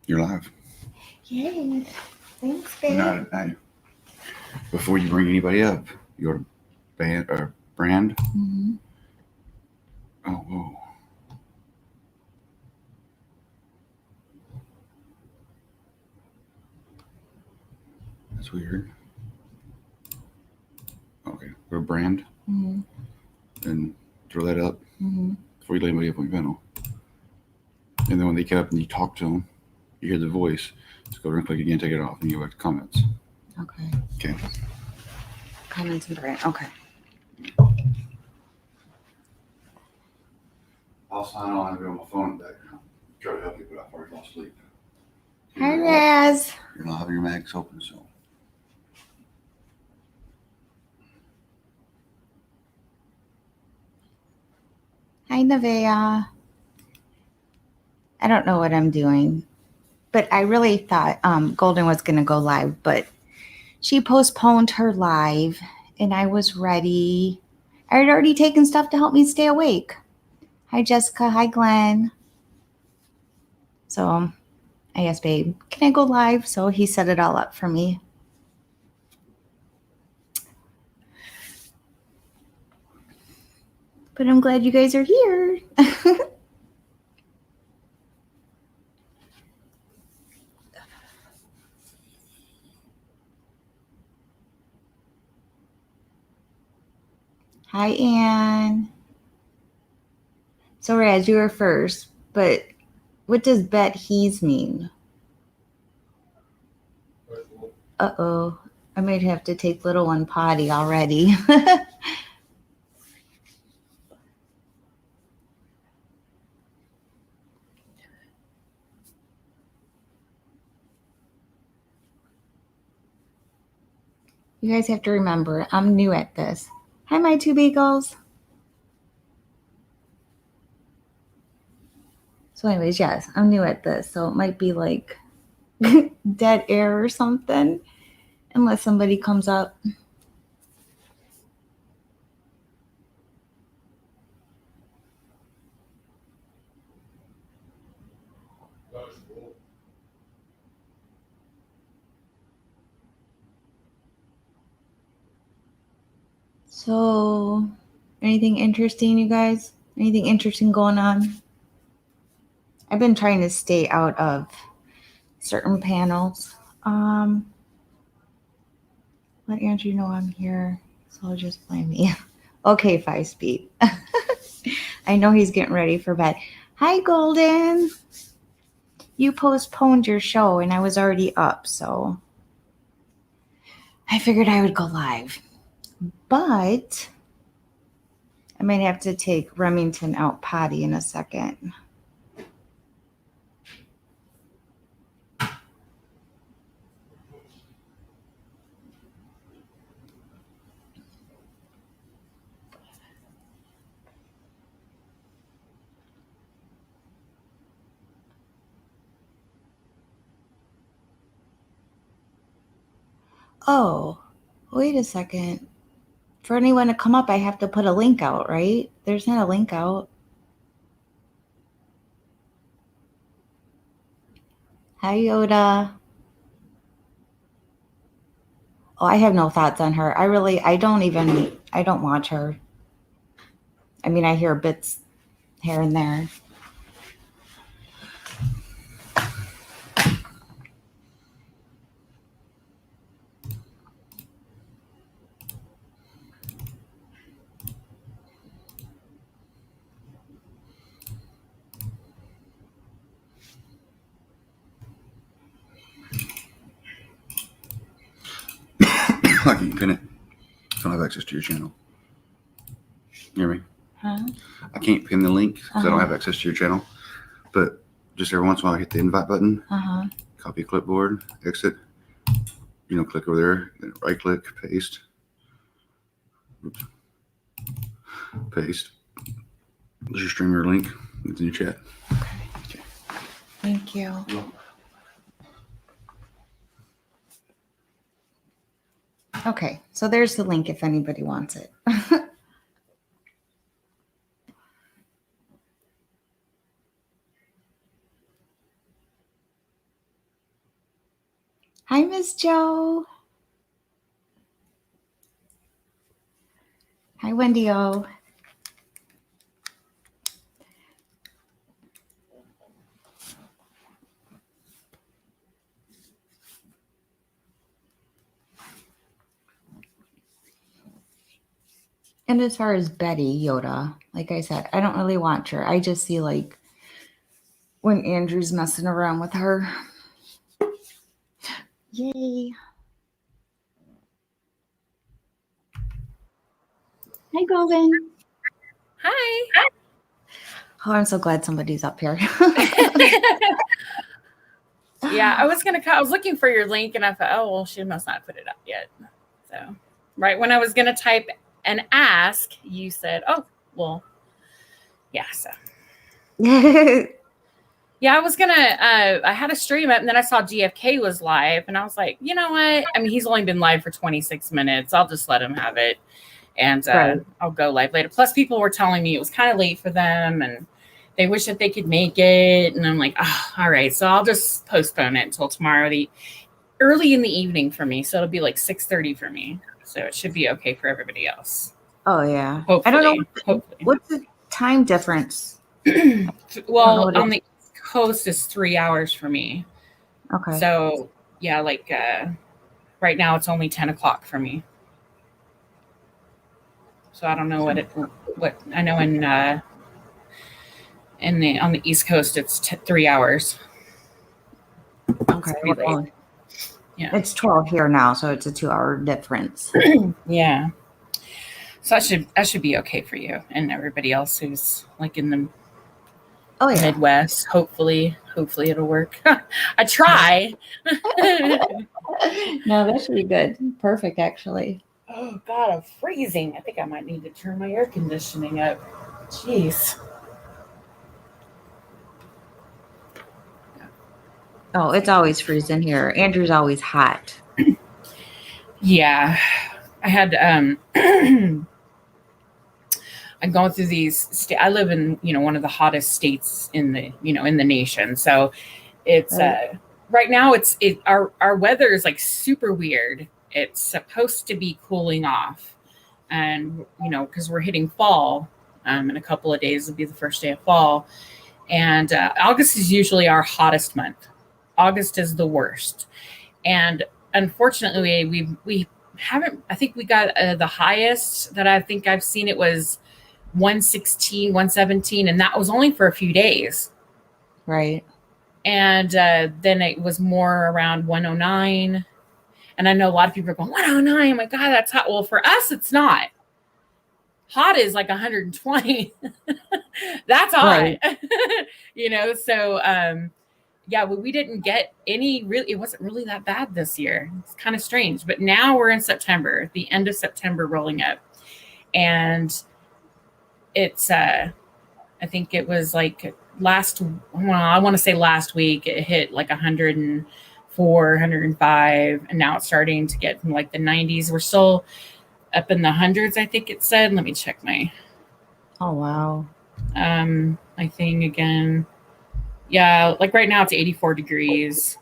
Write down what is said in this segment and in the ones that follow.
You're live. Yay. Thanks, babe. Now, before you bring anybody up, your band or brand. Mm-hmm. Oh, whoa. That's weird. Okay, we're brand. Mm-hmm. And throw that up Mm-hmm. before you let anybody up on your panel. And then when they get up and you talk to them, you hear the voice. Just go over and click again, take it off, and you go back to comments. Okay. Okay. Comments and brand. Okay. I'll sign on and be on my phone in the background. Try to help you, but I'll probably fall asleep. Hi, Raz. You're not having your mags open, so. Hi, Nevaeh. I don't know what I'm doing, but I really thought Golden was going to go live, but she postponed her live, and I was ready. I had already taken stuff to help me stay awake. Hi, Jessica. Hi, Glenn. So I asked Babe, can I go live? So he set it all up for me. But I'm glad you guys are here. Hi, Anne. So, Raz, you were first, but what does bet he's mean? Uh-oh. I might have to take little one potty already. You guys have to remember, I'm new at this. Hi, my two beagles. So, anyways, yes, I'm new at this. So it might be like dead air or something, unless somebody comes up. So, anything interesting, you guys? Anything interesting going on? I've been trying to stay out of certain panels. Let Andrew know I'm here, so I'll just blame me. Okay, 5 speed. I know he's getting ready for bed. Hi, Golden. You postponed your show, and I was already up, so I figured I would go live. But I might have to take Remington out potty in a second. Oh, wait a second. For anyone to come up, I have to put a link out, right? There's not a link out. Hi, Yoda. Oh, I have no thoughts on her. I don't watch her. I mean, I hear bits here and there. I can't pin it. I don't have access to your channel. You hear me? Huh? I can't pin the link because I don't have access to your channel. But just every once in a while, I hit the invite button, copy clipboard, exit. Click over there, then right click, paste. Oops. Paste. There's your streamer link. It's in your chat. Okay. Thank you. Okay, so there's the link if anybody wants it. Hi, Miss Joe. Hi, Wendy O. And as far as Betty Yoda, like I said, I don't really watch her. I just see like when Andrew's messing around with her. Yay. Hi, Golden. Hi. Oh, I'm so glad somebody's up here. Yeah, I was looking for your link and I thought, oh, well, she must not put it up yet. So, right when I was going to type and ask, you said, oh, well, yeah. So, yeah, I was going to, I had a stream up and then I saw GFK was live and I was like, you know what? I mean, he's only been live for 26 minutes. I'll just let him have it. And Right. I'll go live later. Plus, people were telling me it was kind of late for them and they wish that they could make it. And I'm like, oh, all right. So I'll just postpone it until tomorrow, early in the evening for me. So it'll be like 6:30 for me. So it should be okay for everybody else. Oh, yeah. Hopefully. I don't know. Hopefully. What's the time difference? Well, on the East Coast is 3 hours for me. Okay. So, yeah, like right now it's only 10 o'clock for me. So I don't know what I know on the East Coast it's 3 hours. Okay. Well, yeah. It's 12 here now, so it's a 2-hour difference. Yeah. So that should be okay for you and everybody else who's like in the Midwest. Hopefully it'll work. I try. No, that should be good. Perfect, actually. Oh God, I'm freezing. I think I might need to turn my air conditioning up. Jeez. Oh, it's always freezing here. Andrew's always hot. Yeah. I had I'm going through these I live in, one of the hottest states in the nation. So it's right now our weather is like super weird. It's supposed to be cooling off. And because we're hitting fall, in a couple of days will be the first day of fall. And August is usually our hottest month. August is the worst. And unfortunately, we haven't, I think we got the highest that I think I've seen. It was 116, 117, and that was only for a few days. Right. And then it was more around 109. And I know a lot of people are going, 109, oh my God, that's hot. Well, for us, it's not. Hot is like 120. That's hot. Right. So yeah, we didn't get any it wasn't really that bad this year. It's kind of strange. But now we're in September, the end of September rolling up. And it's I think it was like I want to say last week it hit like 104, 105, and now it's starting to get from like the 90s. We're still up in the hundreds, I think it said. Let me check my wow. My thing again. Yeah, like right now it's 84 degrees.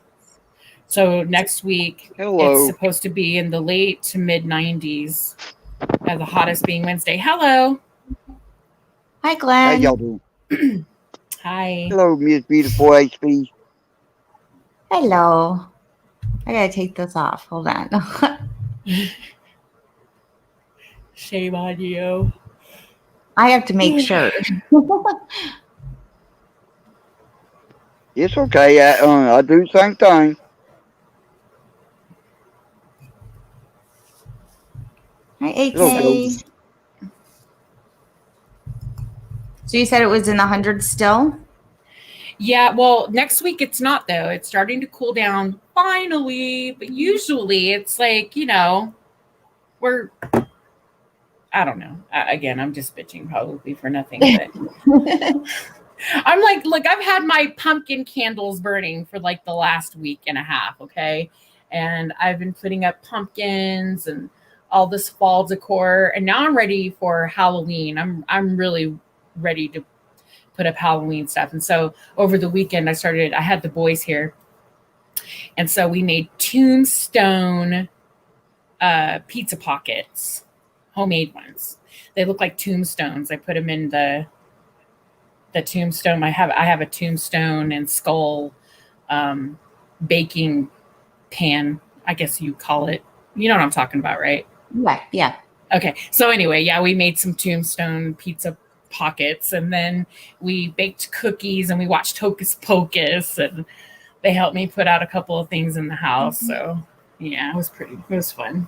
So next week it's supposed to be in the late to mid 90s. The hottest being Wednesday. Hello. Hi, Glenn. How y'all doing? Hi. Hello, Miss Beautiful HB. Hello. I gotta take this off. Hold on. Shame on you. I have to make sure. It's okay. I do the same thing. Hi, AK. So you said it was in the hundreds still? Yeah, well, next week it's not, though. It's starting to cool down finally. But usually it's like, I don't know. Again, I'm just bitching probably for nothing. But I'm like, look, I've had my pumpkin candles burning for like the last week and a half, okay? And I've been putting up pumpkins and all this fall decor. And now I'm ready for Halloween. I'm really ready to put up Halloween stuff. And so over the weekend I had the boys here And so we made tombstone pizza pockets, homemade ones. They look like tombstones. I put them in the tombstone. I have a tombstone and skull baking pan, I guess you call it. You know what I'm talking about, right? Yeah. Okay. So anyway, yeah, we made some tombstone pizza pockets, and then we baked cookies, and we watched Hocus Pocus, and they helped me put out a couple of things in the house. So yeah, it was fun.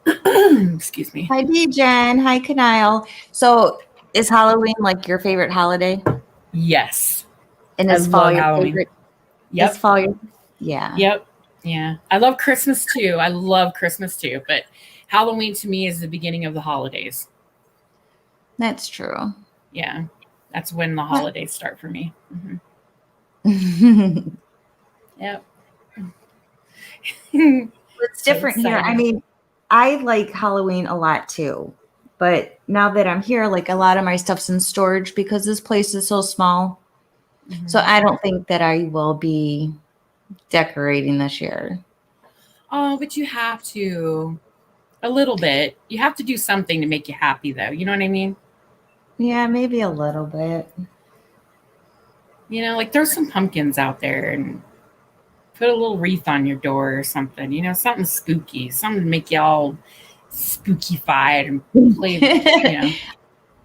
Excuse me. Hi, D Jen. Hi, Kanile. So is Halloween like your favorite holiday? Yes. And I is fall love your Halloween. favorite? Yep. Is fall your, yeah. Yep. Yeah. I love Christmas too. I love Christmas too. But Halloween to me is the beginning of the holidays. That's true. Yeah. That's when the holidays start for me. Mm-hmm. Yep. It's different here. I mean, I like Halloween a lot too. But now that I'm here, like a lot of my stuff's in storage because this place is so small. Mm-hmm. So I don't think that I will be decorating this year. Oh, but you have to. A little bit. You have to do something to make you happy, though. You know what I mean? Yeah, maybe a little bit. You know, like there's some pumpkins out there and put a little wreath on your door or something. You know, something spooky. Something to make you all spooky-fied and play, you know.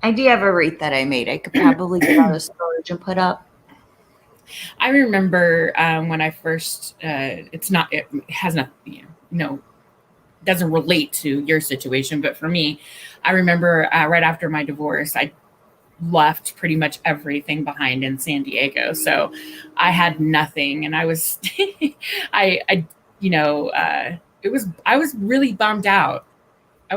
I do have a wreath that I made. I could probably get out of storage and put up. I remember when I first, it has nothing, you know, doesn't relate to your situation, but for me, I remember right after my divorce, I left pretty much everything behind in San Diego. So I had nothing, and I was, I was really bummed out. I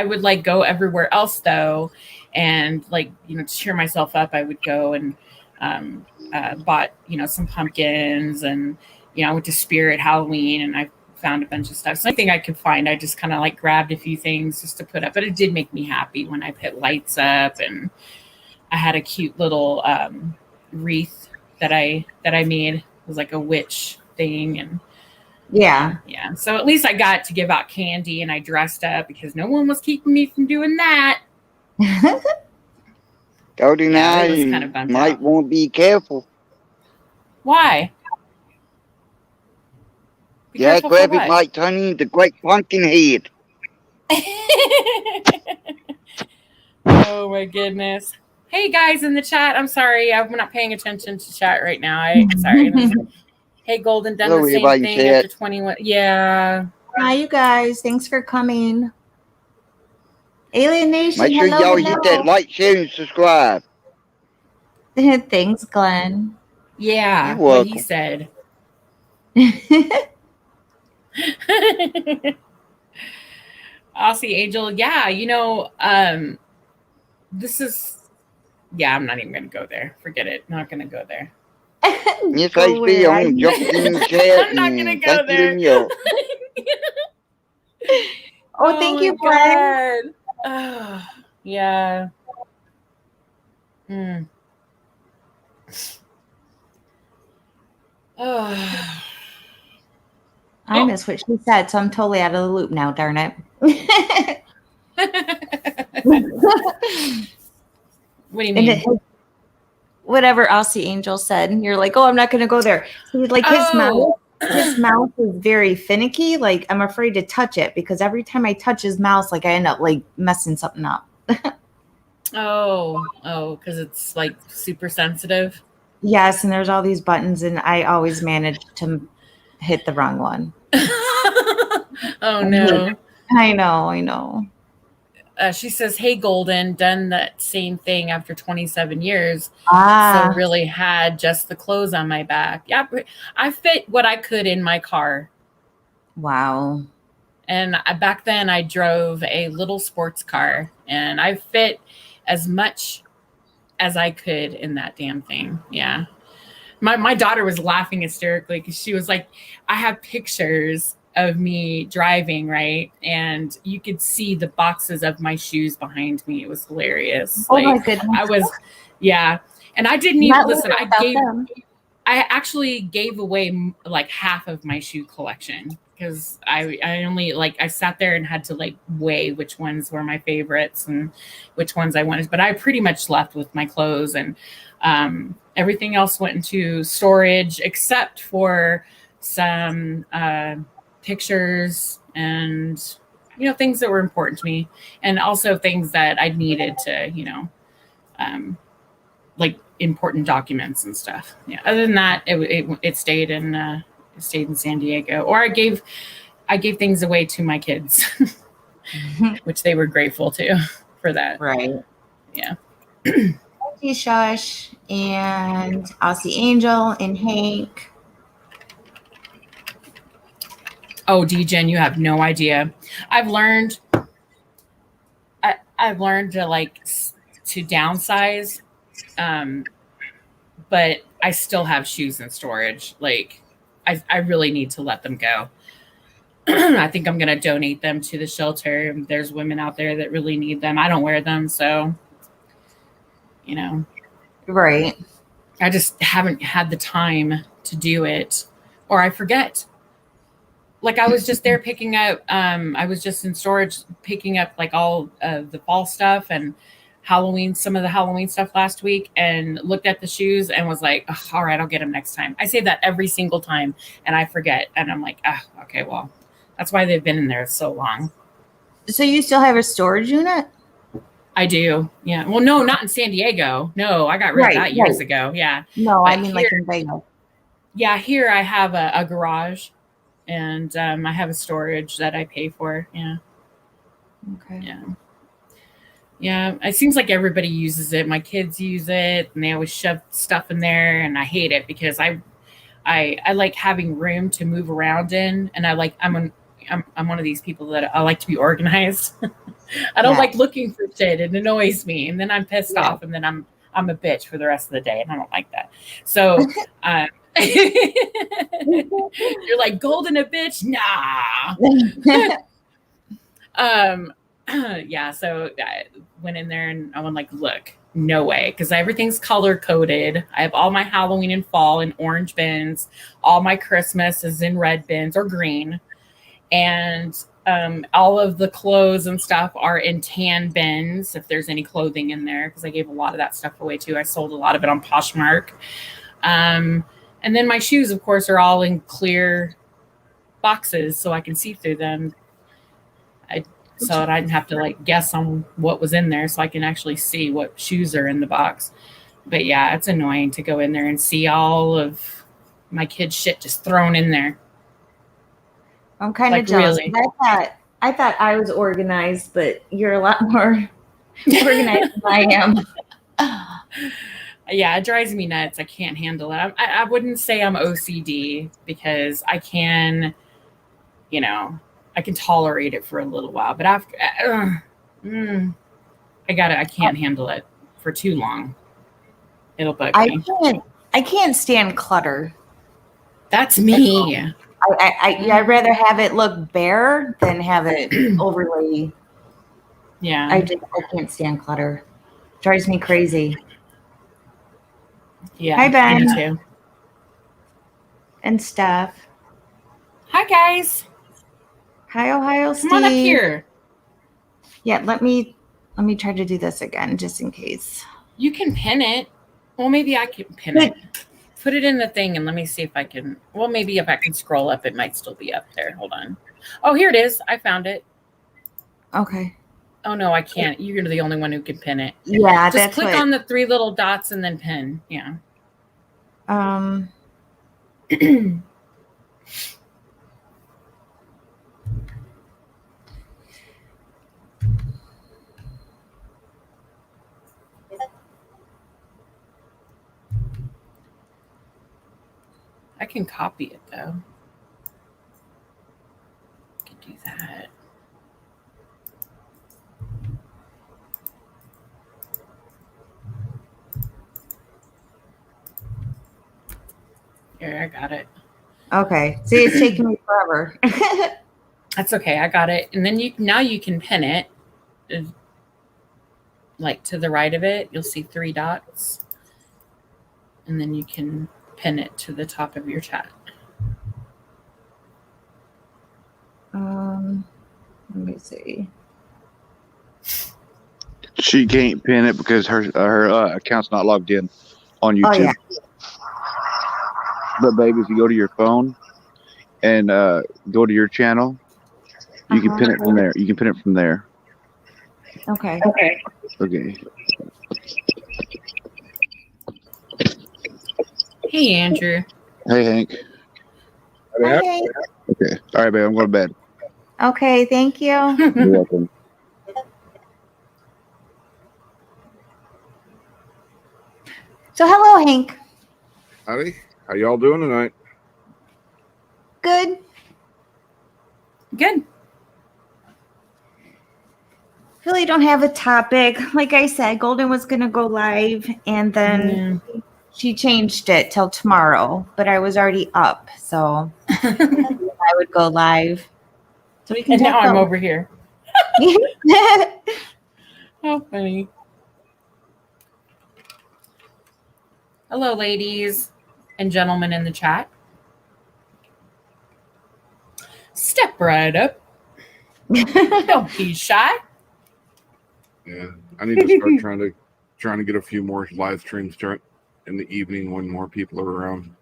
would like go everywhere else though. And like, you know, to cheer myself up, I would go and, bought, you know, some pumpkins, and, you know, I went to Spirit Halloween, and I found a bunch of stuff. So anything I could find, I just kind of like grabbed a few things just to put up, but it did make me happy when I put lights up, and I had a cute little, wreath that I made. It was like a witch thing. And yeah. So at least I got to give out candy, and I dressed up because no one was keeping me from doing that. Cody and I might want to be careful. Why? Jack Rabbit might turn into Great Pumpkinhead. Oh my goodness. Hey guys in the chat, I'm sorry, I'm not paying attention to chat right now. Sorry. Hey Golden, done the same thing after 21. Yeah. Hi you guys, thanks for coming. Alien Nation, make sure y'all hit that like, share, and subscribe. Thanks, Glenn. Yeah, what he said. Aussie Angel, yeah, you know, this is, yeah, I'm not even gonna go there. Forget it. Not gonna go there. Yes, HB, I'm jumping in the chat. I'm not gonna go there. Oh, thank you, Glenn. Yeah. I missed what she said, so I'm totally out of the loop now, darn it. What do you mean? Whatever Aussie Angel said, and you're like, oh, I'm not going to go there. So like his mouth is very finicky. Like I'm afraid to touch it because every time I touch his mouth, like I end up like messing something up. Because it's like super sensitive. Yes, and there's all these buttons, and I always manage to hit the wrong one. Oh no! I know. She says, "Hey, Golden, done that same thing after 27 years. So really had just the clothes on my back. Yeah, I fit what I could in my car. Wow. And back then I drove a little sports car, and I fit as much as I could in that damn thing. Yeah. My daughter was laughing hysterically because she was like, I have pictures of me driving, right? And you could see the boxes of my shoes behind me. It was hilarious. Oh my goodness. I was, yeah. And I didn't even listen. I actually gave away like half of my shoe collection because I only like I sat there and had to like weigh which ones were my favorites and which ones I wanted. But I pretty much left with my clothes, and everything else went into storage except for some pictures and things that were important to me, and also things that I needed to like important documents and stuff. Yeah. Other than that, it stayed in San Diego. Or I gave things away to my kids, which they were grateful to for that. Right. Yeah. Thank you, Shush, and Aussie Angel and Hank. Oh, DGen, you have no idea. I've learned to downsize, but I still have shoes in storage. Like, I really need to let them go. I think I'm going to donate them to the shelter. There's women out there that really need them. I don't wear them, so, Right. I just haven't had the time to do it, or I forget. Like, I was just there picking up, I was just in storage picking up like all the fall stuff and some of the Halloween stuff last week, and looked at the shoes and was like, oh, all right, I'll get them next time. I say that every single time and I forget. And I'm like, okay, well, that's why they've been in there so long. So you still have a storage unit? I do. Yeah. Well, no, not in San Diego. No, I got rid of that years ago. Yeah. No, But I mean like in Vegas. Yeah. Here I have a garage, and I have a storage that I pay for. Yeah. Okay. Yeah. Yeah. It seems like everybody uses it. My kids use it, and they always shove stuff in there, and I hate it because I like having room to move around in, and I'm one of these people that I like to be organized. I don't like looking for shit. It annoys me, and then I'm pissed off, and then I'm a bitch for the rest of the day, and I don't like that. So you're like, golden a bitch? Nah. Yeah, so I went in there and I went like, look, no way, because everything's color coded. I have all my Halloween and fall in orange bins. All my Christmas is in red bins or green. And all of the clothes and stuff are in tan bins if there's any clothing in there, because I gave a lot of that stuff away too. I sold a lot of it on Poshmark. And then my shoes, of course, are all in clear boxes so I can see through them. So that I didn't have to like guess on what was in there, so I can actually see what shoes are in the box. But yeah, it's annoying to go in there and see all of my kids' shit just thrown in there. I'm kind of Like, jealous. really? I thought I was organized, but you're a lot more organized than I am. Yeah, it drives me nuts. I can't handle it. I wouldn't say I'm OCD, because I can, I can tolerate it for a little while, but after, I can't handle it for too long. It'll bug me. I can't stand clutter. That's me. I'd rather have it look bare than have it overly. Yeah. I can't stand clutter. Drives me crazy. Yeah. Hi, Ben. Me too. And Steph. Hi, guys. Hi, Ohio Steve. Come on up here. Yeah, let me try to do this again, just in case. You can pin it. Well, maybe I can pin it. Put it in the thing and let me see if I can. Well, maybe if I can scroll up, it might still be up there. Hold on. Oh, here it is. I found it. Okay. Oh, no, I can't. You're the only one who can pin it. Yeah, just click on the 3 little dots and then pin. Yeah. I can copy it though. I can do that. Here, I got it. Okay. See, it's taking me forever. That's okay. I got it. And then you can pin it. Like to the right of it, you'll see 3 dots. And then you can pin it to the top of your chat. Let me see. She can't pin it because her account's not logged in on YouTube. Oh yeah. But baby, if you go to your phone and go to your channel, you can pin it from there. You can pin it from there. Okay. Okay. Hey, Andrew. Hey, Hank. Okay. Okay. All right, babe. I'm going to bed. Okay. Thank you. You're welcome. So hello, Hank. Howdy. How y'all doing tonight? Good. Good. Really don't have a topic. Like I said, Golden was gonna go live, and then she changed it till tomorrow. But I was already up, so I would go live. So we can. And now talk I'm about- over here. How funny. Hello, ladies and gentlemen in the chat. Step right up. Don't be shy. Yeah, I need to start trying to get a few more live streams in the evening when more people are around.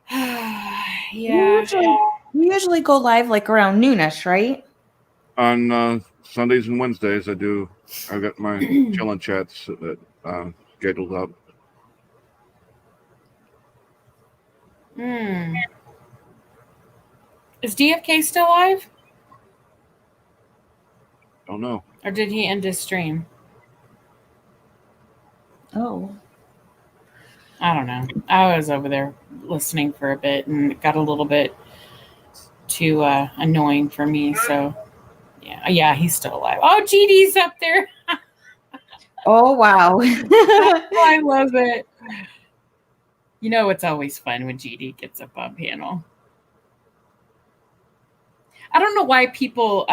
Yeah. You usually go live like around noonish, right? On Sundays and Wednesdays, I got my chillin' chats that scheduled up. Is DFK still live? Don't know. Or did he end his stream? Oh. I don't know. I was over there listening for a bit and it got a little bit too annoying for me. So, yeah, he's still alive. Oh, GD's up there. Oh wow. I love it. You know, it's always fun when GD gets up on panel. I don't know why people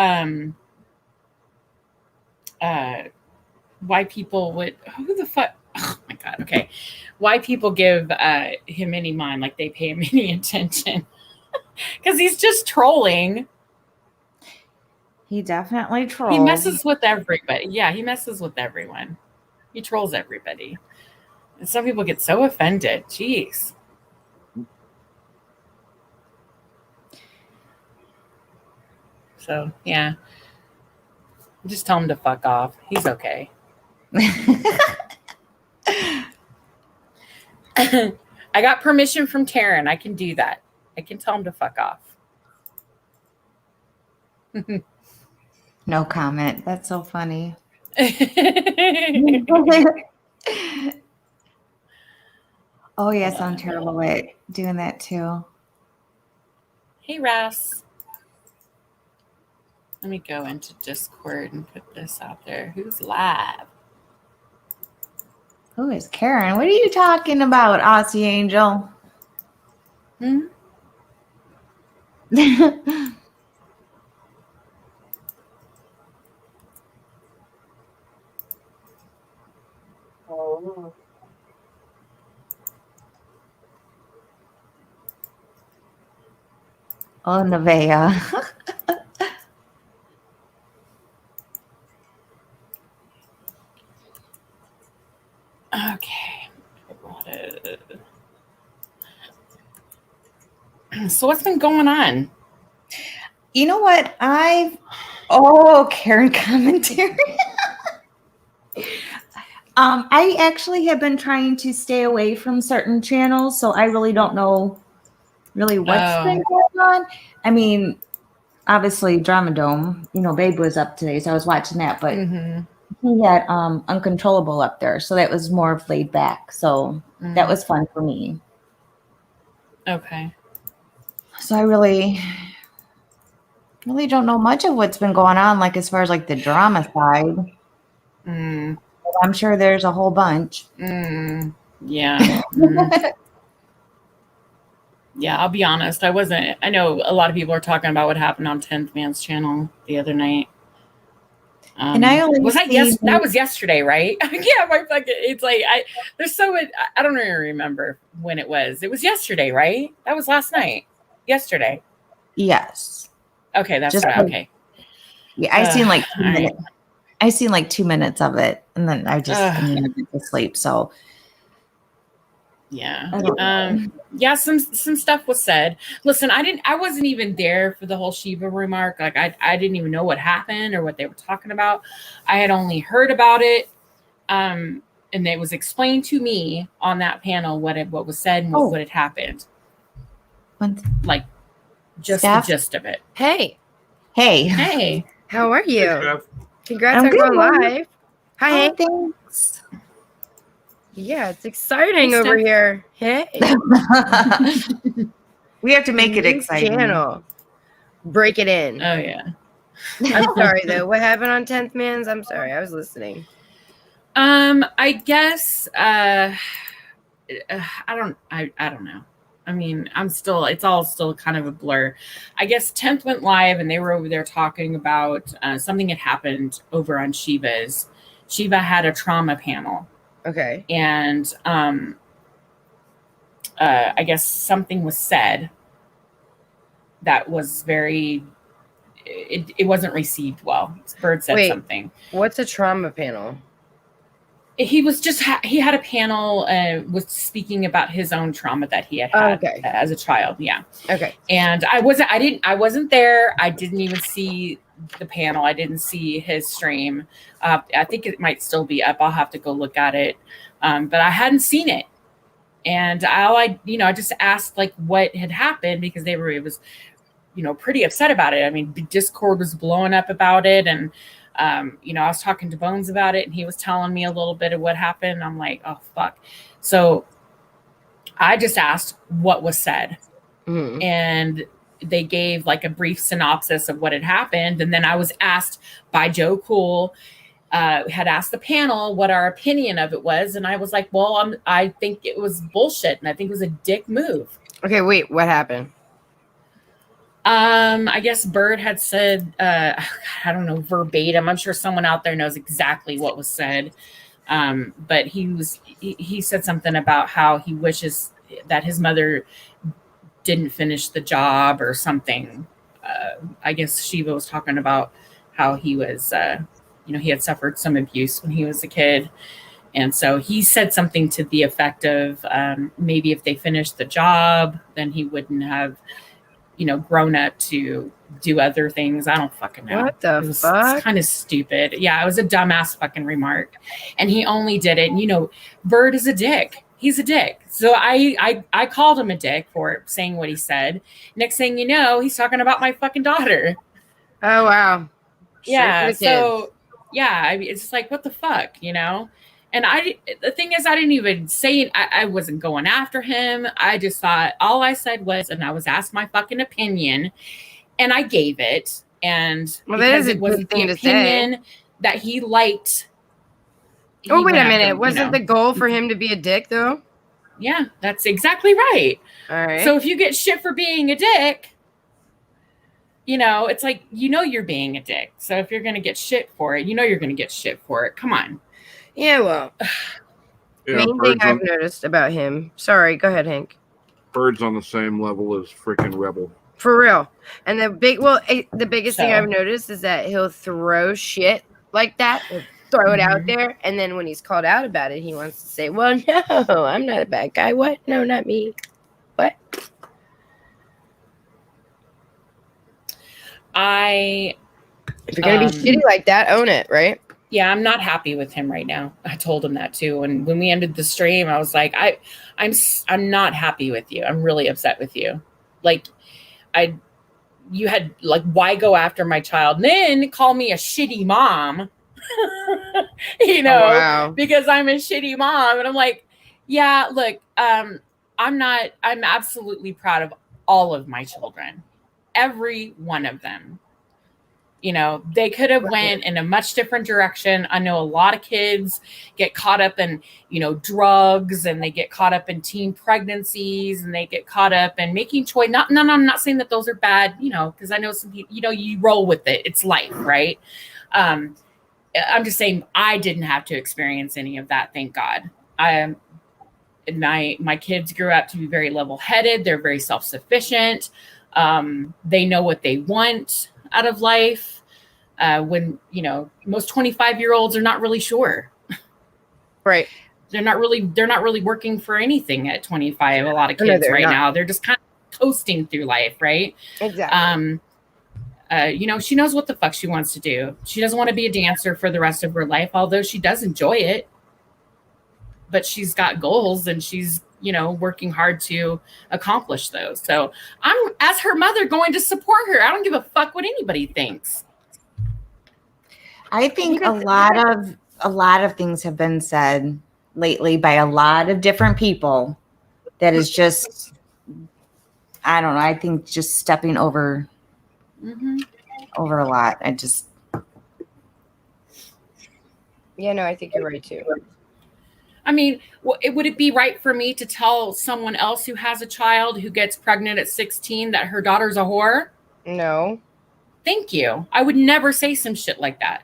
would, who the fuck, oh my god, okay, why people give him any mind, like they pay him any attention, because he's just trolling. He definitely trolls. He messes with everybody. Yeah, he messes with everyone. He trolls everybody, and some people get so offended. Jeez. So yeah, just tell him to fuck off. He's okay. I got permission from Taryn. I can do that. I can tell him to fuck off. No comment. That's so funny. Oh yes, I'm terrible at doing that too. Hey, Ross. Let me go into Discord and put this out there. Who's live? Who is Karen? What are you talking about, Aussie Angel? Oh, Nevaeh. Okay. I brought it. So what's been going on? You know what? Karen commentary. I actually have been trying to stay away from certain channels, so I really don't know really what's been going on. I mean, obviously Drama Dome, Babe was up today, so I was watching that, but he had Uncontrollable up there, so that was more laid back. So that was fun for me. Okay. So I really don't know much of what's been going on, like as far as like the drama side. I'm sure there's a whole bunch. Yeah. Yeah, I'll be honest. I know a lot of people are talking about what happened on 10th Man's channel the other night. And I only was that seen- that was yesterday, right? Yeah, my fucking it's like there's so much I don't even remember when it was. It was yesterday, right? That was last night. Yesterday. Yes. Okay, that's Just right. like- Okay. Yeah, I seen like 2 all right. minutes. I seen like 2 minutes of it, and then I just I went to sleep. So Yeah. I don't know. Yeah, some stuff was said. Listen, I wasn't even there for the whole Shiva remark. Like I didn't even know what happened or what they were talking about. I had only heard about it. And it was explained to me on that panel what was said and what had happened. Like just Steph? the gist of it. Hey, Hey. how are you? Steph. Congrats I'm on good, going Mom. live. Hi. Oh, thanks. Yeah, it's exciting Hey, over Steph. here. Hey. We have to make it New exciting. Channel. Break it in. Oh yeah. I'm sorry though. What happened on 10th Man's? I'm sorry. I was listening. I guess I don't know. I mean, it's all still kind of a blur. I guess 10th went live and they were over there talking about something had happened over on Shiva's. Shiva had a trauma panel. Okay. And I guess something was said that was very it wasn't received well. Bird said Wait. something. What's a trauma panel? He was just he had a panel was speaking about his own trauma that he had Okay. as a child. Yeah. Okay. And I wasn't there. I didn't even see the panel. I didn't see his stream. I think it might still be up. I'll have to go look at it. But I hadn't seen it. And I just asked like what had happened because it was pretty upset about it. I mean, Discord was blowing up about it. And, I was talking to Bones about it and he was telling me a little bit of what happened. I'm like, oh, fuck. So I just asked what was said. Mhm. And they gave like a brief synopsis of what had happened. And then I was asked by Joe Cool, had asked the panel what our opinion of it was. And I was like, well, I think it was bullshit. And I think it was a dick move. Okay, wait, what happened? I guess Bird had said, I don't know, verbatim. I'm sure someone out there knows exactly what was said. But he said something about how he wishes that his mother didn't finish the job or something. I guess Shiva was talking about how he was, he had suffered some abuse when he was a kid. And so he said something to the effect of maybe if they finished the job, then he wouldn't have, grown up to do other things. I don't fucking know. What the It's fuck? kind of stupid. Yeah, it was a dumbass fucking remark. And he only did it. And, Bird is a dick. He's a dick. So I called him a dick for saying what he said. Next thing you know, he's talking about my fucking daughter. Oh, wow. Yeah. Straight for the kids. So, yeah, it's just like, what the fuck, And the thing is, I didn't even say it. I wasn't going after him. I just thought all I said was, and I was asked my fucking opinion, and I gave it. And Well, that because is a it wasn't good thing the to say. opinion that he liked. Oh, he wait went a after, minute. Wasn't the goal for him to be a dick, though? Yeah, that's exactly right. All right. So if you get shit for being a dick, it's like, you're being a dick. So if you're going to get shit for it, you're going to get shit for it. Come on. yeah, well, Yeah, main thing Bird's I've on, noticed about him. Sorry, go ahead, Hank. Bird's on the same level as freaking Rebel. For real. And the biggest thing So- I've noticed is that he'll throw shit like that, he'll throw it out there, and then when he's called out about it, he wants to say, "Well, no, I'm not a bad guy. What? No, not me. What?" If If you're gonna be shitty like that, own it, right? Yeah, I'm not happy with him right now. I told him that too. And when we ended the stream, I was like, I'm not happy with you. I'm really upset with you. Like, you had like, why go after my child? And then call me a shitty mom, Oh, wow. because I'm a shitty mom. And I'm like, yeah, look, I'm absolutely proud of all of my children, every one of them. They could have went in a much different direction. I know a lot of kids get caught up in, drugs, and they get caught up in teen pregnancies, and they get caught up in making choice. No, I'm not saying that those are bad, because I know some people, you roll with it. It's life, right? I'm just saying I didn't have to experience any of that, thank God. My kids grew up to be very level-headed. They're very self-sufficient. They know what they want out of life. When, most 25-year-olds are not really sure. Right. They're not really working for anything at 25. A lot of kids they're right not. now, they're just kind of coasting through life, right? Exactly. She knows what the fuck she wants to do. She doesn't want to be a dancer for the rest of her life, although she does enjoy it. But she's got goals and she's, working hard to accomplish those. So I'm, as her mother, going to support her. I don't give a fuck what anybody thinks. I think a lot of things have been said lately by a lot of different people that is just, I don't know, I think just stepping over over a lot. Yeah, no, I think you're right too. I mean, would it be right for me to tell someone else who has a child who gets pregnant at 16 that her daughter's a whore? No. Thank you. I would never say some shit like that.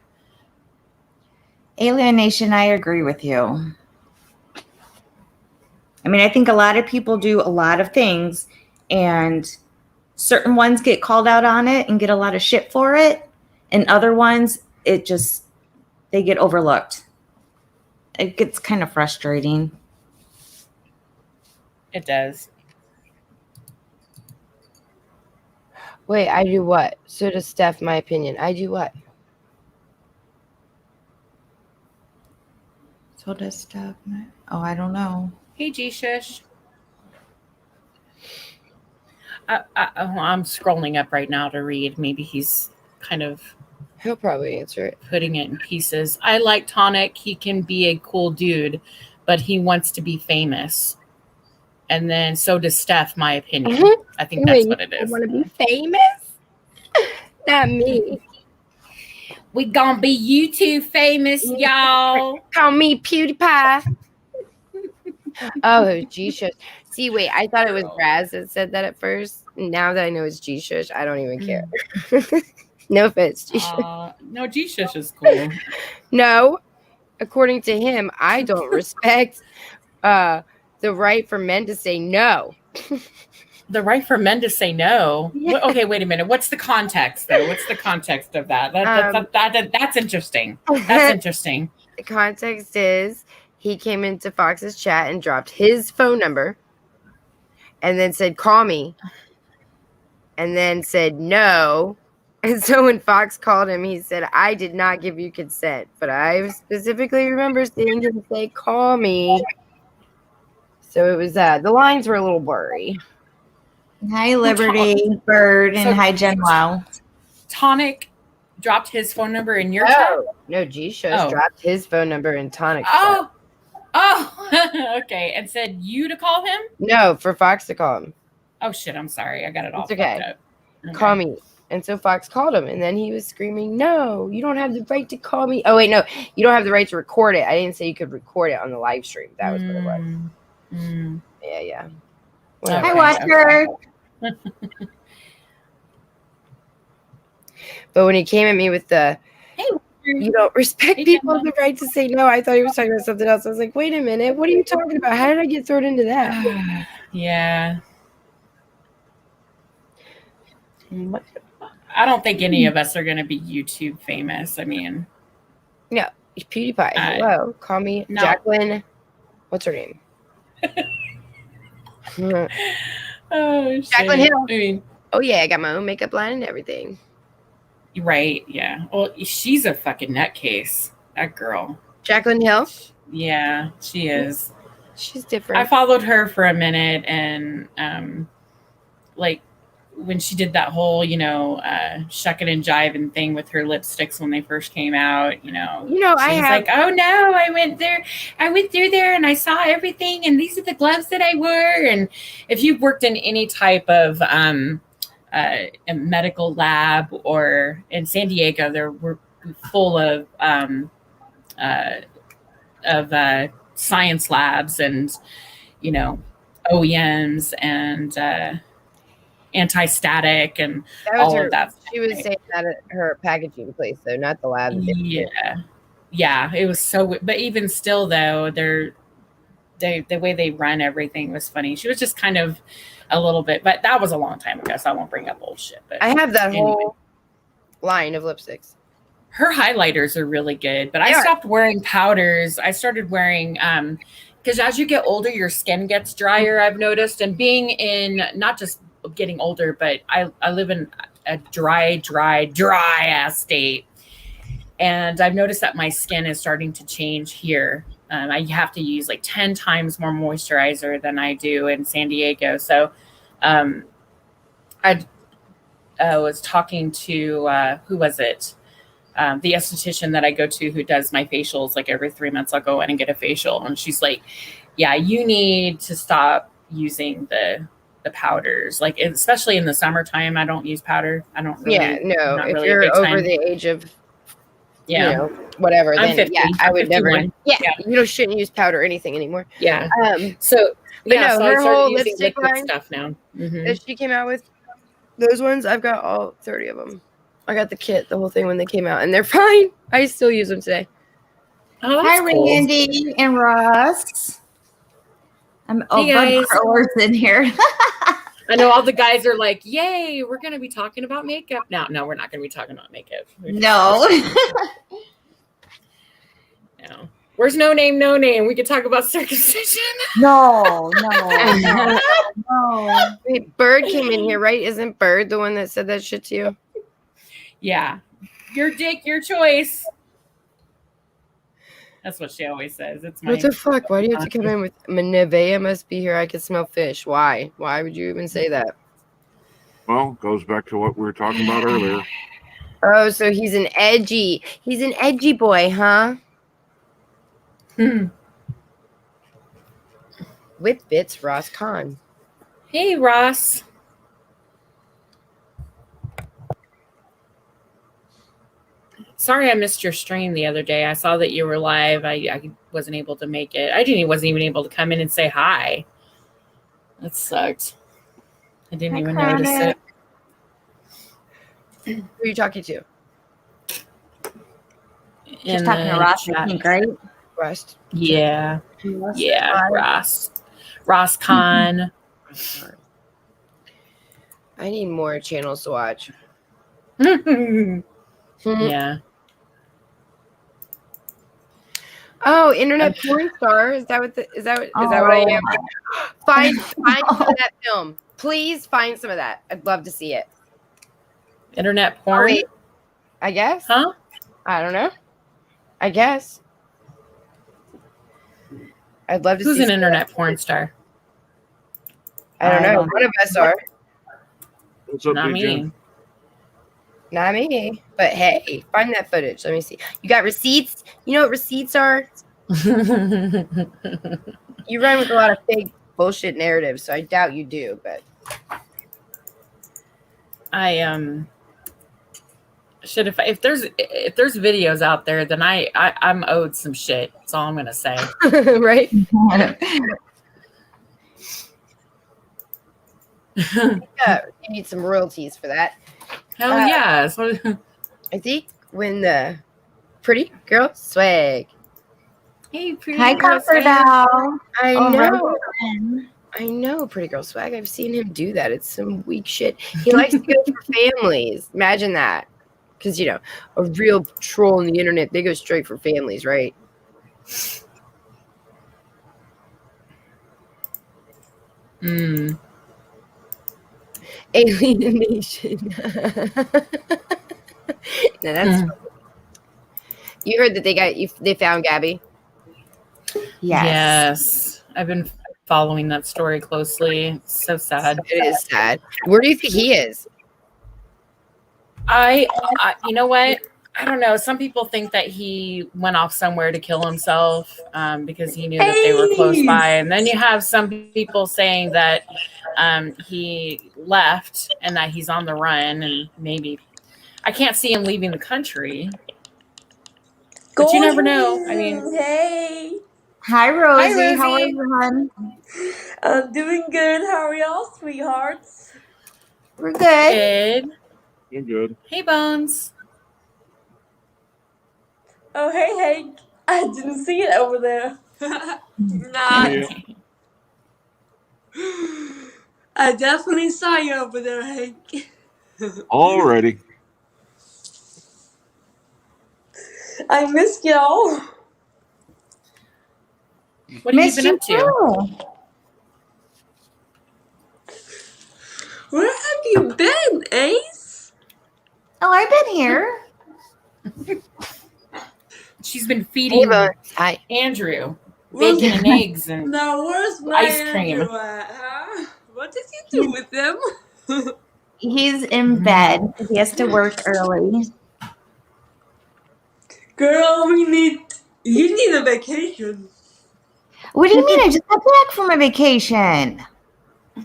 Alienation, I agree with you. I mean, I think a lot of people do a lot of things and certain ones get called out on it and get a lot of shit for it. And other ones, they get overlooked. It gets kind of frustrating. It does. Wait, I do what? So does Steph, my opinion. I do what? So does stuff. Oh, I don't know. Hey, G-Shush. I'm scrolling up right now to read. Maybe he's kind of He'll probably answer it. putting it in pieces. I like Tonic. He can be a cool dude, but he wants to be famous. And then so does Steph, my opinion. I think that's what it I is. want to be famous? Not me. We gonna be YouTube famous, y'all. Call me PewDiePie. Oh, it was G-Shush. See, wait, I thought it was Raz that said that at first. Now that I know it's G-Shush, I don't even care. No offense, G-Shush. No, G-Shush is cool. No, according to him, I don't respect the right for men to say no. The right for men to say no. Okay, wait a minute. What's the context, though? What's the context of that? That's interesting. That's interesting. The context is he came into Fox's chat and dropped his phone number and then said, call me. And then said no. And so when Fox called him, he said, I did not give you consent. But I specifically remember seeing him say, call me. So it was the lines were a little blurry. Hi, Liberty Bird, and hi, Jen Wow. Tonic dropped his phone number in your chat? No, G-Shush dropped his phone number in Tonic's Oh, okay. And said you to call him? No, for Fox to call him. Oh, shit. I'm sorry. I got it all It's okay. fucked up. Okay. Call me. And so Fox called him, and then he was screaming, no, you don't have the right to call me. Oh, wait, no, you don't have the right to record it. I didn't say you could record it on the live stream. That was what it was. Yeah. Hi, Watcher. But when he came at me with the, Hey, you don't respect Hey, people Gemma. have the right to say no, I thought he was talking about something else. I was like, wait a minute, what are you talking about? How did I get thrown into that? yeah. I don't think any of us are going to be YouTube famous. I mean, No, PewDiePie. Hello, call me no. Jacqueline. What's her name? oh, shit. Jacqueline Hill. I mean, Oh yeah, I got my own makeup line and everything. right. Yeah. Well, she's a fucking nutcase. That girl. Jacqueline Hill. Yeah, she is. She's different. I followed her for a minute, and like when she did that whole, shucking and jiving thing with her lipsticks when they first came out, I she was have like, oh no, I went through there and I saw everything, and these are the gloves that I wore. And if you've worked in any type of a medical lab or in San Diego, we're full of science labs and OEMs and anti-static and that was all her. of that. She was saying that at her packaging place, though, not the lab. Yeah. yeah, it was so. But even still, though, the way they run everything was funny. She was just kind of a little bit, but that was a long time ago, so I won't bring up old shit. But I have that anyway. whole line of lipsticks. Her highlighters are really good, but They I are. stopped wearing powders. I started wearing because as you get older, your skin gets drier. I've noticed, and being in not just getting older, but I live in a dry ass state, and I've noticed that my skin is starting to change here. I have to use like 10 times more moisturizer than I do in San Diego. So I was talking to who was it? The esthetician that I go to who does my facials, like every 3 months I'll go in and get a facial. And she's like, yeah, you need to stop using the powders. Like, especially in the summertime, I don't use powder. I don't really. Yeah, no. not If really a you're big over time. the age of, Yeah. you know, whatever, I'm then 50. yeah, I I'm would never. 51. Yeah, Yeah. you shouldn't use powder or anything anymore. Yeah. Um, So, But yeah, no, so I her started whole using lipstick liquid line- stuff now. Mhm. that she came out with, those ones, I've got all 30 of them. I got the kit, the whole thing when they came out, and they're fine. I still use them today. Oh, Hi, that's cool. Randy and Ross. I'm Hey, guys. growers in here. I know all the guys are like, yay, we're going to be talking about makeup. No, we're not going to be talking about makeup. No. No. Where's No Name? We could talk about circumcision. No. Wait, Bird came in here, right? Isn't Bird the one that said that shit to you? Yeah. Your dick, your choice. That's what she always says. It's my What the fuck? Why do you have to come in with Nevea must be here? I can smell fish. Why? Why would you even say that? Well, goes back to what we were talking about earlier. Oh, so he's an edgy boy, huh? Whip bits, Ross Khan. Hey, Ross. Sorry I missed your stream the other day. I saw that you were live. I wasn't able to make it. Wasn't even able to come in and say hi. That sucked. I didn't Hi, even notice Chronic. it. Who are you talking to? She's In talking to the Ross, I chat. think, right? Rust. Yeah. Ross. Ross Khan. I need more channels to watch. Yeah. Oh, internet porn star. Is that what I am? Find some of that film. Please find some of that. I'd love to see it. Internet Oh, porn. wait. I guess. Huh? I don't know. I guess. I'd love to Who's see an some of internet that. porn star? I don't I know. don't One of us are. What's up, Not Big Jen? me. Not me. But hey, find that footage. Let me see. You got receipts? You know what receipts are? You run with a lot of fake bullshit narratives, so I doubt you do, but I should if there's videos out there, then I'm owed some shit. That's all I'm gonna say. right? Yeah, you need some royalties for that. Hell yeah. So, I think when the pretty girl swag. hey, pretty Hi, girl, Comfortdown. I Oh, know. Rosie. I know, pretty girl swag. I've seen him do that. It's some weak shit. He likes to go for families. Imagine that. Because, you know, a real troll on the internet, they go straight for families, right? Mm. Alienation. No, that's funny. You heard that they found Gabby? Yes. I've been following that story closely. It's so sad. It is sad. Where do you think he is? I you know what? I don't know. Some people think that he went off somewhere to kill himself because he knew that they were close by. And then you have some people saying that he left and that he's on the run, and maybe I can't see him leaving the country. But you never know. I mean, hey, Hi, Rosie. Rosie. How are you, hon? I'm doing good. How are y'all, sweethearts? We're good. good. You're good. Hey, Bones. Oh, hey, Hank. I didn't see it over there. Nah, Yeah. I definitely saw you over there, Hank. Already. I missed y'all. What have you Missed been you up to? too. Where have you been, Ace? Oh, I've been here. She's been Hey, feeding Bones. Hi. Andrew Where's, bacon and eggs and now, where's my ice cream. Andrew at, huh? What did you do with him? He's in bed. He has to work early. Girl, you need a vacation. What do you mean? I just got back from a vacation.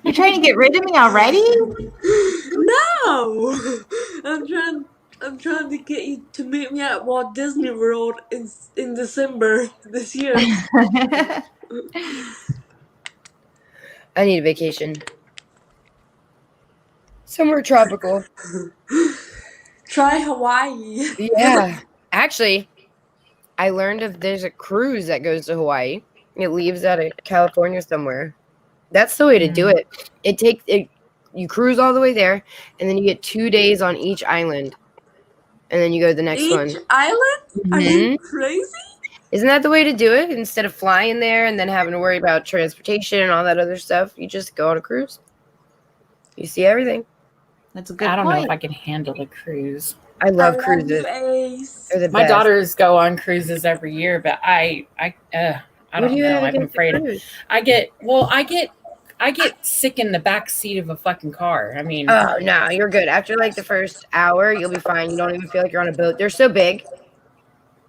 You're trying to get rid of me already? No, I'm trying to get you to meet me at Walt Disney World in December this year. I need a vacation. Somewhere tropical. Try Hawaii. Yeah. Actually, I learned there's a cruise that goes to Hawaii. It leaves out of California somewhere. That's the way to do it. You cruise all the way there, and then you get 2 days on each island, and then you go to the next one. Each island? Are you crazy? Isn't that the way to do it? Instead of flying there and then having to worry about transportation and all that other stuff, you just go on a cruise. You see everything. That's a good I don't know point. if I can handle a cruise. I love you, cruises. Ace. They're the My best. daughters go on cruises every year, but I What don't do you know. have I'm against the afraid of. cruise? I get sick in the back seat of a fucking car. I mean, Oh no, you're good. After like the first hour, you'll be fine. You don't even feel like you're on a boat. They're so big.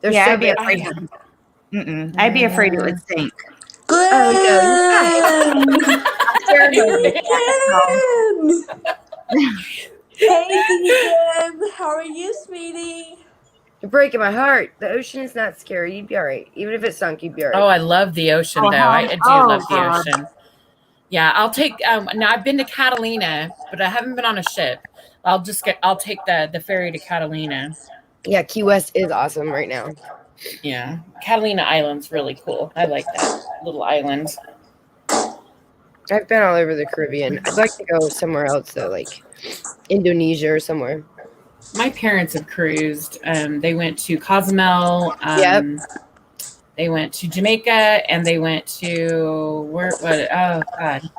They're Yeah, so I'd be big. afraid. I'd be afraid it would sink. Glenn! Terrible. Deacon! Hey, Deacon! How are you, sweetie? You're breaking my heart. The ocean is not scary. You'd be all right. Even if it sunk, you'd be all oh, right. I love the ocean Oh, though. huh? I do Oh, love the God. ocean. Yeah, I'll take. Now I've been to Catalina, but I haven't been on a ship. I'll take the ferry to Catalina. Yeah, Key West is awesome right now. Yeah, Catalina Island's really cool. I like that little island. I've been all over the Caribbean. I'd like to go somewhere else though, like Indonesia or somewhere. My parents have cruised. They went to Cozumel. Yep. They went to Jamaica, and they went to oh God,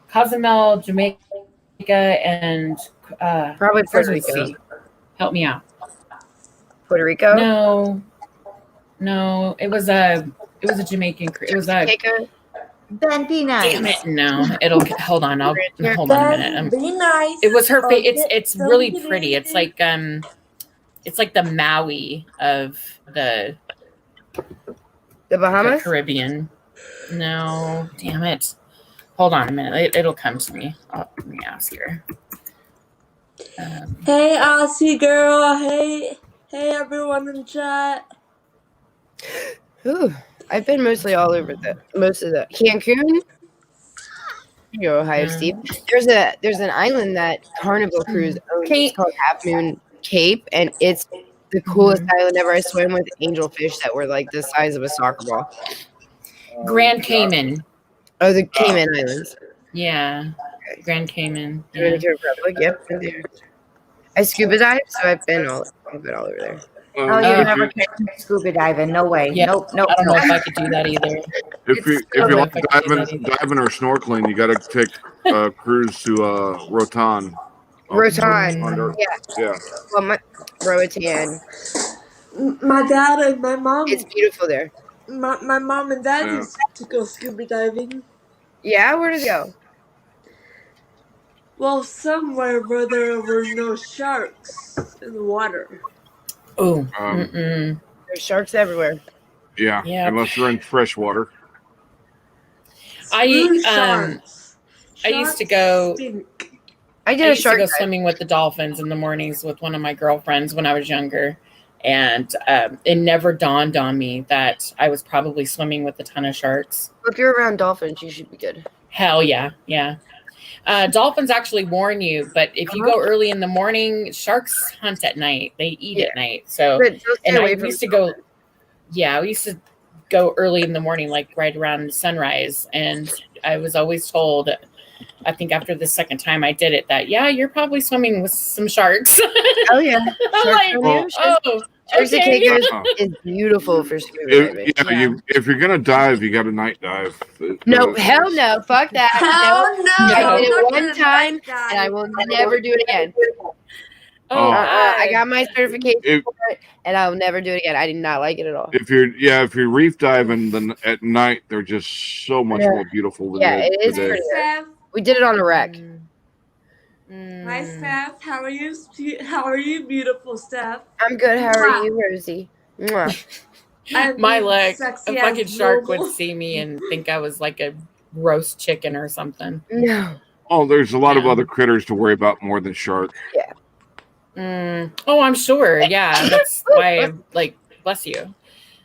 Cozumel, Jamaica, and Probably starts Puerto with Rico. C. Help me out. Puerto Rico? No, it was a Jamaican cruise. It was a Jamaica? Then be nice. damn it. No, it'll hold on. Hold on a Then minute. be nice. It was her. or It's don't really get pretty. It's like the Maui of the The Bahamas? Caribbean. No, damn it. Hold on a minute. It'll come to me. Let me ask her. Hey, Aussie girl. Hey, everyone in chat. Ooh, I've been mostly all over most of the Cancun. You're Ohio, Steve. There's an island that Carnival Cruise owns. It's called Half Moon Cape, and it's the coolest island ever. I swam with angelfish that were like the size of a soccer ball. Grand Cayman. Oh, the Cayman Islands. Yeah. Grand Cayman. Yeah. Dominican Republic. Yep. been there. I scuba dive, so I've been all over there. Oh, you never catch me scuba diving. No way. Yeah. Nope. I don't know if I could do that either. If you like diving or snorkeling, you got to take a cruise to Rotan. Rotan. Yeah. Well, Roatan. My dad and my mom. It's beautiful there. My mom and dad Yeah. used to go scuba diving. Yeah, where to go? Well, somewhere where there were no sharks in the water. Oh. There's sharks everywhere. Yeah. Yeah. Unless you're in fresh water. I used to go. Stink. I I did a used to shark go dive. swimming with the dolphins in the mornings with one of my girlfriends when I was younger. And it never dawned on me that I was probably swimming with a ton of sharks. If you're around dolphins, you should be good. Hell yeah. Yeah. Dolphins actually warn you, but if you go early in the morning, sharks hunt at night. They eat at night. So, But they'll stay and I away from used to go. Yeah, we used to go early in the morning, like right around sunrise, and I was always told, I think after the second time I did it, that you're probably swimming with some sharks. Oh yeah, I'm like, in the ocean. Sharks and okay. Caicos is beautiful for scuba diving. If you're gonna dive, you got to night dive. No, hell no, fuck that. Hell no. I did it Not one gonna time, like that. and I will never do it again. Oh, I got my certification If- for it, and I'll never do it again. I did not like it at all. If you're reef diving, then at night they're just so much more beautiful than Yeah, the, it is the day. pretty. Steph, We did it on a wreck. hi Steph. How are you? How are you, beautiful Steph? I'm good. How are you, Rosie? Mwah. I'm My being luck, a sexy fucking as shark normal. would see me and think I was like a roast chicken or something. No. Oh, there's a lot of Yeah. other critters to worry about more than shark. Oh, I'm sure. Yeah, that's why I'm like, bless you.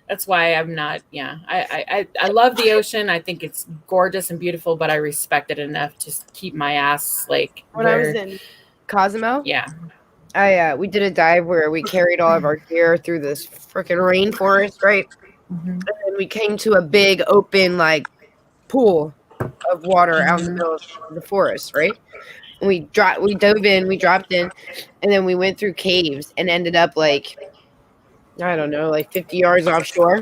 That's why I'm not. Yeah, I love the ocean. I think it's gorgeous and beautiful, but I respect it enough to keep my ass like When I was in Cozumel, Yeah. we did a dive where we carried all of our gear through this freaking rainforest, right? And then we came to a big open like pool of water out in the middle of the forest, right? And we dove in, we dropped in, and then we went through caves and ended up like, I don't know, like 50 yards offshore.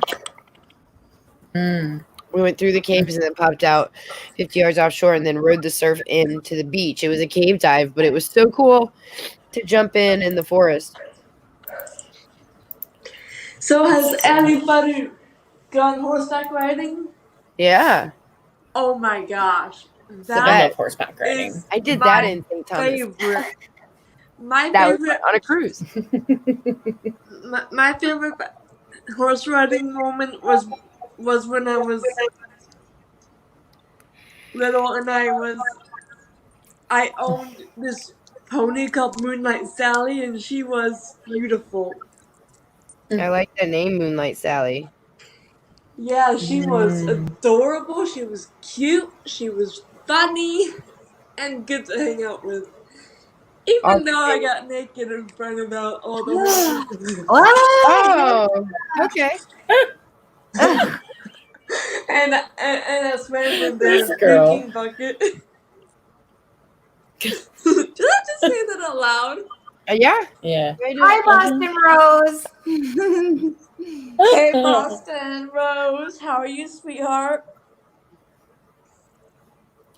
Mm. We went through the caves and then popped out 50 yards offshore and then rode the surf into the beach. It was a cave dive, but it was so cool to jump in the forest. So has anybody gone horseback riding? Yeah, Oh my gosh, I that love horseback riding. is I did my that in St. Thomas. favorite. My That was favorite. on a cruise. My favorite horse riding moment was when I was little and I owned this pony called Moonlight Sally and she was beautiful. I like the name Moonlight Sally. Yeah, she was adorable, she was cute, she was funny, and good to hang out with. Even though I got naked in front of all the horses. Oh, okay. And I swam in This the girl. drinking bucket. Did I just say that out loud? Yeah. Yeah. Hi, Boston Rose. Hey, Boston Rose, how are you, sweetheart?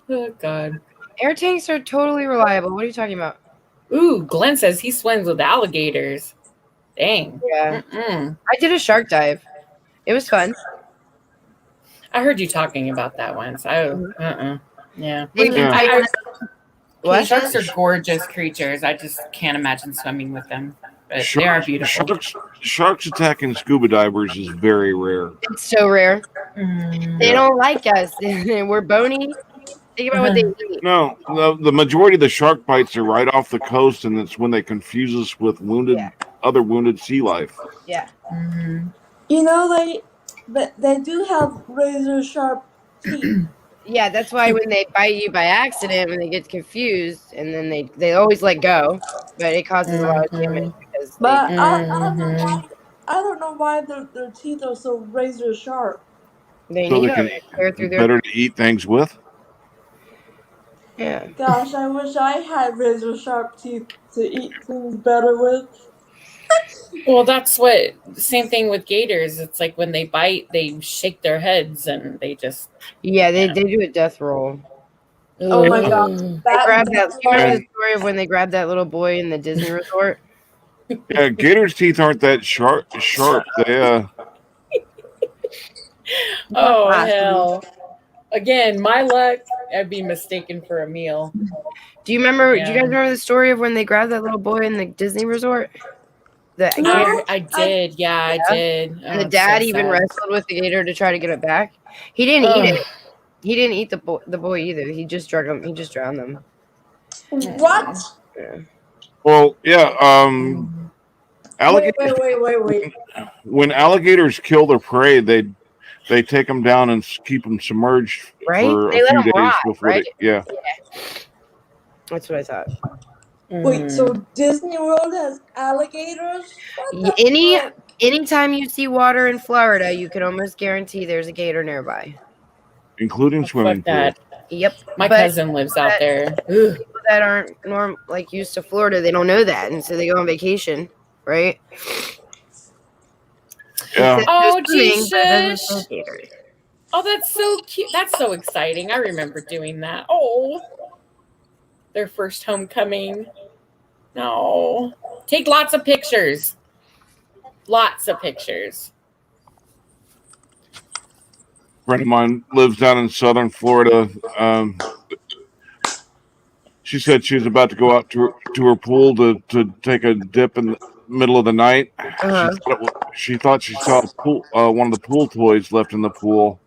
Oh God. Air tanks are totally reliable. What are you talking about? Ooh, Glenn says he swims with alligators. Dang. Yeah. Mm-mm. I did a shark dive. It was fun. I heard you talking about that once. Yeah. Yeah. What? Sharks are gorgeous creatures. I just can't imagine swimming with them. But they are beautiful. Sharks attacking scuba divers is very rare. It's so rare. Mm. They don't like us. We're bony. Think about what they eat. No, the majority of the shark bites are right off the coast, and it's when they confuse us with other wounded sea life. Yeah. Mhm. You know, they do have razor sharp teeth. Yeah, that's why when they bite you by accident, when they get confused, and then they always let go, but it causes a lot of damage because But they, I don't know why their teeth are so razor sharp. they So need they them. can- They clear through their Better to eat things with. yeah. Gosh, I wish I had razor sharp teeth to eat things better with. Well, that's what same thing with gators. It's like when they bite, they shake their heads and they just Yeah, they do a death roll. Oh my gosh. They That grabbed that. You remember And- the story of when they grabbed that little boy in the Disney resort? Yeah, gators' teeth aren't that sharp. They Oh Awesome. hell. Again, my luck, I'd be mistaken for a meal. Do you remember? Do you Yeah. guys remember the story of when they grabbed that little boy in the Disney resort? The No. gator, I did, yeah, I did. and the Oh, dad so even sad. wrestled with the gator to try to get it back. He didn't eat Ugh. it. He didn't eat the boy either. He just drug him. He just drowned them. What? Yeah. well, yeah. Alligators. Wait. When alligators kill their prey, they take them down and keep them submerged Right? for They a let few 'em days rot, before right? they. Yeah. That's what I thought. Wait, so Mm. Disney World has alligators? What the Any fuck? anytime you see water in Florida, you can almost guarantee there's a gator nearby. including Oh, swimming fuck that. Yep. My But cousin lives out there. Ugh. people that aren't used to Florida, they don't know that, and so they go on vacation, right? Yeah. Instead of Oh, swimming, gee, but it doesn't shush. say gators. Oh, that's so cute. That's so exciting. I remember doing that. Oh, their first homecoming. No. Take lots of pictures. Lots of pictures. A friend of mine lives down in southern Florida. She said she was about to go out to her pool to take a dip in the middle of the night. She thought she saw one of the pool toys left in the pool.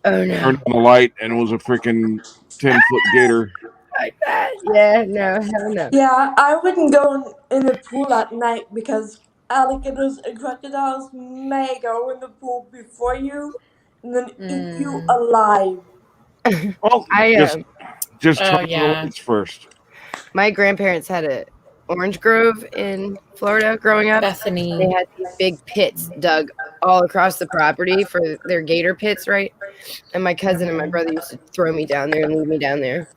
Oh no. Turned on the light and it was a freaking 10-foot gator. Like that. Yeah, no, hell no. Yeah, I wouldn't go in the pool at night because alligators and crocodiles may go in the pool before you and then eat you alive. Well, just Oh, try the yeah. lights first. My grandparents had a orange grove in Florida growing up. Bethany. They had these big pits dug all across the property for their gator pits, right? And my cousin and my brother used to throw me down there and leave me down there.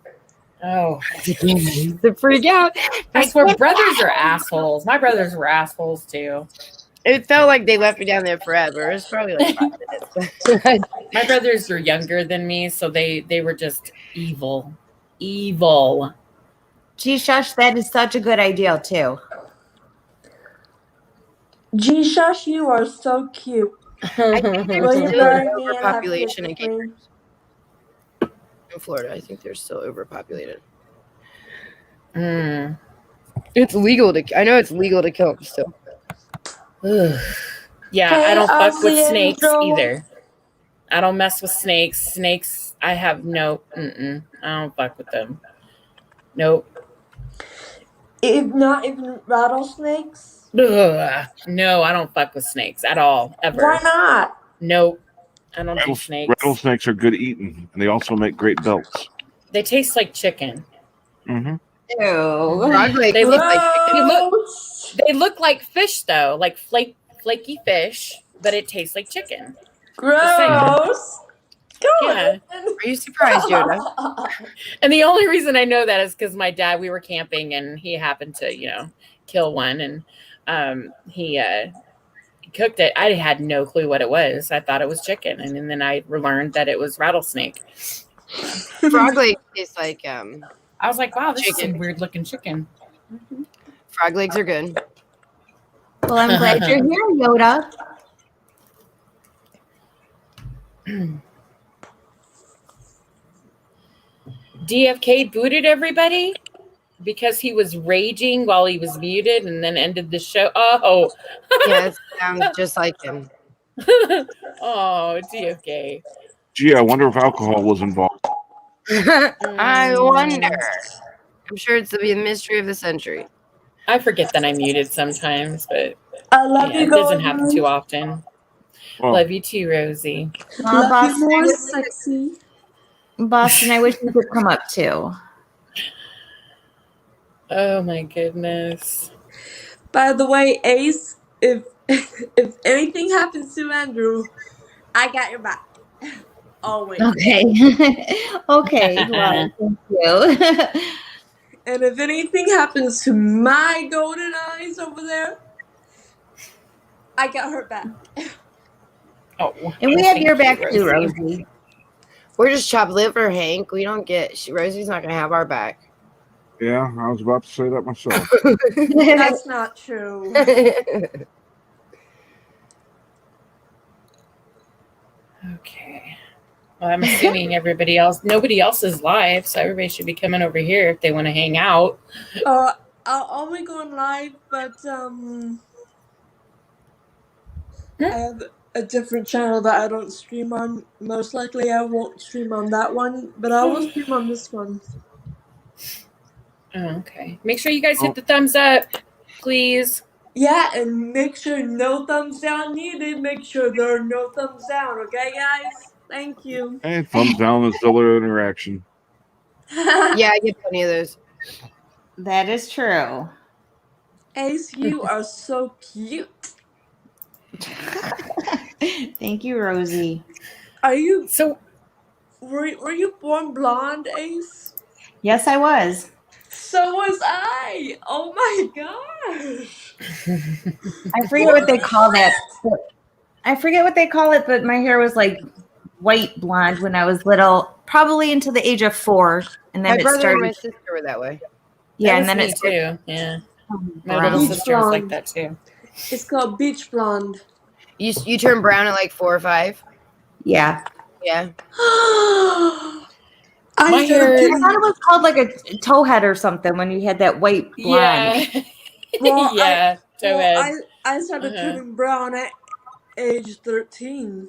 Oh, To freak out. I swear, brothers are assholes. My brothers were assholes too. It felt like they left me down there forever. It was probably like 5 minutes. My brothers are younger than me, so they were just evil. Evil. Gee, shush, that is such a good idea, too. Gee, shush, you are so cute. I think Will there's you still marry an me and have overpopulation kids in with me? Florida. I think they're still overpopulated. Mm. It's legal to. I know it's legal to kill them still. Yeah, Hey, I don't fuck with Ozzy snakes Angel. either. I don't mess with snakes. Snakes, I have no. I don't fuck with them. Nope. If not even rattlesnakes? Ugh. No, I don't fuck with snakes at all, ever. Why not? Nope. I don't do snakes. Rattlesnakes are good eating, and they also make great belts. They taste like chicken. Mm-hmm. Ew. Frog legs They look look like Gross. They look like fish though, like flaky fish, but it tastes like chicken. Gross. Go Yeah. on. Are you surprised, Yoda? And the only reason I know that is because my dad, we were camping and he happened to, kill one, and he cooked it. I had no clue what it was. I thought it was chicken, and then I learned that it was rattlesnake. Frog legs taste like I was like, wow, this is Chicken. some weird looking chicken. frog legs are good. Well, I'm glad you're here, Yoda. DFK booted everybody because he was raging while he was muted and then ended the show. Oh, Yeah, it sounds just like him. oh, DFK. Gee, I wonder if alcohol was involved. I wonder. I'm sure it's the mystery of the century. I forget that I'm muted sometimes, but I love yeah, you, it doesn't Golden. happen too often. Well, Love you too, Rosie. Love Boston, you I more, wish, sexy. Boston, I wish you could come up too. Oh my goodness. By the way, Ace, if if anything happens to Andrew, I got your back. Always. Okay. Okay. Well, thank you. And if anything happens to my golden eyes over there, I got her back. Oh, And we have thank your you, back too, Rosie. Rosie. We're just chopped liver, Hank. We don't get. Rosie's not gonna have our back. yeah, I was about to say that myself. That's not true. Okay. Well, I'm assuming nobody else is live, so everybody should be coming over here if they want to hang out. I'll be going live, but I have a different channel that I don't stream on. Most likely, I won't stream on that one, but I will stream on this one. Oh, okay. Make sure you guys hit the thumbs up, please. Yeah, and make sure no thumbs down needed. Make sure there are no thumbs down, okay, guys? Thank you. Hey, thumbs down is still an interaction. Yeah, I get plenty of those. That is true. Ace, you are so cute. Thank you, Rosie. Are you? So Were you born blonde, Ace? Yes, I was. So was I. Oh my gosh. I forget what they call that. I forget what they call it, but my hair was like white blonde when I was little, probably until the age of 4, and then My it brother and my started. sister were that way. Yeah, that and then was it me started. too. Yeah, my brown. little sister was like Blonde. that too. It's called beach blonde. You turn brown at like 4 or 5. Yeah, Yeah. I My started hair- I turning. thought it was called like a towhead or something when you had that white blonde. Yeah, Well, yeah. I started Uh-huh. turning brown at age 13.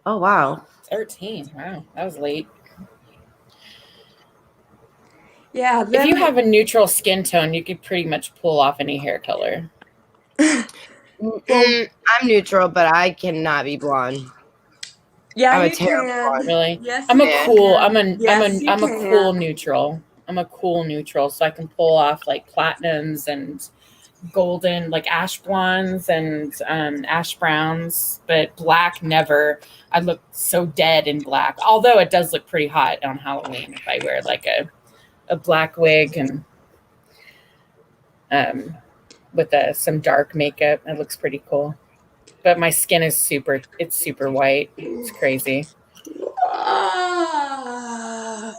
Oh wow. 13. Wow, that was late. Yeah. If Then you have a neutral skin tone, you could pretty much pull off any hair color. I'm neutral, but I cannot be blonde. yeah, I'm a you terrible can. blonde. Really? Yes, I'm a you cool. can. Yes, you I'm a can. cool neutral. I'm a cool neutral, so I can pull off like platinums and golden, like ash blondes and ash browns, but black never. I look so dead in black. Although it does look pretty hot on Halloween if I wear like a black wig and with some dark makeup. It looks pretty cool. But my skin is super white. It's crazy. Ah.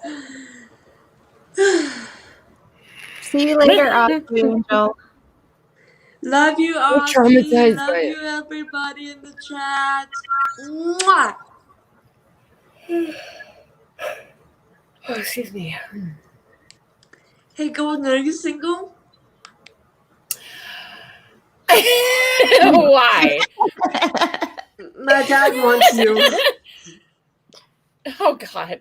See you later, Austin Angel. Love you, I'm Austin. traumatized Love by it. you, everybody in the chat. Mwah. Oh, excuse me. Hey, Golden, are you single? Why? My dad wants you. Oh God.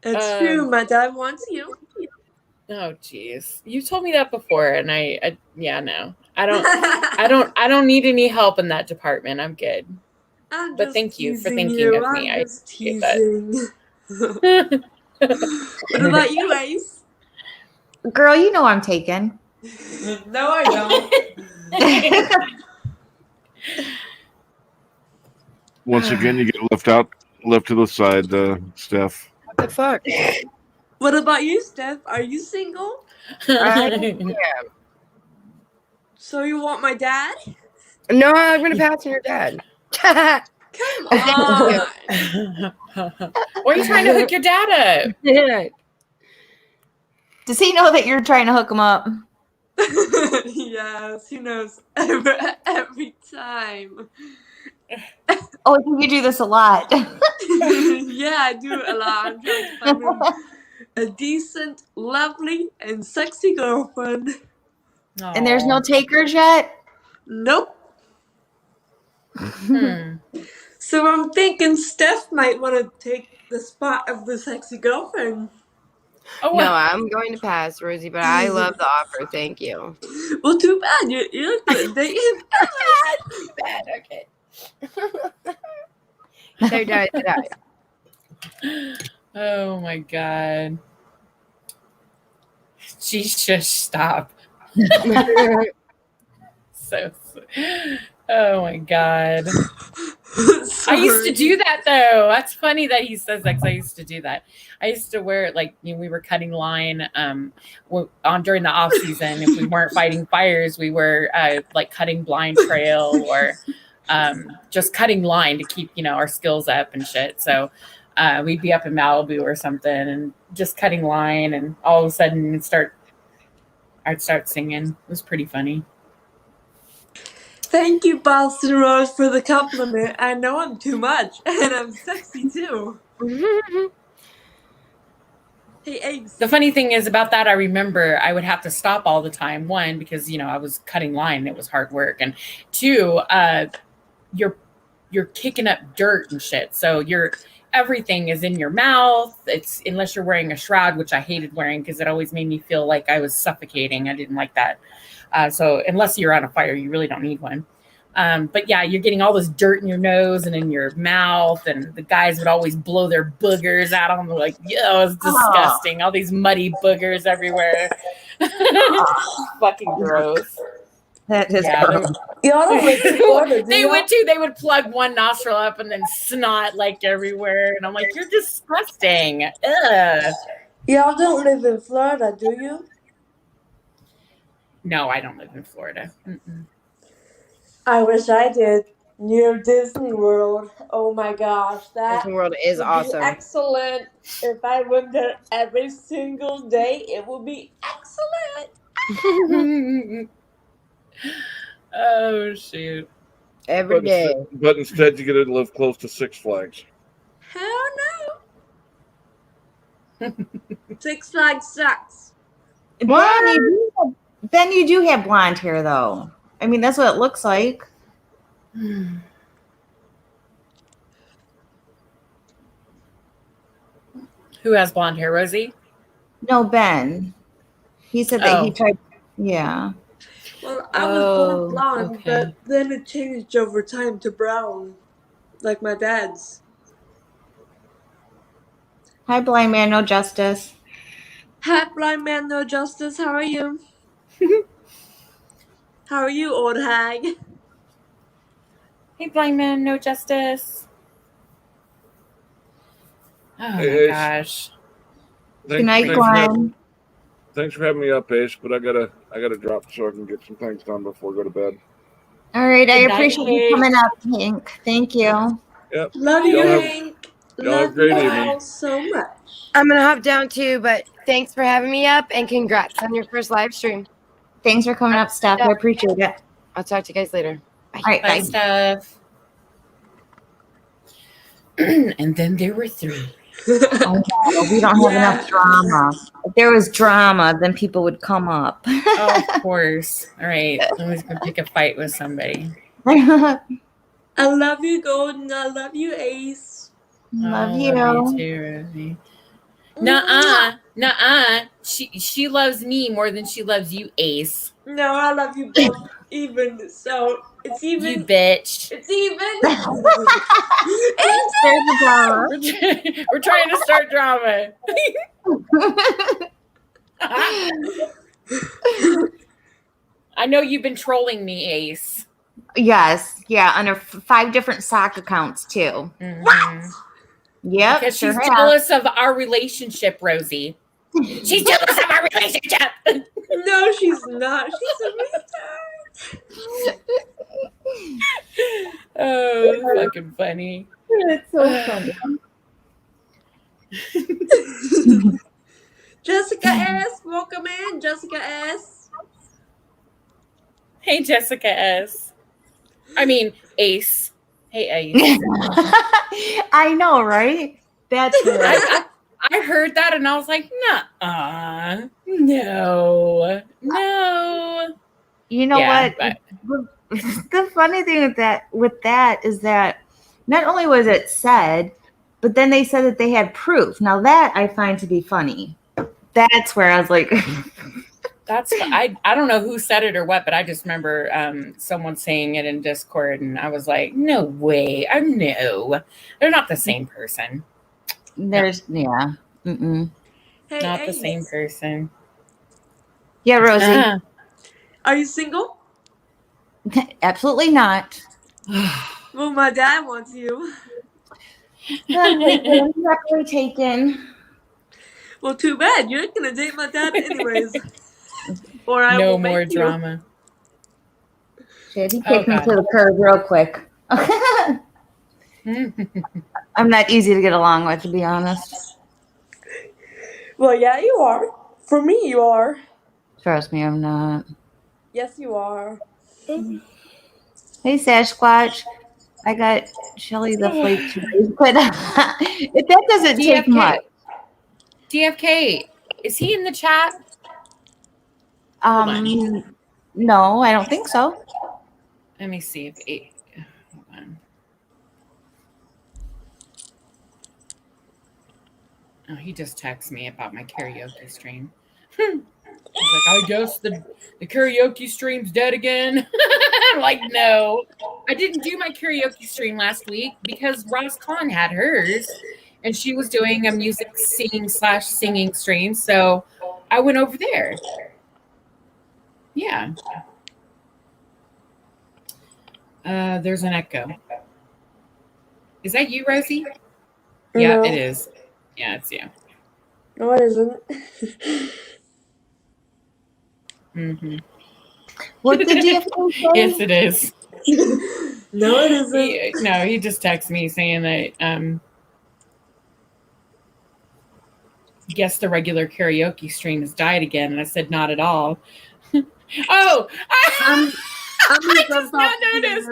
It's true. My dad wants you. Oh geez. You told me that before and I yeah, no. I don't need any help in that department. I'm good. I'm But just thank you for teasing thinking you. of me. I'm I just appreciate that. teasing. What about you, Ace? Girl, you know I'm taken. No, I don't. Once again, you get left to the side, Steph. What the fuck? What about you, Steph? Are you single? So you want my dad? No, I'm gonna pass on your dad. Come on. Why are you trying to hook your dad up? Does he know that you're trying to hook him up? Yes, he knows every time. Oh, you do this a lot. Yeah, I do a lot. I'm trying to find him a decent, lovely, and sexy girlfriend. And there's no takers yet? Nope. Hmm. So I'm thinking Steph might want to take the spot of the sexy girlfriend. Oh, No, I'm going to pass, Rosie, but I love the offer. Thank you. Well, too bad. You couldn't date him. Bad, okay. They died. Oh my God. She's just stop. So oh my God. I used to do that though. That's funny that he says that 'cause I used to do that. I used to wear it like we were cutting line on during the off season. If we weren't fighting fires, we were like cutting blind trail or just cutting line to keep our skills up and shit. So we'd be up in Malibu or something and just cutting line, and all of a sudden I'd start singing. It was pretty funny. Thank you, Boston Rose, for the compliment. I know I'm too much, and I'm sexy too. Hey, Ace. The funny thing is about that, I remember I would have to stop all the time. One, because I was cutting line, it was hard work, and two, you're kicking up dirt and shit. So everything is in your mouth. It's unless you're wearing a shroud, which I hated wearing because it always made me feel like I was suffocating. I didn't like that. So unless you're on a fire, you really don't need one. But yeah, you're getting all this dirt in your nose and in your mouth, and the guys would always blow their boogers out on them. Like, yeah, it was disgusting. All these muddy boogers everywhere. Fucking gross. That is Yeah, gross. Y'all don't live in Florida, do they y'all? would too. They would plug one nostril up and then snot like everywhere. And I'm like, you're disgusting. Ugh. Y'all don't live in Florida, do you? No, I don't live in Florida. Mm-mm. I wish I did. Near Disney World. Oh my gosh, that Disney World is would be awesome. excellent. If I went there every single day, it would be excellent. Oh shoot. Every day. But instead, you get to live close to Six Flags. Hell no. Six Flags sucks. Ben, you do have blonde hair, though. I mean, that's what it looks like. Who has blonde hair, Rosie? No, Ben. He said that he Oh. tried. Yeah. Well, I was Oh, born blonde, okay. but then it changed over time to brown, like my dad's. Hi, blind man, no justice. Hi, blind man, no justice. How are you? How are you, old hag? Hey, blind man, no justice. Oh Hey, my gosh. Good night, Glenn. Thanks for having me up, Ace. But I gotta drop so I can get some things done before I go to bed. All right, I Good night, appreciate you Paige. coming up, Hank. Thank you. Yep. Love you, Y'all have- Hank. y'all have a Love great you evening. all so much. I'm gonna hop down too, but thanks for having me up and congrats on your first live stream. Thanks for coming up, Steph. I appreciate it. I'll talk to you guys later. All right, Bye, bye. stuff. And then there were three. Oh, no, we don't have Yeah. enough drama. If there was drama, then people would come up. Oh, of course. All right. I'm just going to pick a fight with somebody. I love you, Golden. I love you, Ace. Love Oh, you. Love you too, Rosie. Nuh-uh. She loves me more than she loves you, Ace. No, I love you both even. So it's You even. bitch. It's even. There's the drama. We're trying to start drama. I know you've been trolling me, Ace. Yes, yeah, under 5 different sock accounts too. Mhm. Yep, Because sure she's have. jealous of our relationship, Rosie. She's jealous of our relationship. No, she's not. She's a retard. Oh, fucking funny. It's so funny. Jessica S. Welcome in, Jessica S. Hey, Jessica S. I mean, Ace. Hey, Ace. I know, right? That's right. I heard that and I was like, nuh-uh. No. You know Yeah, what? The funny thing with that is that not only was it said, but then they said that they had proof. Now that I find to be funny. That's where I was like, I don't know who said it or what, but I just remember someone saying it in Discord, and I was like, no way. No, they're not the same person. there's yeah. Mm-mm. Hey, Not the Ace. same person. Yeah, Rosie. Ah. Are you single? Absolutely not. Well, my dad wants you. Correctly taken. Well, too bad. You're gonna date my dad anyways. Or I No will more make you. drama. Shit, he Oh, kicked me God. to the curb real quick. I'm not easy to get along with, to be honest. Well, yeah, you are. For me, you are. Trust me, I'm not. Yes, you are. Hey, Sasquatch. I got Shelly the flake today, but if that doesn't take DFK. much. DFK, is he in the chat? No, I don't think so. Let me see if hold on. Oh, he just texted me about my karaoke stream. He's like, I guess the karaoke stream's dead again. I'm like, no. I didn't do my karaoke stream last week because Ross Khan had hers and she was doing a music singing stream. So I went over there. Yeah. There's an echo. Is that you, Rosie? Yeah, No. it is. Yeah, it's you. No, it isn't. Mm-hmm. What did DFK say? Yes, it is. No, it isn't. He just texted me saying that guess the regular karaoke stream has died again, and I said not at all. Oh, I'm I just not noticed.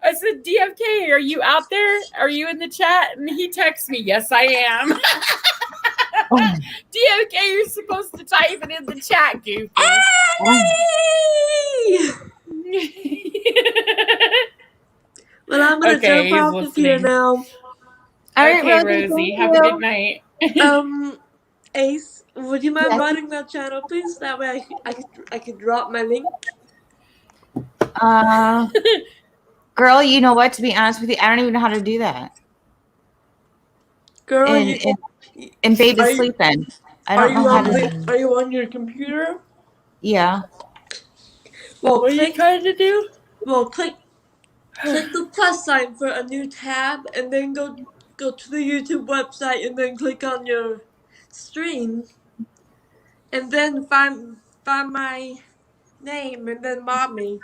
I said, DFK, are you out there? Are you in the chat? And he texts me, yes, I am. DFK, you're supposed to type it in the chat, Goofy. Well, I'm gonna Okay, jump off of here listening. now. All right, Okay, Rosie, Rosie, thank have a you. good night. Ace, would you mind Yes. running that channel, please? That way I could drop my link. Girl, you know what? To be honest with you, I don't even know how to do that. Girl, And babe is sleeping. I don't know how to. Are you on your computer? Yeah. Well, What are you trying to do? Well, click the plus sign for a new tab, and then go to the YouTube website, and then click on your stream, and then find my name, and then mob me.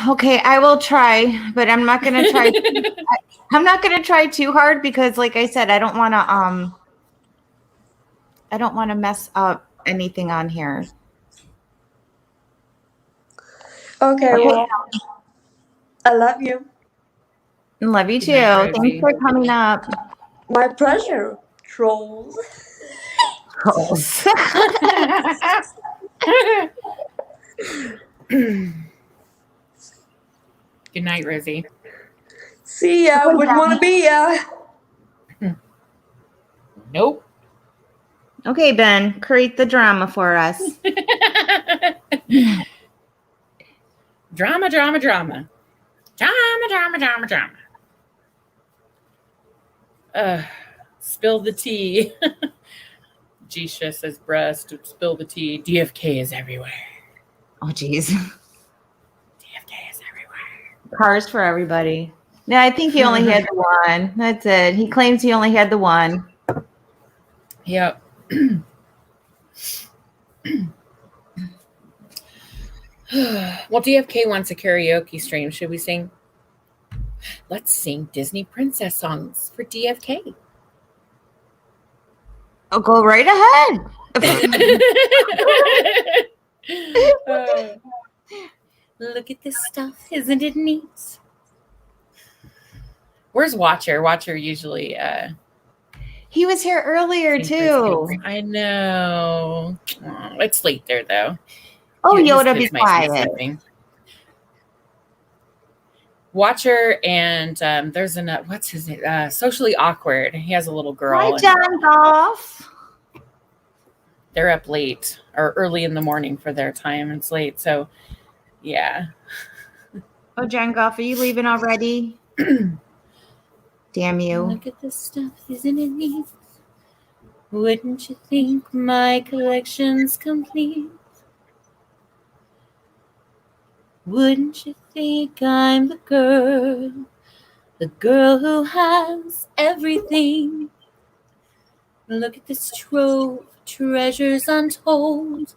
Okay, I will try, but I'm not gonna try. I'm not gonna try too hard because, like I said, I don't want to mess up anything on here. Okay, well, I love you. Love you too. night, Thanks Rosie. for coming up. My pleasure, trolls. Good night, Rosie. See ya. Wouldn't want to be ya. Nope. Okay, Ben, create the drama for us. Drama, drama, drama. Drama, drama, drama, drama. Spill the tea. Jisha says breast. Spill the tea. DFK is everywhere. Oh, geez. DFK is everywhere. Cars for everybody. Yeah, I think he only had the one. That's it. He claims he only had the one. Yep. Well, DFK wants a karaoke stream. Should we sing? Let's sing Disney princess songs for DFK. Oh, go right ahead. Look at this stuff. Isn't it neat? Where's Watcher? Watcher usually He was here earlier too. I know. Oh, it's late there though. Oh, His Yoda, be kids might be quiet. sleeping. Watcher and there's another. What's his name? Socially Awkward. He has a little girl. Hi, and John Goff. they're up late or early in the morning for their time. It's late, so yeah. Oh, John Goff, are you leaving already? Damn you. Look at this stuff, isn't it neat? Wouldn't you think my collection's complete? Wouldn't you think I'm the girl who has everything? Look at this trove, treasures untold.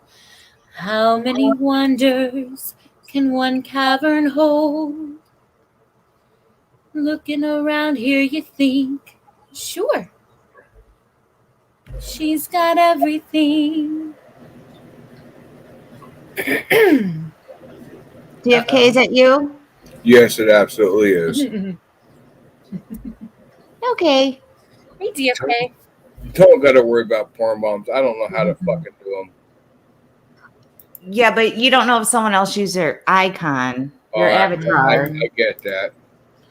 How many wonders can one cavern hold? Looking around here, you think, sure, she's got everything. DFK, is that you? Yes, it absolutely is. Okay. Hey, DFK. Don't got to worry about porn bombs. I don't know how to fucking do them. Yeah, but you don't know if someone else used their icon, your avatar. I get that.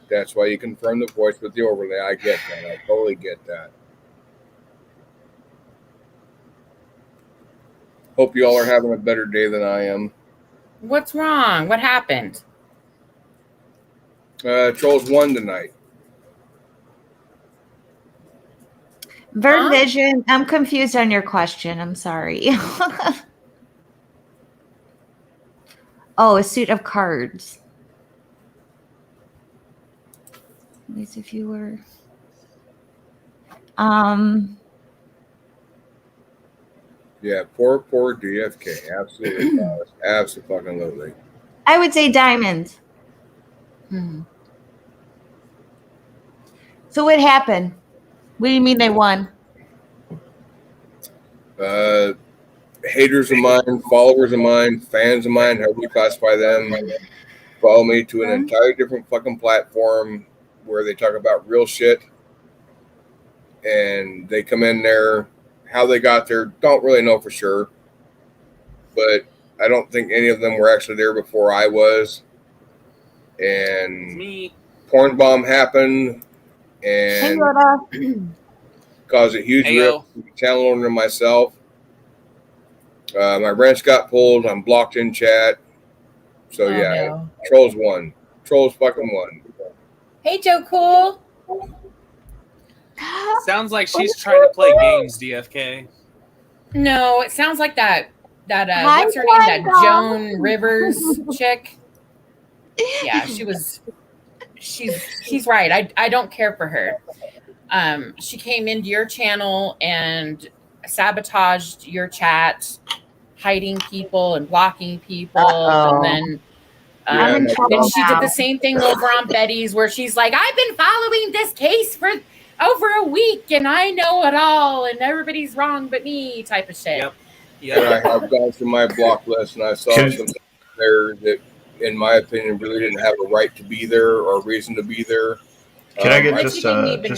That's why you confirm the voice with the overlay. I get that. I totally get that. Hope you all are having a better day than I am. What's wrong? What happened? Trolls won tonight. Vern Vision, I'm confused on your question. I'm sorry. Oh, a suit of cards. At least if you were. Yeah, poor DFK. Absolutely. Absolutely. I would say diamonds. So what happened? What do you mean they won? Haters of mine, followers of mine, fans of mine, however you classify them, follow me to an entirely different fucking platform where they talk about real shit. And they come in there. How they got there, don't really know for sure. But I don't think any of them were actually there before I was. And porn bomb happened and caused a huge rift in the channel owner and myself. My branch got pulled. I'm blocked in chat. So Trolls won. Trolls fucking won. Hey, Joe Cool. Sounds like she's trying to play games, DFK. No, it sounds like that what's her name? That Joan Rivers chick. Yeah, she's right. I don't care for her. She came into your channel and sabotaged your chat, hiding people and blocking people. And then and she did the same thing over on Betty's where she's like, I've been following this case for over a week and I know it all and everybody's wrong but me type of shit. Yep. I've gone through my block list and I saw some there that, in my opinion, really didn't have a right to be there or a reason to be there. Can I get just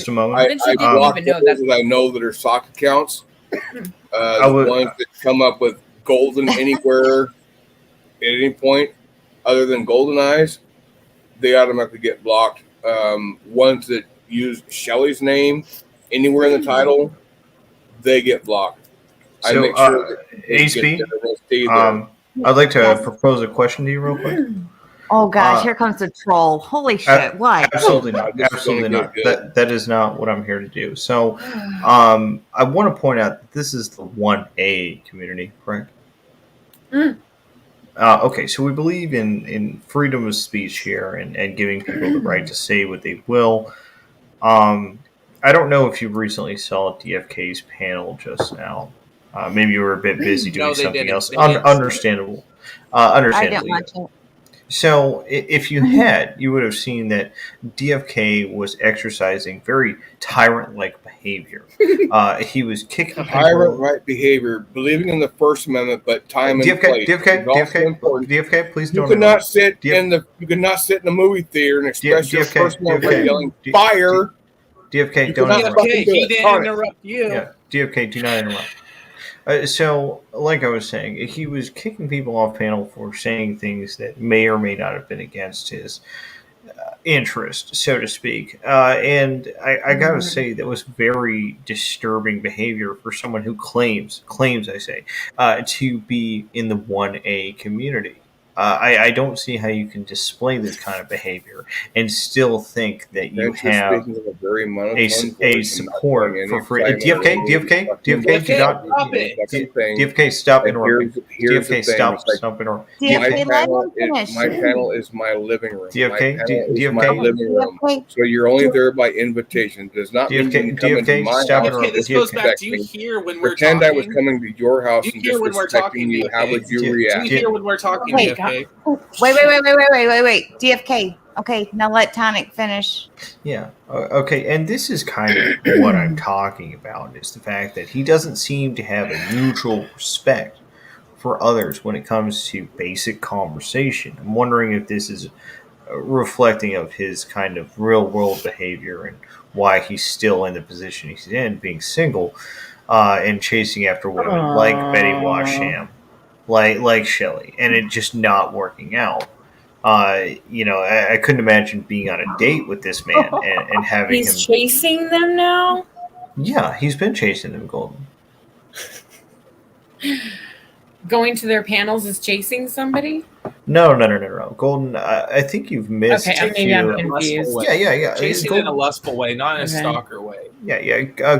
a moment? I blocked those that I know that are sock accounts. The ones that come up with golden anywhere at any point other than golden eyes, they automatically get blocked. Ones that use Shelly's name anywhere in the title, they get blocked. So, I make sure that HB, I'd like to propose a question to you real quick. Oh gosh, here comes the troll. Holy shit, what? Absolutely not. Absolutely not. That is not what I'm here to do. So I want to point out that this is the 1A community, correct? Okay, so we believe in freedom of speech here and giving people the right to say what they will. I don't know if you recently saw DFK's panel just now. Maybe you were a bit busy doing something else. Understandable. Understandably. I didn't watch it. So if you had, you would have seen that DFK was exercising very tyrant-like behavior. He was kicking tyrant-like behavior, believing in the First Amendment, but time and place. DFK, please don't. You could not sit in the movie theater and express your First Amendment by yelling fire. DFK, don't interrupt. DFK, he didn't interrupt you. Yeah, DFK, do not interrupt. So, like I was saying, he was kicking people off panel for saying things that may or may not have been against his interest, so to speak. And I got to say, that was very disturbing behavior for someone who claims, I say, to be in the 1A community. I don't see how you can display this kind of behavior and still think that you have a support for free. DFK, do not. DFK, stop interrupting. DFK, stop interrupting. My panel is my living room. DFK, my living room. So you're only there by invitation. Does not mean you can come into my house. This goes back. Do you hear when we're talking? Pretend I was coming to your house and disrespecting you. How would you react? Do you hear when we're talking? Wait, wait. DFK. Okay, now let Tonic finish. Yeah. Okay, and this is kind of what I'm talking about, is the fact that he doesn't seem to have a mutual respect for others when it comes to basic conversation. I'm wondering if this is reflecting of his kind of real-world behavior and why he's still in the position he's in, being single, and chasing after women like Betty Washam. Like Shelly, and it just not working out. I couldn't imagine being on a date with this man and having him chasing them now. Yeah, he's been chasing them, Golden. Going to their panels is chasing somebody. No. Golden, I think you've missed Okay, a maybe I'm few. confused. Yeah. Chasing in a Golden, lustful way, not in a Okay. stalker way.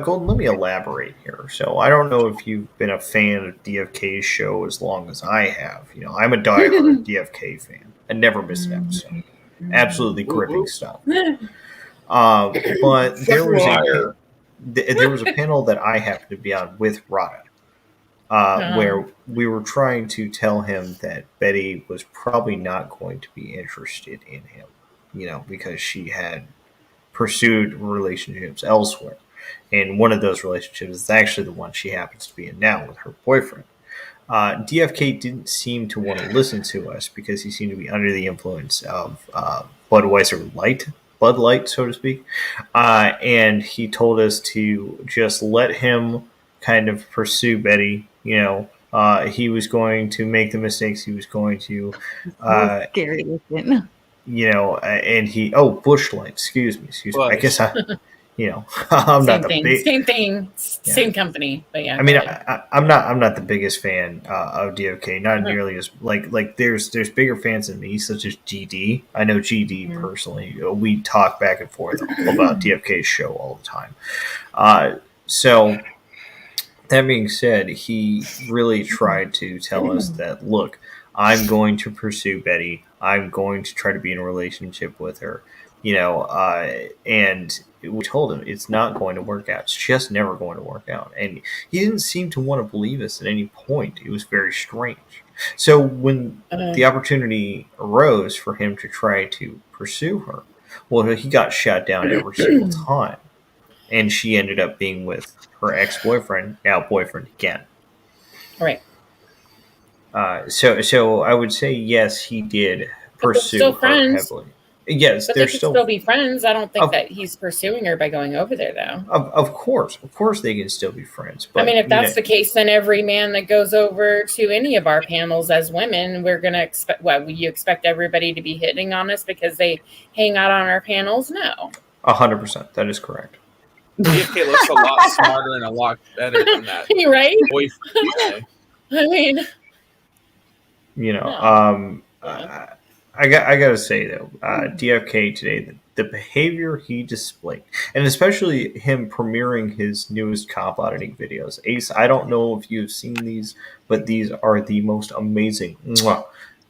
Golden, let me elaborate here. So I don't know if you've been a fan of DFK's show as long as I have. I'm a diehard DFK fan. I never miss an episode. Absolutely gripping stuff. But there was a panel that I happened to be on with Rada, where we were trying to tell him that Betty was probably not going to be interested in him, because she had pursued relationships elsewhere. And one of those relationships is actually the one she happens to be in now with her boyfriend. DFK didn't seem to want to listen to us because he seemed to be under the influence of Bud Light, so to speak. And he told us to just let him kind of pursue Betty. He was going to make the mistakes. He was going to, Scary looking. and Bush Light. Excuse me. I guess I'm not the Same thing, same company. But yeah, I mean, I'm not the biggest fan of DFK. Not nearly as like there's bigger fans than me, such as GD. I know GD personally. We talk back and forth about DFK's show all the time. So that being said, he really tried to tell us that, look, I'm going to pursue Betty. I'm going to try to be in a relationship with her. And we told him it's not going to work out. It's just never going to work out. And he didn't seem to want to believe us at any point. It was very strange. So when the opportunity arose for him to try to pursue her, well, he got shot down every single time. And she ended up being with her ex-boyfriend, now boyfriend again. Right. So I would say, yes, he did pursue her heavily. Yes, but they could still be friends. I don't think that he's pursuing her by going over there, though. Of course, they can still be friends. But, I mean, if that's the case, then every man that goes over to any of our panels as women, we're going to expect. What, you expect everybody to be hitting on us because they hang out on our panels? No. 100%. That is correct. DFK looks a lot smarter and a lot better than that. Right? Boyfriend. I mean, I gotta say though, DFK today, the behavior he displayed, and especially him premiering his newest cop auditing videos. Ace, I don't know if you've seen these, but these are the most amazing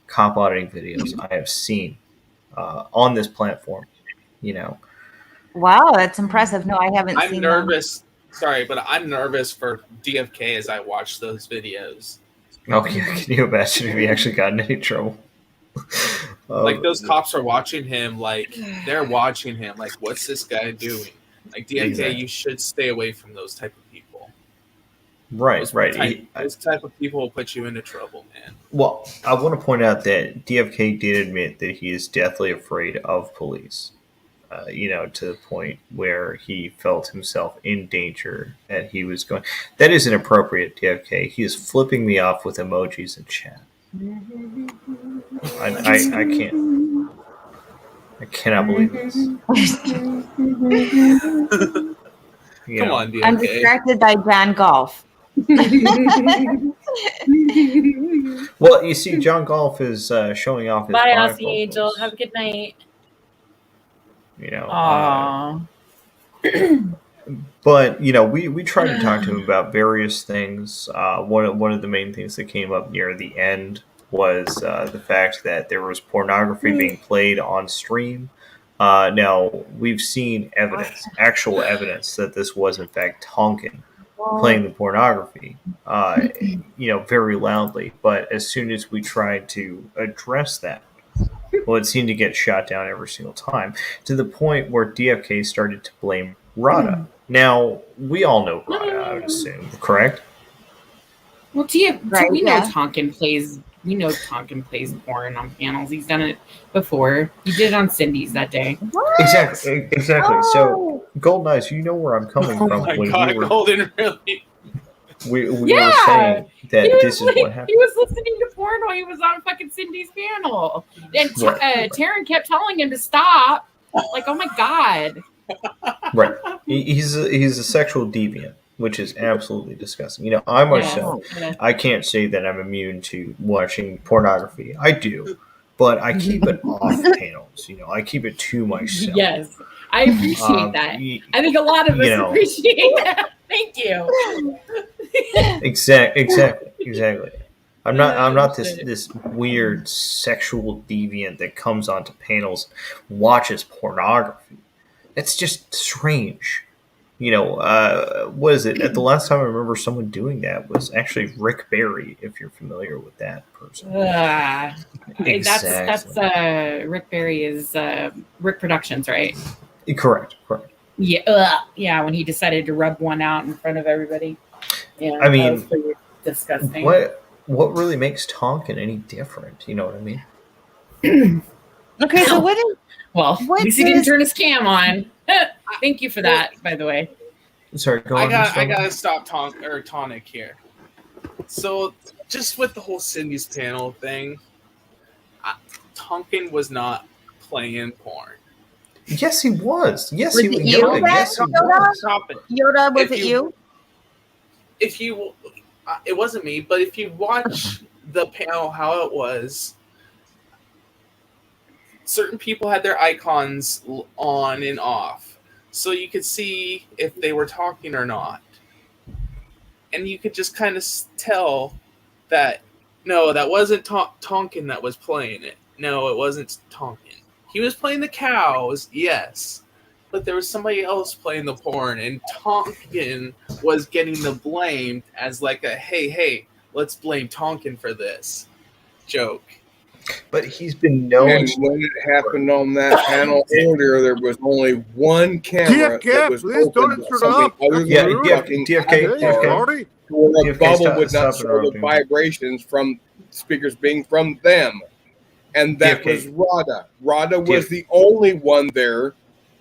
cop auditing videos I have seen on this platform. Wow, that's impressive. No, I haven't seen I'm nervous. Sorry, but I'm nervous for DFK as I watch those videos. Okay, can you imagine if he actually got in any trouble? Like those cops are watching him, like they're watching him, like what's this guy doing? Like DFK, Exactly. You should stay away from those type of people. Right. Those type of people will put you into trouble, man. Well, I want to point out that DFK did admit that he is deathly afraid of police. To the point where he felt himself in danger and he was going. That is inappropriate, DFK. He is flipping me off with emojis in chat. I can't. I cannot believe this. Come on, DFK. I'm distracted by John Golf. Well, you see, John Golf is showing off his bye, bifocals. Aussie Angel. Have a good night. Aww. But we tried to talk to him about various things. One of the main things that came up near the end was the fact that there was pornography being played on stream. Now we've seen actual evidence that this was in fact Tonkin playing the pornography, very loudly. But as soon as we tried to address that, well, it seemed to get shot down every single time, to the point where DFK started to blame Rada. Now, we all know Rada, I would assume, correct? Well, we know Tonkin plays. We know Tonkin plays porn on panels. He's done it before. He did it on Cindy's that day. Exactly. So, Golden Eyes, you know where I'm coming from. Oh my God, Golden, really? We were saying that this is what happened. He was listening to porn while he was on fucking Cindy's panel. And Taryn kept telling him to stop. Like, oh my God. Right. He's a sexual deviant. which is absolutely disgusting. You know, I myself, I can't say that I'm immune to watching pornography. I do, but I keep it off panels. You know, I keep it to myself. Yes, I appreciate that. I think a lot of us appreciate that. Thank you. Exactly. I'm not this weird sexual deviant that comes onto panels, watches pornography. It's just strange. You know, what is it? At the last time I remember someone doing that was actually Rick Barry, if you're familiar with that person. That's Rick Barry is Rick Productions, right? Correct. Yeah, when he decided to rub one out in front of everybody. Yeah, I mean, that was pretty disgusting. What really makes Tonkin any different? You know what I mean? Okay, so what is... Well, at least he didn't turn his cam on. Thank you for that, by the way. Sorry, go on. I gotta stop Tonic here. So, just with the whole Cindy's panel thing, Tonkin was not playing porn. Yes, he was. Yes, Was he was. it you, Yes, he was. Stop it. Yoda, was it you? If you, it wasn't me, but if you watch the panel, how it was, certain people had their icons on and off, so you could see if they were talking or not, and you could just kind of tell that no, that wasn't Tonkin that was playing it. No, it wasn't Tonkin. He was playing the cows, yes, but there was somebody else playing the porn, and Tonkin was getting the blame as like a hey, let's blame Tonkin for this joke. But he's been known. And when it happened on that panel earlier, there was only one camera that was open to something other than fucking DFK. where the bubble would not show the vibrations from speakers being from them. And that was Rada. Rada was the only one there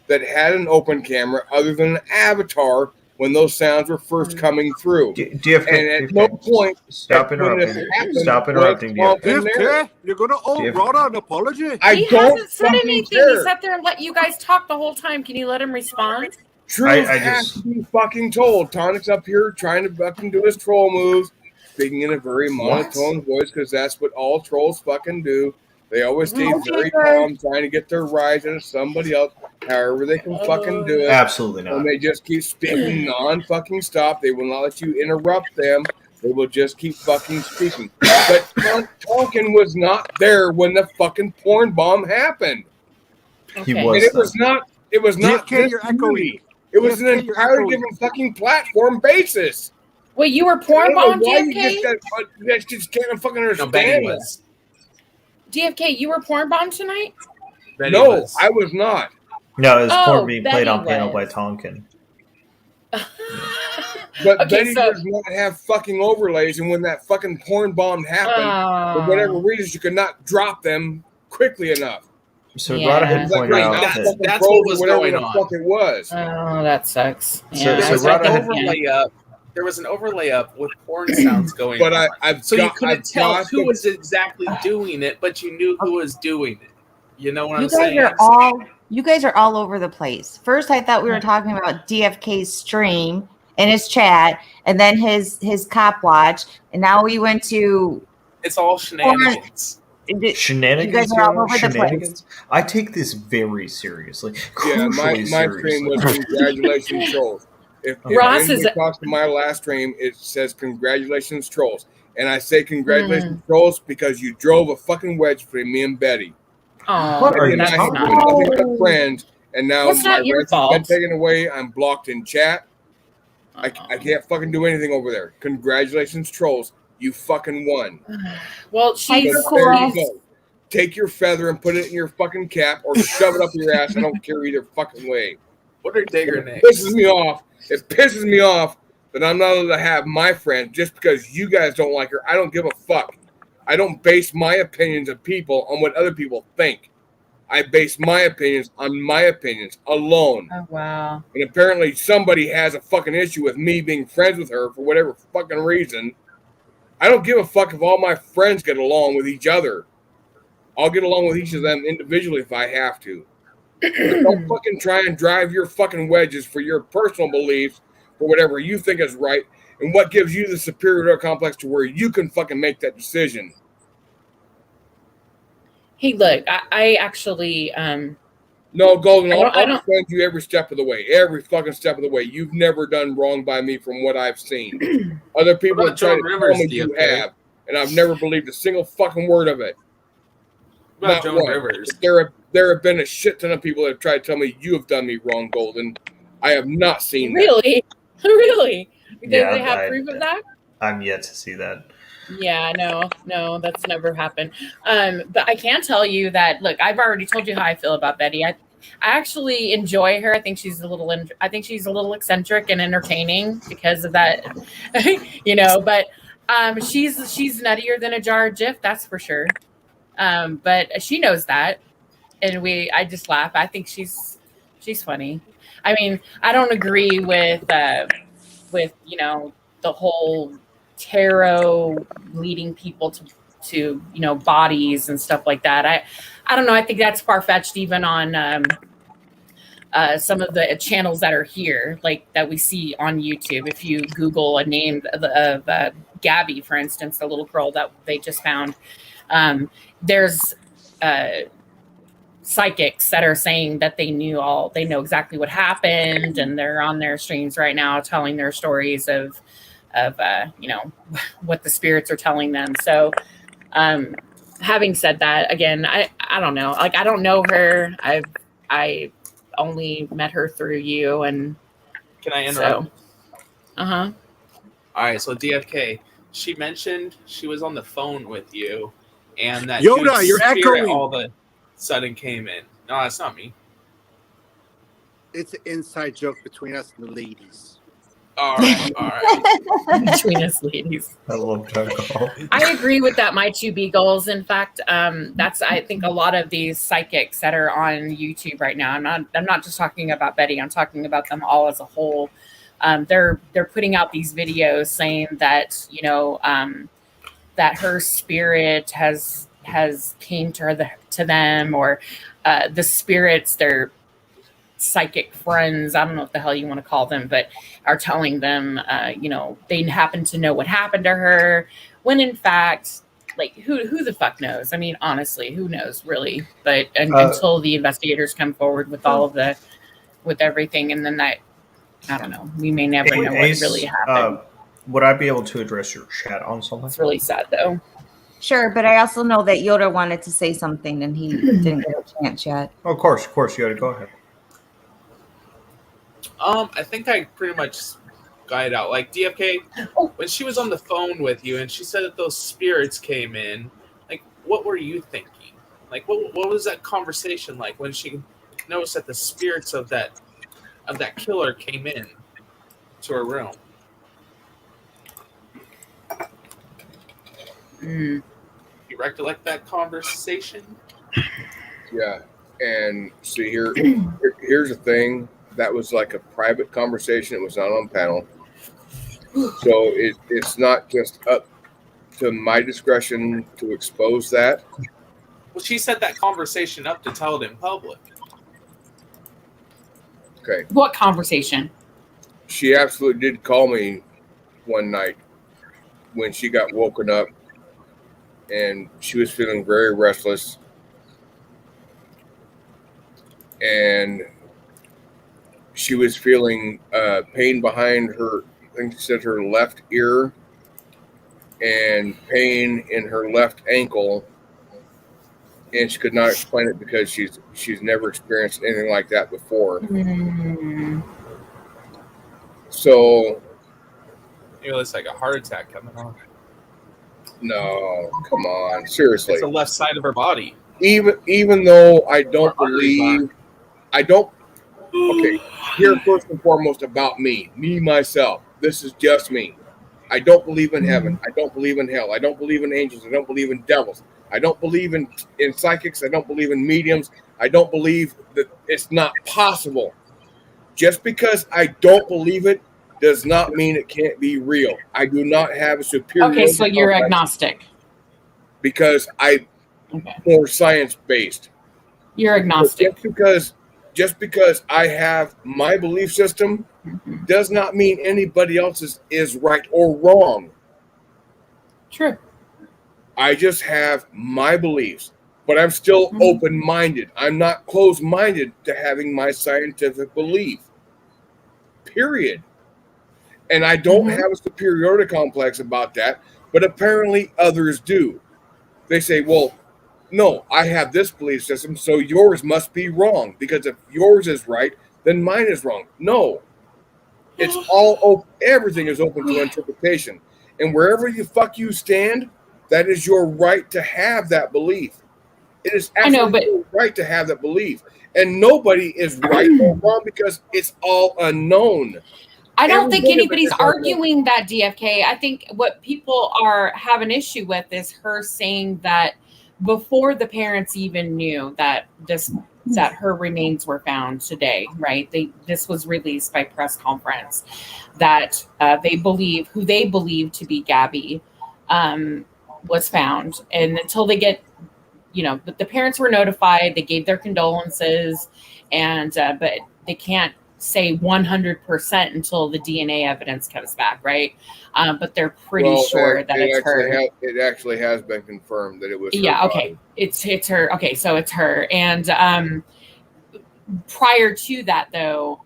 that had an open camera other than an avatar when those sounds were first coming through. DFK, and at no point... Stop interrupting. Stop interrupting, DFK, you're going to owe Rada an apology? He hasn't said anything. He sat there and let you guys talk the whole time. Can you let him respond? Truth has to be fucking told. Tonic's up here trying to fucking do his troll moves, speaking in a very monotone voice, because that's what all trolls fucking do. They always stay very calm, trying to get their rise out of somebody else, however they can fucking do it. Absolutely not. And they just keep speaking non-fucking stop. They will not let you interrupt them. They will just keep fucking speaking. But Tonkin was not there when the fucking porn bomb happened. He was. And it was not. It was not. You're echoing. It was an entirely different fucking platform basis. Wait, you were porn bombed, DFK? I just can't fucking understand. DFK, you were porn bombed tonight? No, I was not. No, it was porn being played on panel by Tonkin. But Betty does not have fucking overlays, and when that fucking porn bomb happened, for whatever reason, she could not drop them quickly enough. So Rada had pointed out that's what was going on. Fuck it was. Oh, that sucks. There was an overlay up with porn sounds going But on. You couldn't tell who was exactly doing it, but you knew who was doing it. You know what I'm saying? You guys are all over the place. First, I thought we were talking about DFK's stream and his chat, and then his cop watch, and now we went to. It's all shenanigans. Shenanigans. You guys are all over the place. I take this very seriously. Yeah, my stream was congratulations trolls. If anybody talks to my last stream, it says congratulations trolls, and I say congratulations trolls because you drove a fucking wedge between me and Betty. Oh, that's nothing but friends, and now What's my not your rights have been fault? taken away. I'm blocked in chat. I can't fucking do anything over there. Congratulations trolls, you fucking won. Well, she's there you go. Take your feather and put it in your fucking cap, or shove it up your ass. I don't care either fucking way. What are digger names? It pisses me off. It pisses me off that I'm not allowed to have my friend just because you guys don't like her. I don't give a fuck. I don't base my opinions of people on what other people think. I base my opinions on my opinions alone. Oh, wow. And apparently somebody has a fucking issue with me being friends with her for whatever fucking reason. I don't give a fuck if all my friends get along with each other. I'll get along with each of them individually if I have to. But don't fucking try and drive your fucking wedges for your personal beliefs for whatever you think is right, and what gives you the superior complex to where you can fucking make that decision. Hey, look, I actually No, Golden, I I'll don't defend you every step of the way. Every fucking step of the way. You've never done wrong by me from what I've seen. Other people have tried to tell me you have, and I've never believed a single fucking word of it. What about Not Joan one. Rivers? There have been a shit ton of people that have tried to tell me you have done me wrong, Golden. I have not seen that. really, really. Do Yeah, they have I- proof of that? I'm yet to see that. Yeah, no, that's never happened. But I can tell you that. Look, I've already told you how I feel about Betty. I actually enjoy her. I think she's a little eccentric and entertaining because of that, you know. But she's nuttier than a jar of Jif, that's for sure. But she knows that, and I just laugh. I think she's funny. I mean, I don't agree with you know, the whole tarot leading people to you know, bodies and stuff like that. I don't know. I think that's far-fetched even on some of the channels that are here, like that we see on YouTube. If you Google a name of Gabby, for instance, the little girl that they just found, there's psychics that are saying that they know exactly what happened, and they're on their streams right now telling their stories of you know, what the spirits are telling them. So having said that, again, I don't know. Like, I don't know her. I only met her through you. And Can I interrupt? All right, so DFK, she mentioned she was on the phone with you, and that Yoda, huge you're spirit echoing. all of a sudden came in. No, that's not me. It's an inside joke between us and the ladies. All right. Between us ladies. I love that. I agree with that, my two beagles. In fact, that's, I think, a lot of these psychics that are on YouTube right now. I'm not just talking about Betty. I'm talking about them all as a whole. They're putting out these videos saying that, you know, that her spirit has came to them, or the spirits, their psychic friends, I don't know what the hell you want to call them, but are telling them, you know, they happen to know what happened to her, when in fact, like, who the fuck knows? I mean, honestly, who knows, really? But until the investigators come forward with all of with everything, and then that, I don't know, we may never know what really happened. Would I be able to address your chat on something? It's really sad, though. Sure, but I also know that Yoda wanted to say something and he didn't get a chance yet. Of course, Yoda, go ahead. I think I pretty much got it out. Like, DFK, when she was on the phone with you and she said that those spirits came in, like, what were you thinking? Like, what was that conversation like when she noticed that the spirits of that killer came in to her room? You recollect that conversation? Yeah, and see here's the thing. That was like a private conversation. It was not on panel, so it's not just up to my discretion to expose that. Well, she set that conversation up to tell it in public. Okay. What conversation? She absolutely did call me one night when she got woken up, and she was feeling very restless, and she was feeling pain behind her, I think she said her left ear, and pain in her left ankle, and she could not explain it because she's never experienced anything like that before. So, You know, it's like a heart attack coming on. no, come on, seriously. It's the left side of her body. Even though I don't believe, okay, here first and foremost about me myself. This is just me. I don't believe in heaven. I don't believe in hell. I don't believe in angels. I don't believe in devils. I don't believe in psychics. I don't believe in mediums. I don't believe that it's not possible. Just because I don't believe it does not mean it can't be real. I do not have a superior. Okay, so you're agnostic. Because I'm more science based. You're agnostic. Just because just because I have my belief system does not mean anybody else's is right or wrong. True. I just have my beliefs, but I'm still open-minded. I'm not closed-minded to having my scientific belief. Period. And I don't have a superiority complex about that, but apparently others do. They say, well, no, I have this belief system, so yours must be wrong, because if yours is right, then mine is wrong. No. It's all open. Everything is open to interpretation. And wherever you stand, that is your right to have that belief. It is absolutely your right to have that belief. And nobody is right or wrong because it's all unknown. I don't think anybody's arguing that, DFK. I think what people have an issue with is her saying that before the parents even knew that her remains were found today, right? This was released by press conference that they believe to be Gabby was found, and until they get, but the parents were notified, they gave their condolences, and but they can't say 100% until the DNA evidence comes back, right? But they're pretty sure that it's her. It actually has been confirmed that it was her. Yeah, okay. It's her. Okay, so it's her. And prior to that, though,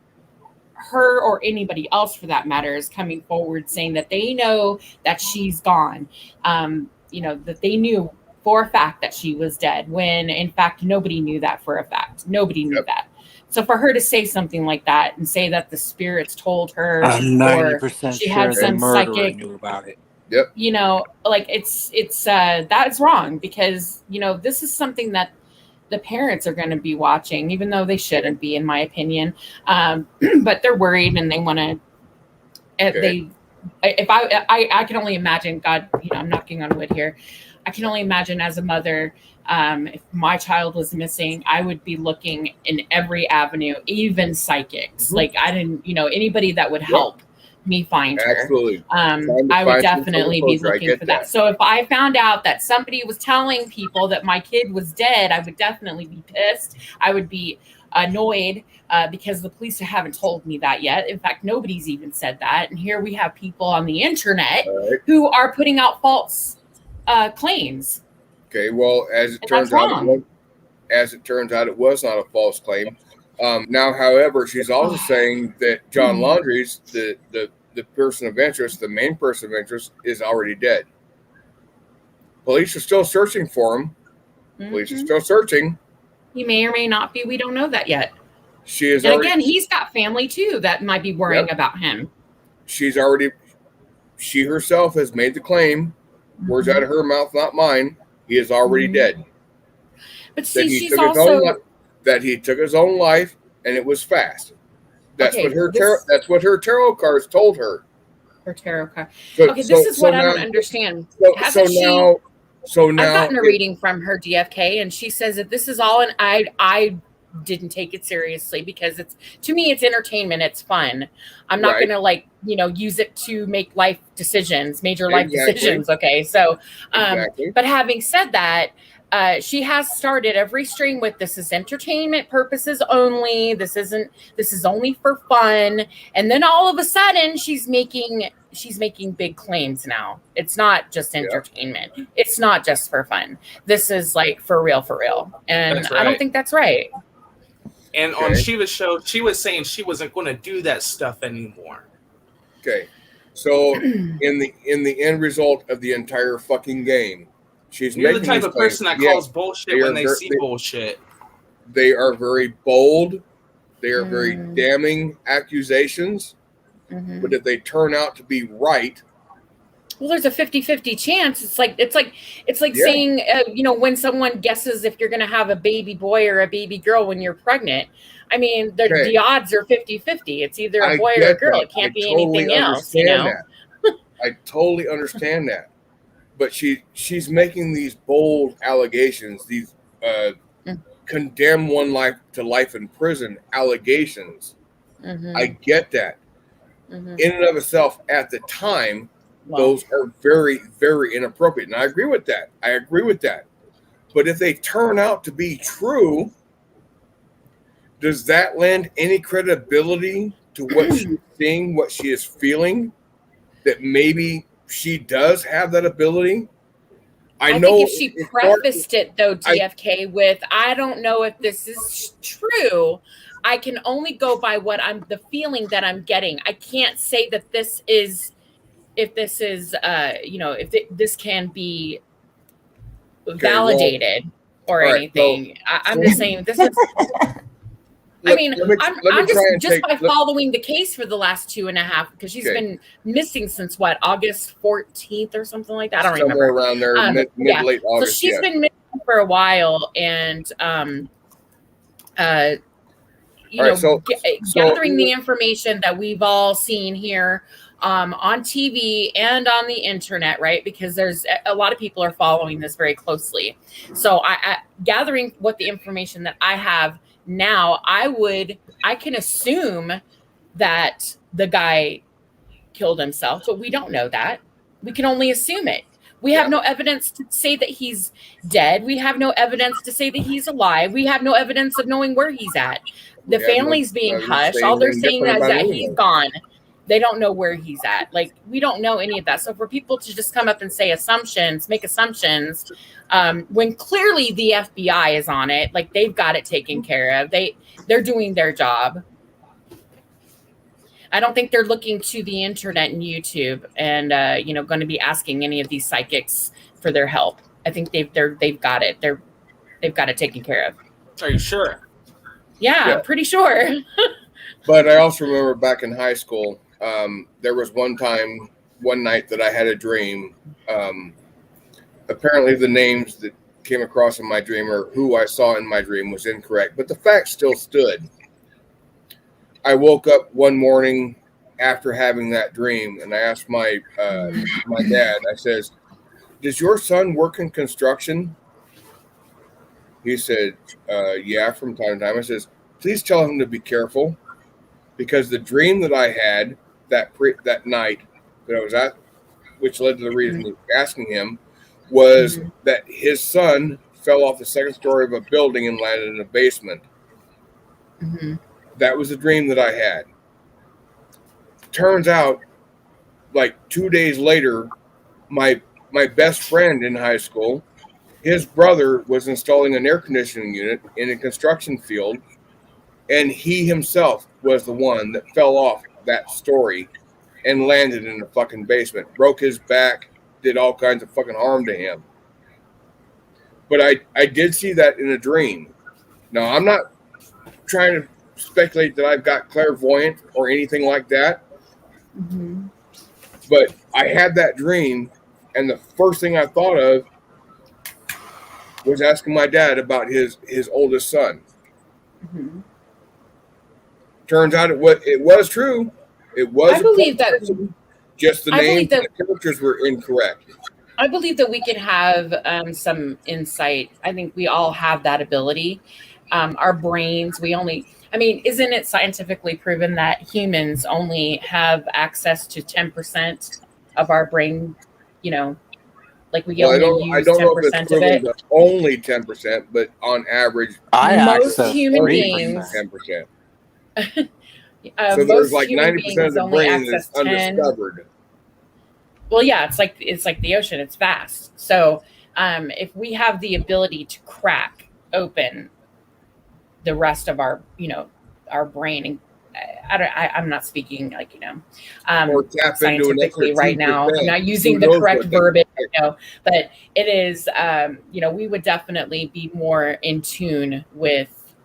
her or anybody else for that matter is coming forward saying that they know that she's gone. That they knew for a fact that she was dead, when in fact nobody knew that for a fact. Nobody knew that. So for her to say something like that and say that the spirits told her, I'm 90% she had sure some the murderer psychic, knew about it. Yep. It's that's wrong, because this is something that the parents are going to be watching, even though they shouldn't be, in my opinion. But they're worried and they want to. I can only imagine. God, I'm knocking on wood here. I can only imagine as a mother, if my child was missing, I would be looking in every avenue, even psychics. Like I didn't, anybody that would help me find her. Absolutely. I would definitely be looking for that. So if I found out that somebody was telling people that my kid was dead, I would definitely be pissed. I would be annoyed because the police haven't told me that yet. In fact, nobody's even said that. And here we have people on the internet who are putting out false claims. Okay, well, as it turns out, it was not a false claim. Now, however, she's also saying that John Laundrie's the person of interest, the main person of interest, is already dead. Police are still searching for him. Police are still searching. He may or may not be. We don't know that yet. She is. And already, again, he's got family too that might be worrying about him. She herself has made the claim. Words out of her mouth, not mine. He is already dead. But see, she's also that he took his own life, and it was fast. That's what her that's what her tarot cards told her. Her tarot card. So, this is what I don't understand. I've gotten a reading from her, DFK, and she says that this is all, and I didn't take it seriously because to me it's entertainment, it's fun. I'm not going to use it to make life decisions, major life decisions. Okay, so but having said that, she has started every string with this is entertainment purposes only. This is only for fun. And then all of a sudden she's making big claims now. It's not just entertainment. Yeah. It's not just for fun. This is like for real. And I don't think that's right. And on Shiva's show, she was saying she wasn't going to do that stuff anymore. Okay. So in the end result of the entire fucking game, you're the type of person that calls bullshit when they see bullshit. They are very bold. They are very damning accusations. But if they turn out to be right, well, there's a 50-50 chance. It's like saying, when someone guesses if you're going to have a baby boy or a baby girl when you're pregnant. I mean, the odds are 50-50. It's either a boy or a girl. It can't be anything else, I totally understand that. But she's making these bold allegations, these condemn one life to life in prison allegations. I get that. In and of itself, at the time, those are very, very inappropriate. And I agree with that. But if they turn out to be true, does that lend any credibility to what she's seeing, what she is feeling? That maybe she does have that ability? I know think if she prefaced it though, DFK, with "I don't know if this is true," I can only go by what the feeling that I'm getting. I can't say that this is, if this can be validated or anything. I'm just saying this is. I'm just by following the case for the last 2.5, because she's been missing since what, August 14th or something like that. I don't remember. Somewhere around there, late August. So she's been missing for a while, and gathering the information that we've all seen here on TV and on the internet, right? Because there's a lot of people are following this very closely. So I gathering what the information that I have now, I can assume that the guy killed himself, but we don't know that. We can only assume it. We have no evidence to say that he's dead. We have no evidence to say that he's alive. We have no evidence of knowing where he's at. The family's being hushed. All they're saying is that he's gone. They don't know where he's at. Like, we don't know any of that. So for people to just come up and say make assumptions, when clearly the FBI is on it, like, they've got it taken care of. They're doing their job. I don't think they're looking to the internet and YouTube and going to be asking any of these psychics for their help. I think they've got it. They've got it taken care of. Are you sure? Yeah. Pretty sure. But I also remember back in high school, there was one night that I had a dream. Apparently the names that came across in my dream or who I saw in my dream was incorrect, but the fact still stood. I woke up one morning after having that dream, and I asked my dad, I says, "Does your son work in construction?" He said, "Yeah, from time to time." I says, "Please tell him to be careful, because the dream that I had that night that I was at, which led to the reason of asking him, was that his son fell off the second story of a building and landed in a basement." That was the dream that I had. Turns out, like 2 days later, my best friend in high school, his brother was installing an air conditioning unit in a construction field, and he himself was the one that fell off that story and landed in a fucking basement, broke his back, did all kinds of fucking harm to him. But I did see that in a dream. Now, I'm not trying to speculate that I've got clairvoyant or anything like that. But I had that dream, and the first thing I thought of was asking my dad about his oldest son. Turns out it was true. It was. I believe that. Just the names and the characters were incorrect. I believe that we could have some insight. I think we all have that ability. Our brains, isn't it scientifically proven that humans only have access to 10% of our brain? Like we only use 10% of it. Only 10%, but on average, most human beings 10%. So there's like 90% of the brain that's 10. undiscovered. Well, yeah, it's like the ocean. It's vast. So if we have the ability to crack open the rest of our brain, and I'm not speaking or tap scientifically into right now. I'm not using the correct verbiage, but it is, we would definitely be more in tune with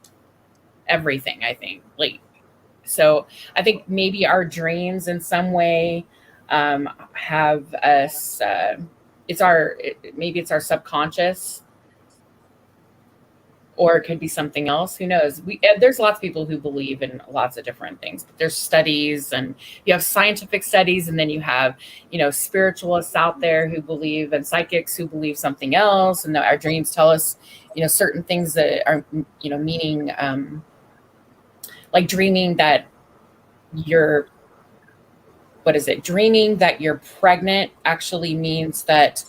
everything. I think, so I think maybe our dreams in some way have us. Maybe it's our subconscious. Or it could be something else. Who knows? There's lots of people who believe in lots of different things. But there's studies, and you have scientific studies, and then you have, spiritualists out there who believe, and psychics who believe something else. And our dreams tell us, certain things that are, meaning, like dreaming that you're, dreaming that you're pregnant actually means that.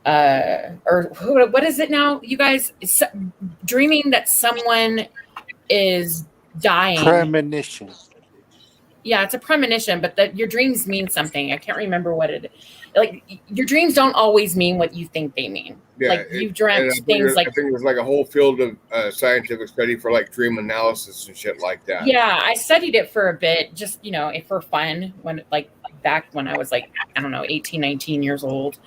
Or what is it now, you guys? Dreaming that someone is dying. Premonition. Yeah, it's a premonition, but that your dreams mean something. I can't remember what it. Like your dreams don't always mean what you think they mean. Yeah, like you've and dreamt I think things like. I think there's like a whole field of scientific study for like dream analysis and shit like that. Yeah, I studied it for a bit, just for fun. When back when I was like, I don't know, 18, 19 years old,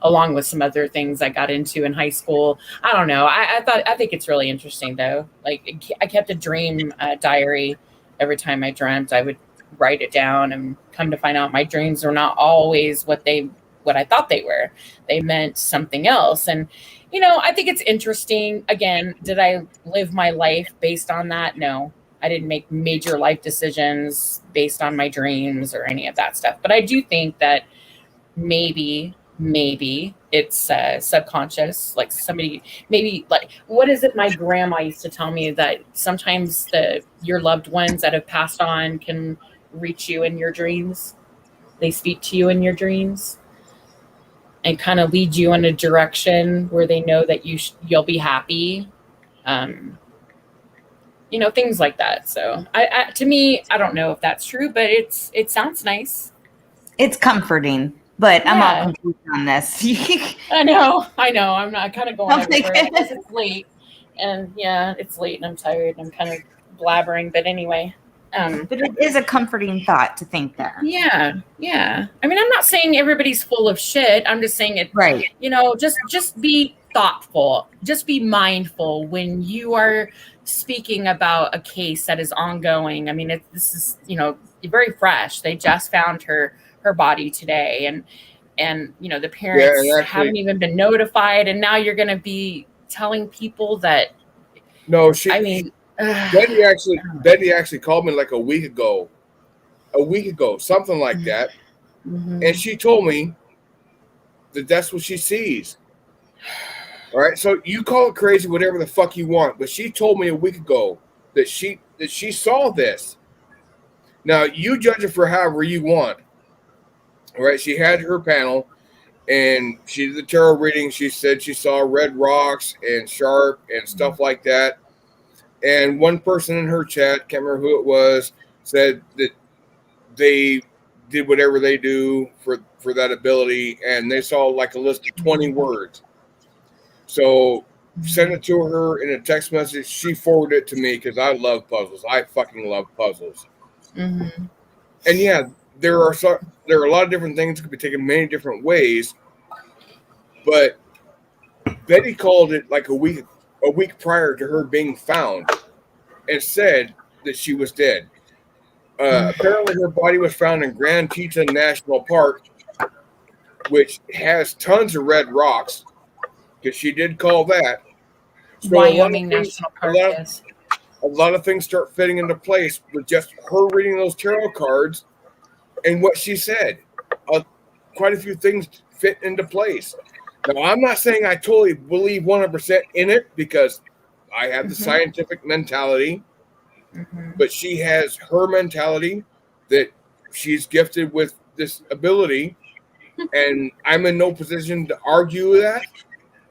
along with some other things I got into in high school. I don't know. I think it's really interesting though. Like I kept a dream diary. Every time I dreamt, I would write it down, and come to find out my dreams were not always what I thought they were. They meant something else. And I think it's interesting. Again, did I live my life based on that? No, I didn't make major life decisions based on my dreams or any of that stuff. But I do think that maybe it's subconscious. Like somebody, maybe like, what is it? My grandma used to tell me that sometimes your loved ones that have passed on can reach you in your dreams. They speak to you in your dreams and kind of lead you in a direction where they know that you'll be happy. Things like that. So to me, I don't know if that's true, but it sounds nice. It's comforting, but I'm all confused on this. I know. I'm not kind of going everywhere because it's late, and it's late, and I'm tired, and I'm kind of blabbering. But anyway, but it is a comforting thought to think that. Yeah. I mean, I'm not saying everybody's full of shit. I'm just saying it. Right. Just be thoughtful. Just be mindful when you are speaking about a case that is ongoing. I mean, this is very fresh. They just found her body today, and the parents haven't even been notified, and now you're going to be telling people that. No, Betty actually called me like a week ago, something like that, and she told me that that's what she sees. All right, so you call it crazy, whatever the fuck you want, but she told me a week ago that she saw this. Now you judge it for however you want. All right, she had her panel, and she did the tarot reading. She said she saw red rocks and sharp and stuff like that. And one person in her chat, can't remember who it was, said that they did whatever they do for that ability, and they saw like a list of 20 words. So send it to her in a text message. She forwarded it to me because I love puzzles. I fucking love puzzles. Mm-hmm. And yeah, there are a lot of different things that could be taken many different ways. But Betty called it like a week prior to her being found, and said that she was dead. Apparently her body was found in Grand Teton National Park, which has tons of red rocks, because she did call that. So Wyoming National Park. A lot of things start fitting into place with just her reading those tarot cards and what she said. Quite a few things fit into place. Now, I'm not saying I totally believe 100% in it, because I have the scientific mentality, but she has her mentality that she's gifted with this ability, and I'm in no position to argue that.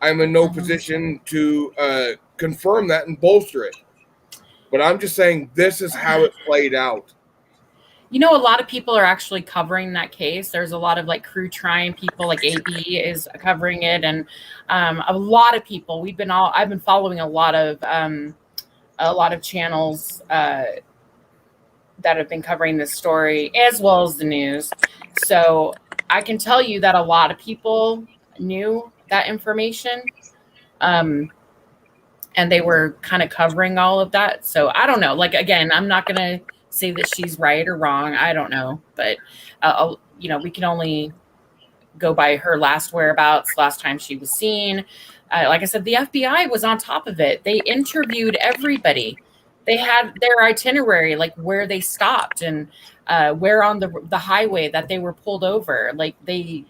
I'm in no position to confirm that and bolster it. But I'm just saying this is how it played out. A lot of people are actually covering that case. There's a lot of like crew trying people, like AB is covering it, and a lot of people. I've been following a lot of channels that have been covering this story, as well as the news. So I can tell you that a lot of people knew that information, and they were kind of covering all of that. So I don't know. Like, again, I'm not gonna say that she's right or wrong. I don't know, but we can only go by her last whereabouts, last time she was seen. Like I said, the FBI was on top of it. They interviewed everybody. They had their itinerary, like where they stopped and where on the highway that they were pulled over. Like they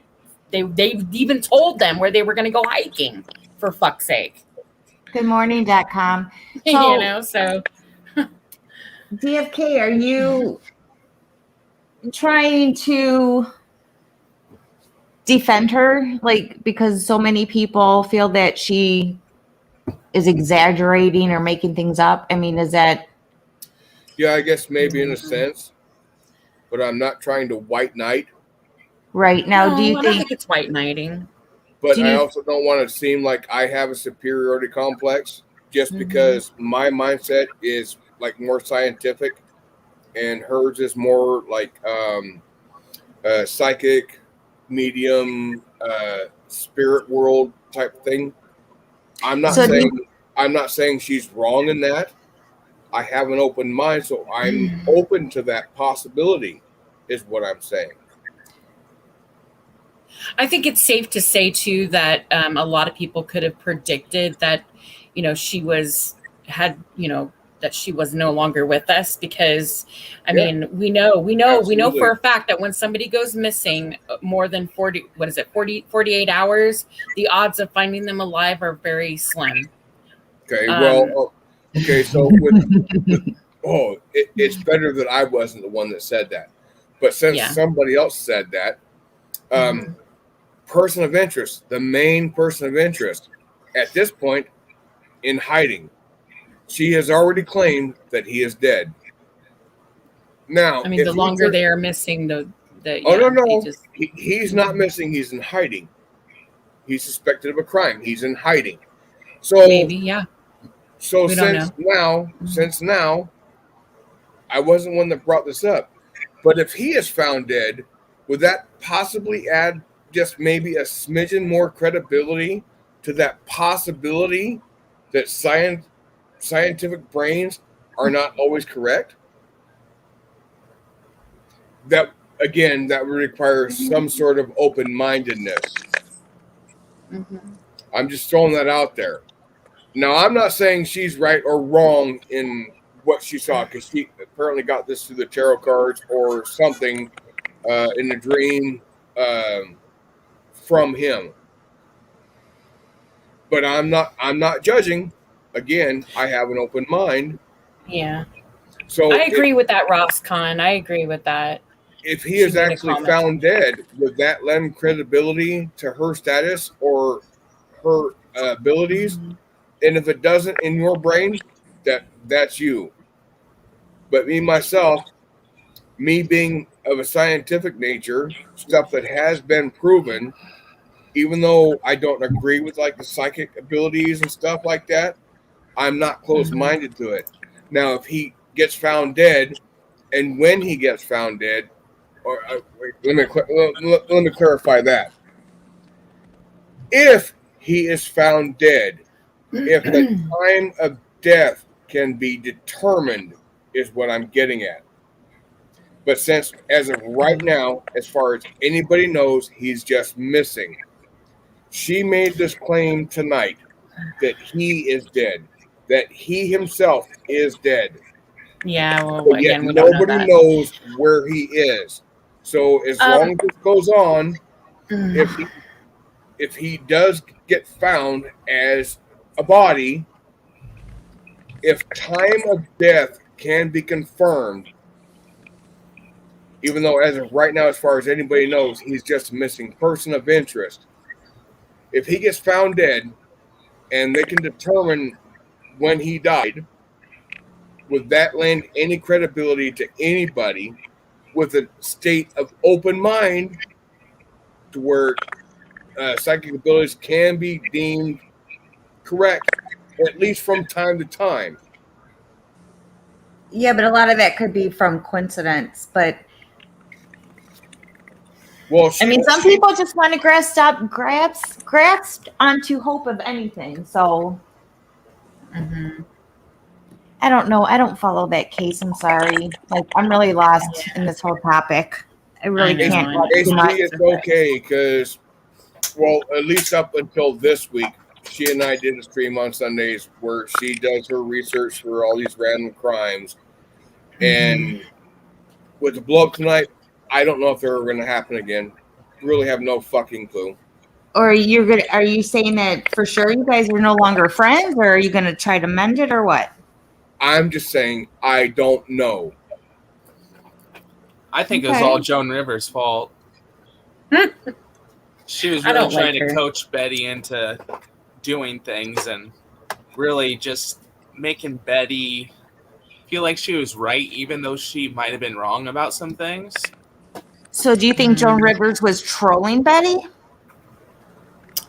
even told them where they were going to go hiking, for fuck's sake. Goodmorning.com. So DFK, are you trying to defend her? Like, because so many people feel that she is exaggerating or making things up. I mean, is that Yeah, I guess maybe in a sense, but I'm not trying to white knight. Right now, No, do you I don't think? think it's white knighting. But Do I you- also don't want to seem like I have a superiority complex just because my mindset is like more scientific and hers is more like psychic, medium, spirit world type thing. I'm not So do saying I'm not saying she's wrong in that. I have an open mind, so I'm open to that possibility, is what I'm saying. I think it's safe to say too that a lot of people could have predicted that, she was no longer with us because, I mean, we know for a fact that when somebody goes missing more than 48 hours, the odds of finding them alive are very slim. Okay, so it's better that I wasn't the one that said that. But since somebody else said that, person of interest, the main person of interest, at this point, in hiding. She has already claimed that he is dead. Now, I mean, the longer they are missing, he's not missing. He's in hiding. He's suspected of a crime. He's in hiding. So maybe, yeah. So we since now, I wasn't one that brought this up. But if he is found dead, would that possibly add just maybe a smidgen more credibility to that possibility that scientific brains are not always correct? That again, that would require some sort of open-mindedness. I'm just throwing that out there. Now, I'm not saying she's right or wrong in what she saw, because she apparently got this through the tarot cards or something in a dream from him. But I'm not judging. Again, I have an open mind. Yeah. So I agree with that, Ross Khan. I agree with that. If he is actually found dead, would that lend credibility to her status or her abilities? And if it doesn't in your brain, that's you. But me being of a scientific nature, stuff that has been proven, even though I don't agree with like the psychic abilities and stuff like that, I'm not closed-minded to it. Now, if he gets found dead, and when he gets found dead, or let me clarify that. If he is found dead, if the time of death can be determined, is what I'm getting at. But since, as of right now, as far as anybody knows, he's just missing. She made this claim tonight that he is dead, that he himself is dead. Yeah, well, But yet again, we don't know nobody that. knows where he is. So as long as this goes on, if he does get found as a body, if time of death can be confirmed, even though as of right now, as far as anybody knows, he's just a missing person of interest. If he gets found dead and they can determine when he died, would that lend any credibility to anybody with a state of open mind to where psychic abilities can be deemed correct, at least from time to time? Yeah, but a lot of that could be from coincidence. But well, I mean, some people just want to grasp onto hope of anything. So I don't know. I don't follow that case. I'm sorry. Like, I'm really lost in this whole topic. I really can't. It's okay because, well, at least up until this week, she and I did a stream on Sundays where she does her research for all these random crimes. And with the blow up tonight, I don't know if they're going to happen again. Really have no fucking clue. Or are you saying that for sure you guys are no longer friends, or are you going to try to mend it, or what? I'm just saying I don't know. I think it was all Joan Rivers' fault. She was really trying to coach Betty into doing things and really just making Betty feel like she was right, even though she might have been wrong about some things. So do you think Joan Rivers was trolling Betty?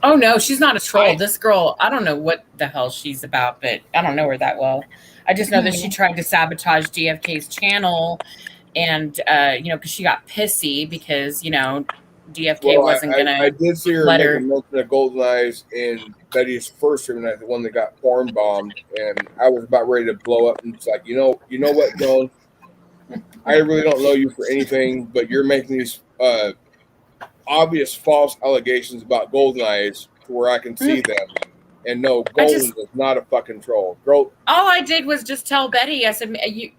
Oh no, she's not a troll. This girl, I don't know what the hell she's about, but I don't know her that well. I just know that she tried to sabotage DFK's channel, and because she got pissy because DFK wasn't gonna. I did see her let make her. a mention of Golden Eyes in Betty's first stream night, the one that got porn bombed, and I was about ready to blow up. And it's like, you know what, Joan? I really don't know you for anything, but you're making these obvious false allegations about Golden Eyes to where I can see them. And no, Golden is not a fucking troll. All I did was just tell Betty, I said,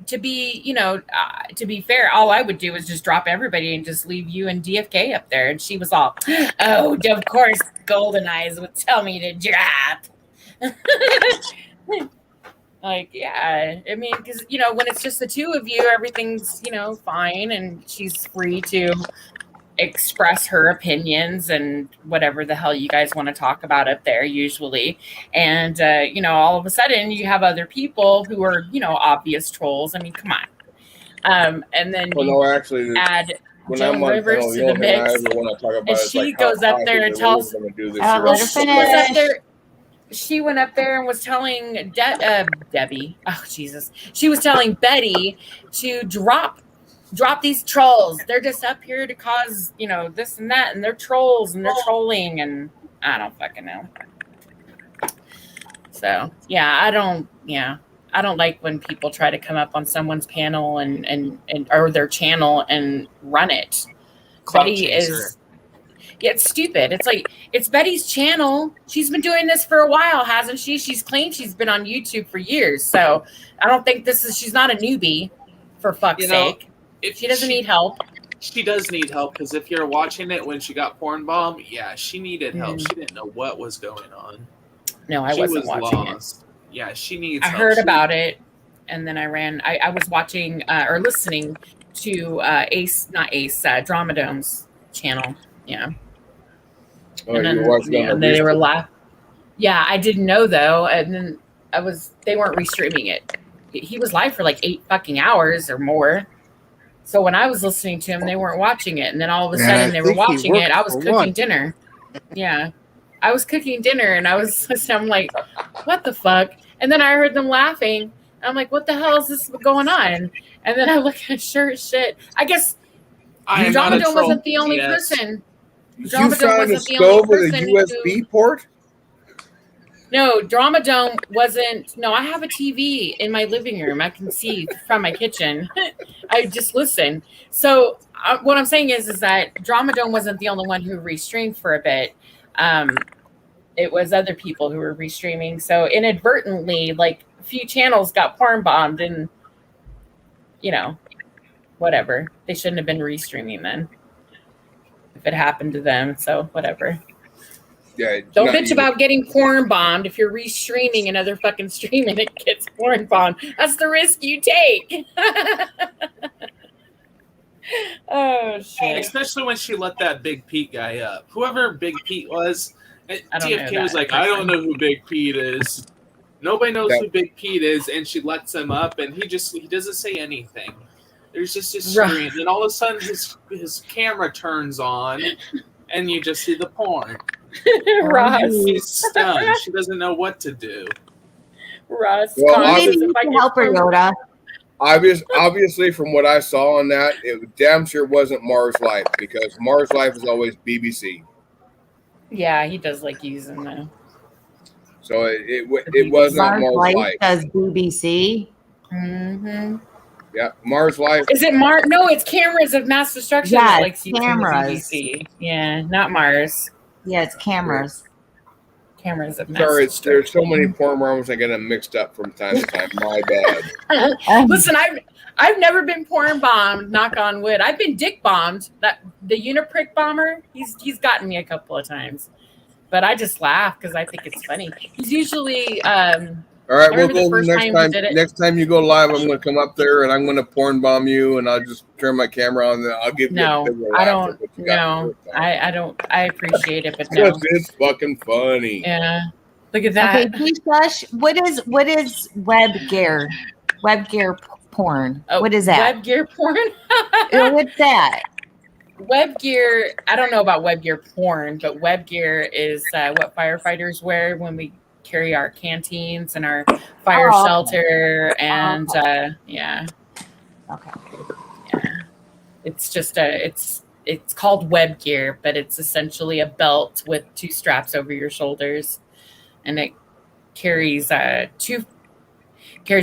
to be fair, all I would do is just drop everybody and just leave you and DFK up there. And she was all, oh, of course, Golden Eyes would tell me to drop. Like, yeah, I mean, because, when it's just the two of you, everything's, fine. And she's free to express her opinions and whatever the hell you guys want to talk about up there usually. And, all of a sudden you have other people who are, obvious trolls. I mean, come on. And then add Joan Rivers to the mix. And she goes up there and tells, she went up there and was telling Debbie, oh Jesus, she was telling Betty to drop these trolls. They're just up here to cause, this and that, and they're trolls and they're trolling, and I don't fucking know. So yeah, I don't like when people try to come up on someone's panel and or their channel and run it. Betty is. Yeah, it's stupid. It's like, it's Betty's channel. She's been doing this for a while, hasn't she? She's claimed she's been on YouTube for years. So I don't think she's not a newbie, for fuck's sake. If she doesn't need help. She does need help, because if you're watching it when she got porn bombed, yeah, she needed help. She didn't know what was going on. No, I wasn't watching it. Yeah, she needs help. I heard about it, and then I was watching or listening to Dramadome's channel. Yeah. Oh, and then they were laughing. Yeah, I didn't know though, and then they weren't restreaming it. He was live for like 8 fucking hours or more. So when I was listening to him, they weren't watching it, and then all of a sudden they were watching it. I was cooking dinner. Yeah, I was cooking dinner, and I'm like, what the fuck? And then I heard them laughing. I'm like, what the hell is this going on? And then I look at sure as shit. I guess Dramodome wasn't the only person. You found a stove with a USB port? No, Dramadome wasn't. No, I have a TV in my living room. I can see from my kitchen. I just listen. So what I'm saying is that Dramadome wasn't the only one who restreamed for a bit. It was other people who were restreaming. So inadvertently, like a few channels got porn bombed, and whatever. They shouldn't have been restreaming then. If it happened to them, so whatever. Yeah, don't bitch about getting porn bombed if you're restreaming another fucking stream and it gets porn bombed. That's the risk you take. Oh shit! Especially when she let that Big Pete guy up. Whoever Big Pete was, DFK was like, I don't know who Big Pete is. Nobody knows who Big Pete is, and she lets him up, and he doesn't say anything. There's just his screen, and all of a sudden his camera turns on, and you just see the porn. Ross. She's stunned. She doesn't know what to do. Ross, maybe you can help her, Yoda. Obviously, from what I saw on that, it damn sure wasn't Mars Life, because Mars Life is always BBC. Yeah, he does like using them. So it wasn't Mars Life. Does BBC? Mm-hmm. Yeah, Mars Life. Is it Mars? No, it's Cameras of Mass Destruction. Yeah, like Cameras. BBC. Yeah, not Mars. Yeah, it's Cameras. Cameras of Mass Sorry, Destruction. there's so many porn worms I get them mixed up from time to time. My bad. Listen, I've never been porn bombed. Knock on wood. I've been dick bombed. That the Uniprick bomber. He's gotten me a couple of times, but I just laugh because I think it's funny. He's usually. All right, we'll go next time you go live. I'm going to come up there and I'm going to porn bomb you, and I'll just turn my camera on. And I'll give you. No, I don't. No, I don't. I appreciate it, but no. It's fucking funny. Yeah, look at that. Okay, P-Flush, what is web gear? Web gear porn. Oh, What is that? Web gear porn? What's that? Web gear, I don't know about web gear porn, but web gear is what firefighters wear when we carry our canteens and our fire Oh, okay. shelter. And yeah. Okay. Yeah. It's just it's called web gear, but it's essentially a belt with 2 straps over your shoulders. And it carries carries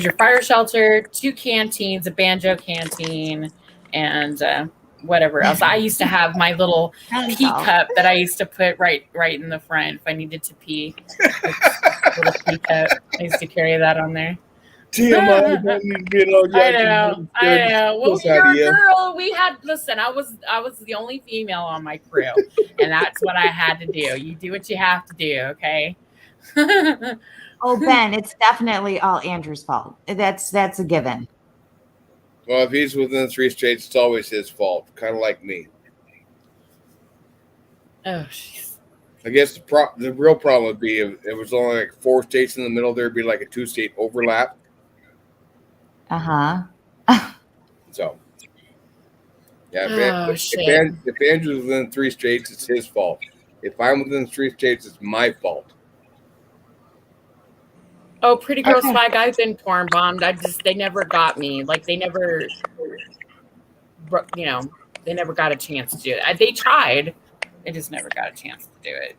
your fire shelter, 2 canteens, a banjo canteen, and whatever else. I used to have my little pee cup that I used to put right in the front if I needed to pee. Little pee cup. I used to carry that on there. TMI. I know. Well, you're a girl. Listen, I was the only female on my crew, and that's what I had to do. You do what you have to do, okay? Oh, Ben, it's definitely all Andrew's fault. That's a given. Well, if he's within 3 states, it's always his fault. Kind of like me. Oh, jeez. I guess the real problem would be if it was only like 4 states in the middle. There'd be like a 2-state overlap. So, yeah. If Andrew's within 3 states, it's his fault. If I'm within 3 states, it's my fault. Oh, Pretty Girl Swag, I've been porn bombed. They never got me. Like, they never, they never got a chance to do it. They tried. They just never got a chance to do it.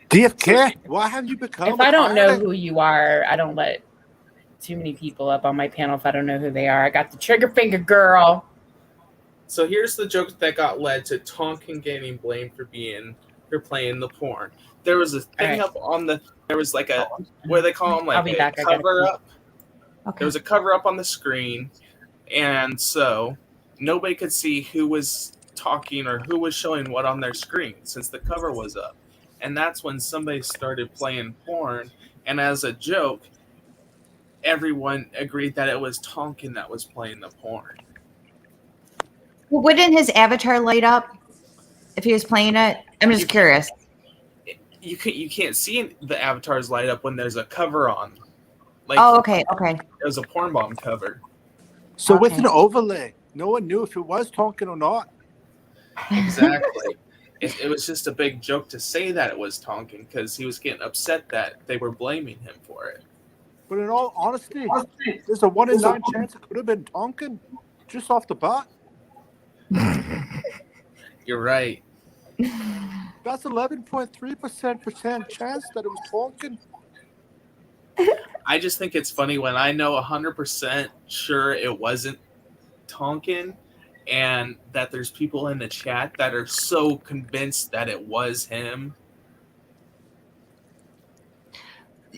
DFK, why have you become? If I don't know who you are, I don't let too many people up on my panel if I don't know who they are. I got the trigger finger girl. So here's the joke that got led to Tonkin getting blamed for playing the porn. There was a thing up on there was like a, what do they call them? Like a cover up. Okay. There was a cover up on the screen. And so nobody could see who was talking or who was showing what on their screen since the cover was up. And that's when somebody started playing porn. And as a joke, everyone agreed that it was Tonkin that was playing the porn. Well, wouldn't his avatar light up if he was playing it? I'm just curious. You can't see the avatars light up when there's a cover on. Like, oh, okay. It was a porn bomb cover. So with an overlay, no one knew if it was Tonkin or not. Exactly. It was just a big joke to say that it was Tonkin because he was getting upset that they were blaming him for it. But in all honesty, there's a 1 in 9 chance it could have been Tonkin, just off the bat. You're right. That's 11.3% chance that it was Tonkin. I just think it's funny when I know 100% sure it wasn't Tonkin, and that there's people in the chat that are so convinced that it was him.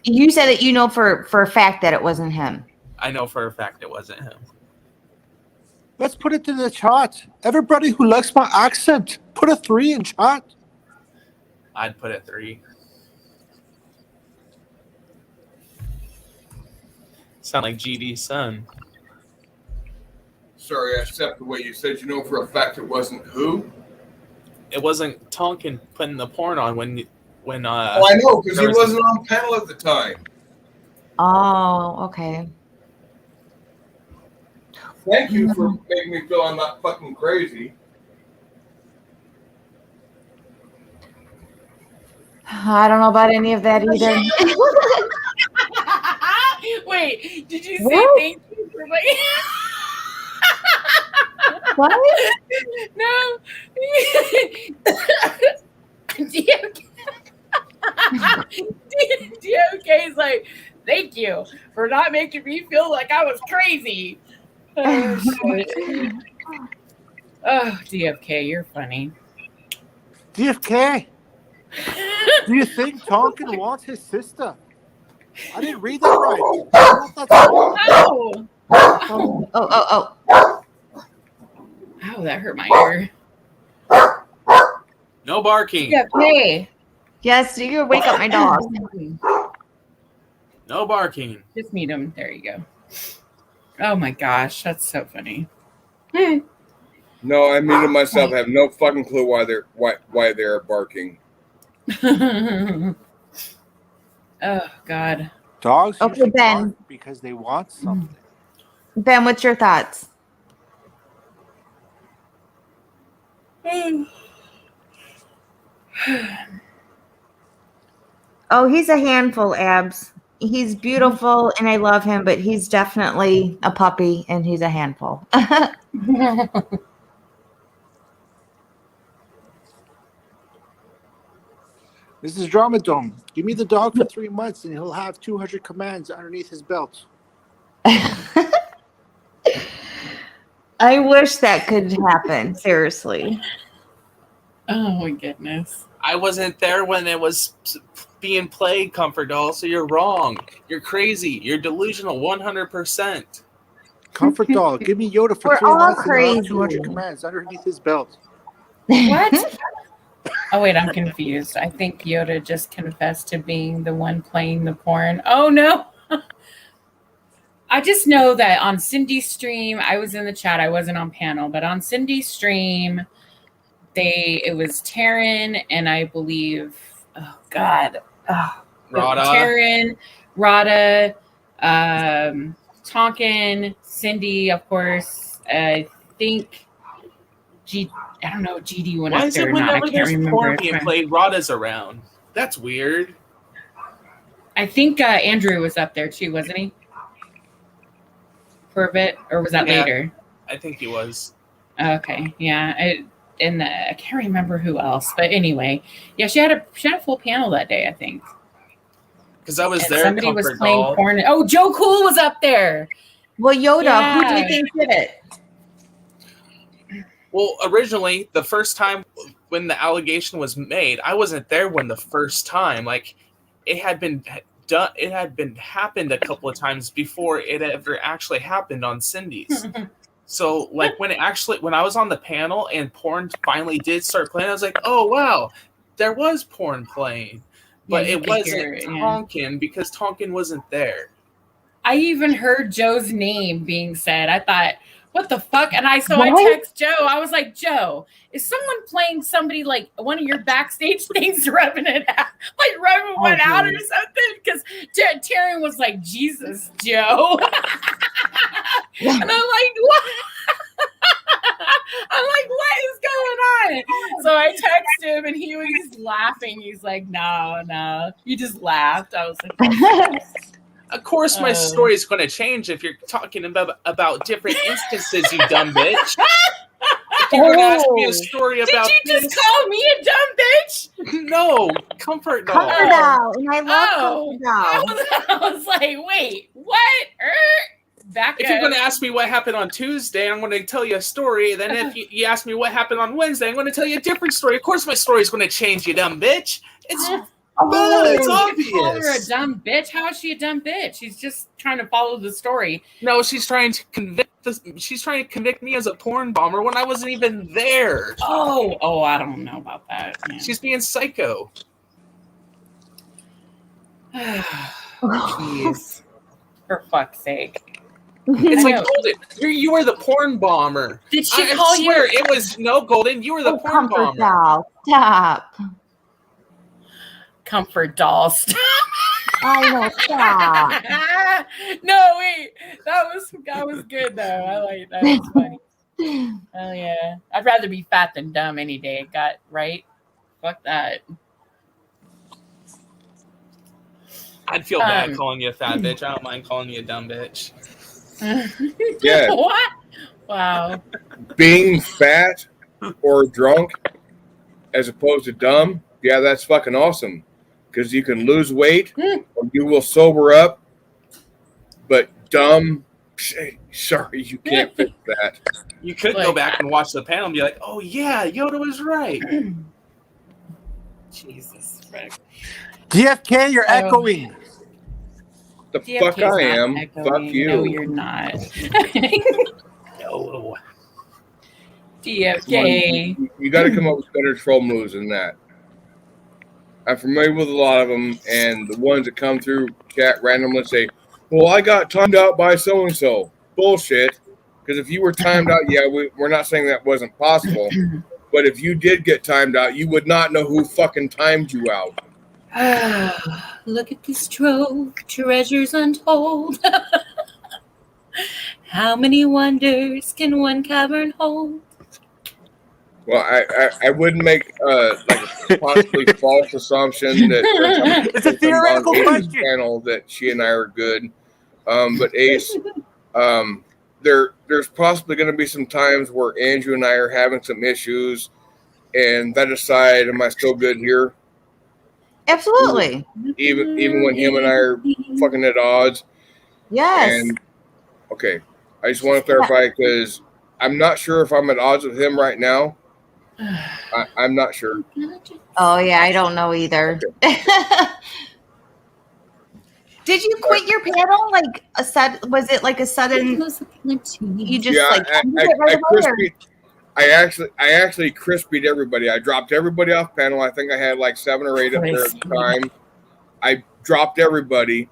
You said that you know for a fact that it wasn't him. I know for a fact it wasn't him. Let's put it in the chat. Everybody who likes my accent, put a 3 in chat. I'd put it 3. Sound like GD's son. Sorry, I stepped away. You said you know for a fact it wasn't who? It wasn't Tonkin putting the porn on when oh, I know, because he wasn't on panel at the time. Oh, okay. Thank you for making me feel I'm not fucking crazy. I don't know about any of that either. Wait, did you say What? thank you for like? What? No. DOK is like, thank you for not making me feel like I was crazy. Oh, shit. Oh, DFK, you're funny. DFK, do you think Tonkin wants his sister? I didn't read that right. Oh. Oh. Oh, that hurt my ear. No barking. DFK. Yes, you can wake up my dog. No barking. Just meet him. There you go. Oh my gosh, that's so funny. No, I muted myself. I have no fucking clue why they're barking. Oh God. Dogs Okay, Ben. because they want something. Ben, what's your thoughts? Oh, he's a handful, Abs. He's beautiful and I love him, but he's definitely a puppy and he's a handful. This is Drama Dome. Give me the dog for 3 months and he'll have 200 commands underneath his belt. I wish that could happen. Seriously. Oh my goodness. I wasn't there when it was being played, Comfort Doll, so you're wrong. You're crazy. You're delusional 100%. Comfort Doll, give me Yoda for We're 3 all months and he'll crazy. have 200 commands underneath his belt. What? Oh wait, I'm confused. I think Yoda just confessed to being the one playing the porn. Oh no. I just know that on Cindy's stream, I was in the chat, I wasn't on panel, but on Cindy's stream, it was Taryn and I believe, oh God, Rada. Taryn, Rada, Tonkin, Cindy, of course. I think I don't know, GD went Why up is there it or not. I whenever can't there's remember. porn being played, Rada's around? That's weird. I think Andrew was up there too, wasn't he? For a bit, or was that Yeah. later? I think he was. Okay, yeah. I can't remember who else, but anyway, yeah, she had a full panel that day, I think. Because I was And there. somebody was Comfort playing Doll. porn. Oh, Joe Cool was up there. Well, Yoda, who do you Yeah. think did it? Well, originally, the first time when the allegation was made, I wasn't there when the first time. Like, it had been done. It had been happened a couple of times before it ever actually happened on Cindy's. So, like, when I was on the panel and porn finally did start playing, I was like, oh wow, there was porn playing, but Yeah, you it could hear wasn't it, yeah. Tonkin because Tonkin wasn't there. I even heard Joe's name being said. I thought, what the fuck? And I What? text Joe. I was like, Joe, is someone playing somebody like one of your backstage things, rubbing it out, like rubbing one out or something? Because Taryn was like, Jesus, Joe. And I'm like, what? I'm like, what is going on? So I text him and he was laughing. He's like, no. You just laughed. I was like, Of course, my story is going to change if you're talking about different instances, you dumb bitch. If you're going to ask me a story about did you just call me a dumb bitch? No, Comfort Doll. Comfort Doll, and I love Oh. Comfort Doll. I was like, wait, what? Back If you're going to ask me what happened on Tuesday, I'm going to tell you a story. Then if you ask me what happened on Wednesday, I'm going to tell you a different story. Of course, my story is going to change, you dumb bitch. It's It's obvious. Call her a dumb bitch. How is she a dumb bitch? She's just trying to follow the story. No, she's trying to convict me as a porn bomber when I wasn't even there. Oh, I don't know about that. Yeah. She's being psycho. Jeez. For fuck's sake. It's I like know. Golden. You were the porn bomber. Did she I call swear you? it was no Golden. You were the porn Comfort bomber. Doll, stop. Comfort Doll. Stop. I know, stop. No, wait. That was good though. I like that. Was funny. Oh yeah. I'd rather be fat than dumb any day. Got right? Fuck that. I'd feel bad calling you a fat bitch. I don't mind calling you a dumb bitch. Yeah. What? Wow. Being fat or drunk as opposed to dumb, yeah, that's fucking awesome. Because you can lose weight or you will sober up. But dumb, sorry, you can't fix that. You could go back and watch the panel and be like, oh yeah, Yoda was right. Jesus. Frick. DFK, you're echoing. The DFK fuck 's I not am. echoing. Fuck you. No, you're not. No. DFK. You got to come up with better troll moves than that. I'm familiar with a lot of them, and the ones that come through chat randomly say, well, I got timed out by so-and-so. Bullshit. Because if you were timed out, yeah, we're not saying that wasn't possible. But if you did get timed out, you would not know who fucking timed you out. Look at this trove, treasures untold. How many wonders can one cavern hold? Well, I wouldn't make like a possibly false assumption that It's a theoretical on Ace's question. channel that she and I are good. But Ace, there's possibly going to be some times where Andrew and I are having some issues, and that aside, am I still good here? Absolutely. Even when him and I are fucking at odds. Yes. And okay, I just want to clarify because I'm not sure if I'm at odds with him right now. I'm not sure. Oh yeah, I don't know either. Did you quit your panel like was it like a sudden you just like ended it right away, or- I actually crispied everybody. I dropped everybody off panel. I think I had like 7 or 8 up there at the time. I dropped everybody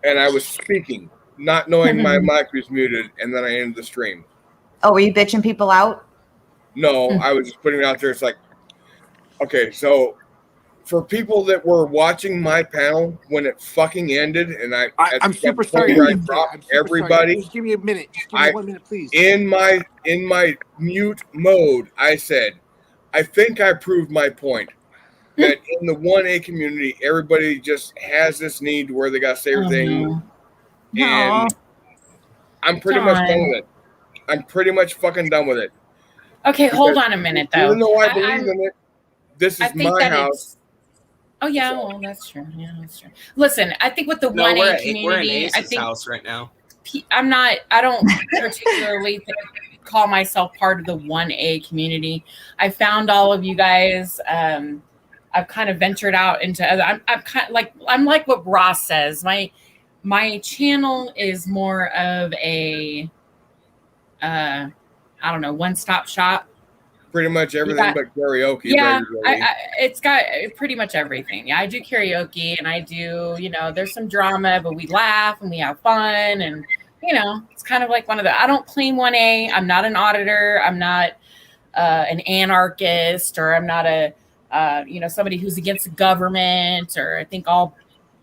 and I was speaking, not knowing my mic was muted, and then I ended the stream. Oh, were you bitching people out? No, I was just putting it out there. It's like, okay, so for people that were watching my panel when it fucking ended, and I'm super sorry. I dropped everybody. Just give me a minute. Just give me 1 minute, please. In my mute mode, I said, I think I proved my point that in the 1A community, everybody just has this need where they got to say everything, and I'm pretty much done with it. I'm pretty much fucking done with it. Okay, hold on a minute though. Even though I believe in it, this I is think my that house. Oh yeah, well that's true. Yeah, that's true. Listen, I think with the No, 1A we're in community, I Ace's think house right now. I don't particularly call myself part of the 1A community. I found all of you guys. I've kind of ventured out into other. I'm like what Ross says. My channel is more of a I don't know, one-stop shop. Pretty much everything but karaoke. Yeah, regularly. it's got pretty much everything. Yeah, I do karaoke and I do, there's some drama, but we laugh and we have fun. And, it's kind of like one of the, I don't claim 1A. I'm not an auditor. I'm not an anarchist, or I'm not a, somebody who's against the government, or I think all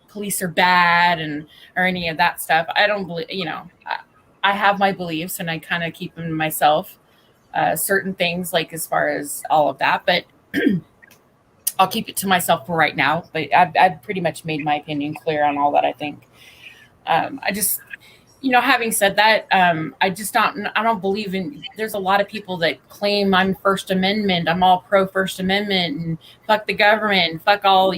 police are bad or any of that stuff. I don't believe, I have my beliefs and I kind of keep them to myself. Certain things, like as far as all of that, but I'll keep it to myself for right now. But I've pretty much made my opinion clear on all that. I think. I just, having said that, I don't believe in. There's a lot of people that claim I'm First Amendment. I'm all pro First Amendment and fuck the government and fuck all.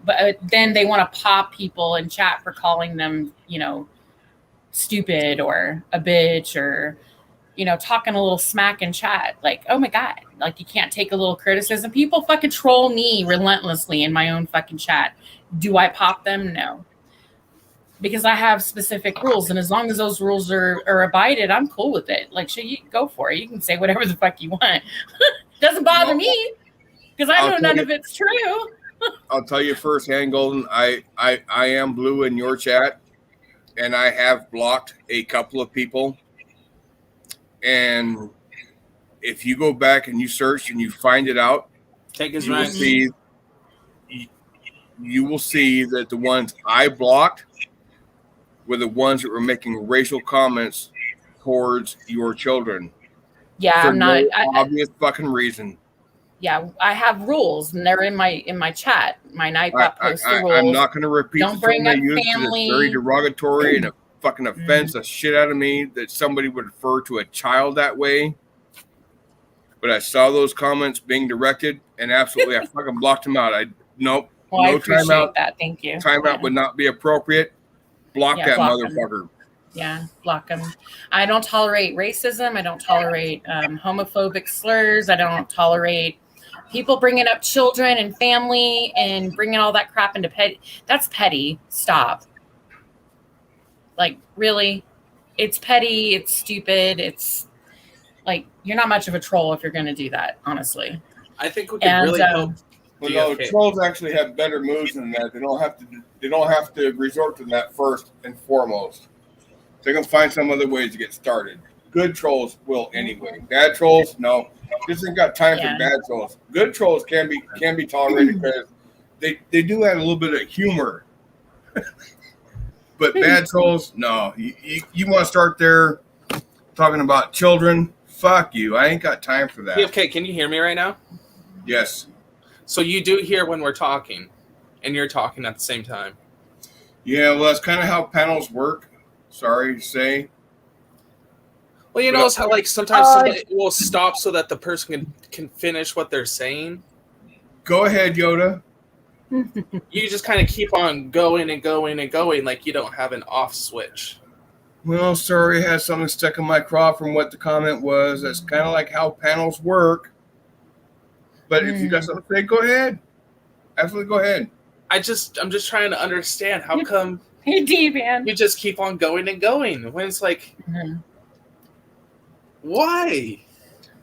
But then they want to pop people in chat for calling them, stupid or a bitch or. Talking a little smack in chat, like, oh my God, like you can't take a little criticism. People fucking troll me relentlessly in my own fucking chat. Do I pop them? No. Because I have specific rules. And as long as those rules are abided, I'm cool with it. Like, you go for it. You can say whatever the fuck you want. Doesn't bother me because I know none of it's true. I'll tell you firsthand, Golden, I am blue in your chat, and I have blocked a couple of people. And if you go back and you search and you find it out, you will see that the ones I blocked were the ones that were making racial comments towards your children. Yeah, I'm not obvious fucking reason. Yeah, I have rules, and they're in my chat. My Nightbot posts the rules. I'm not going to repeat Don't bring up family. It's very derogatory and fucking offense the shit out of me that somebody would refer to a child that way. But I saw those comments being directed, and absolutely, I fucking blocked them out. Well, no I appreciate timeout. that. Thank you. Timeout would not be appropriate. Block that block motherfucker. Yeah, block them. I don't tolerate racism. I don't tolerate homophobic slurs. I don't tolerate people bringing up children and family and bringing all that crap into petty. That's petty. Stop. Like, really? It's petty. It's stupid. It's like, you're not much of a troll if you're going to do that, honestly. I think we can really help. Well, no, trolls actually have better moves than that. They don't have to resort to that first and foremost. They can find some other ways to get started. Good trolls will anyway. Bad trolls, no. Just ain't got time for bad trolls. Good trolls can be tolerated because they do add a little bit of humor. But bad trolls, no. You want to start there, talking about children. Fuck you. I ain't got time for that. Okay, can you hear me right now? Yes. So you do hear when we're talking, and you're talking at the same time. Yeah, well, that's kind of how panels work. Sorry to say. Well, you know how like sometimes somebody will stop so that the person can finish what they're saying. Go ahead, Yoda. You just kind of keep on going and going and going, like you don't have an off switch. Well, sorry, I had something stuck in my craw from what the comment was. That's kind of like how panels work. But if you got something to say, go ahead. Absolutely, go ahead. I'm just trying to understand how come Hey, D-Man. you just keep on going and going when it's like, why?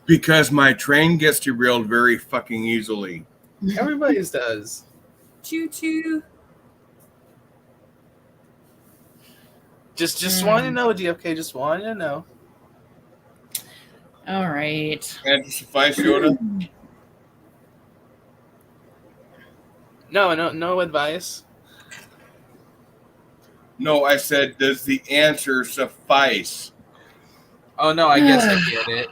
Because my train gets derailed very fucking easily. Everybody's does. Choo-choo. Just want to know, DFK. Just want to know. All right. And to suffice, Yoda. No advice. No, I said, does the answer suffice? Oh no, I guess I get it.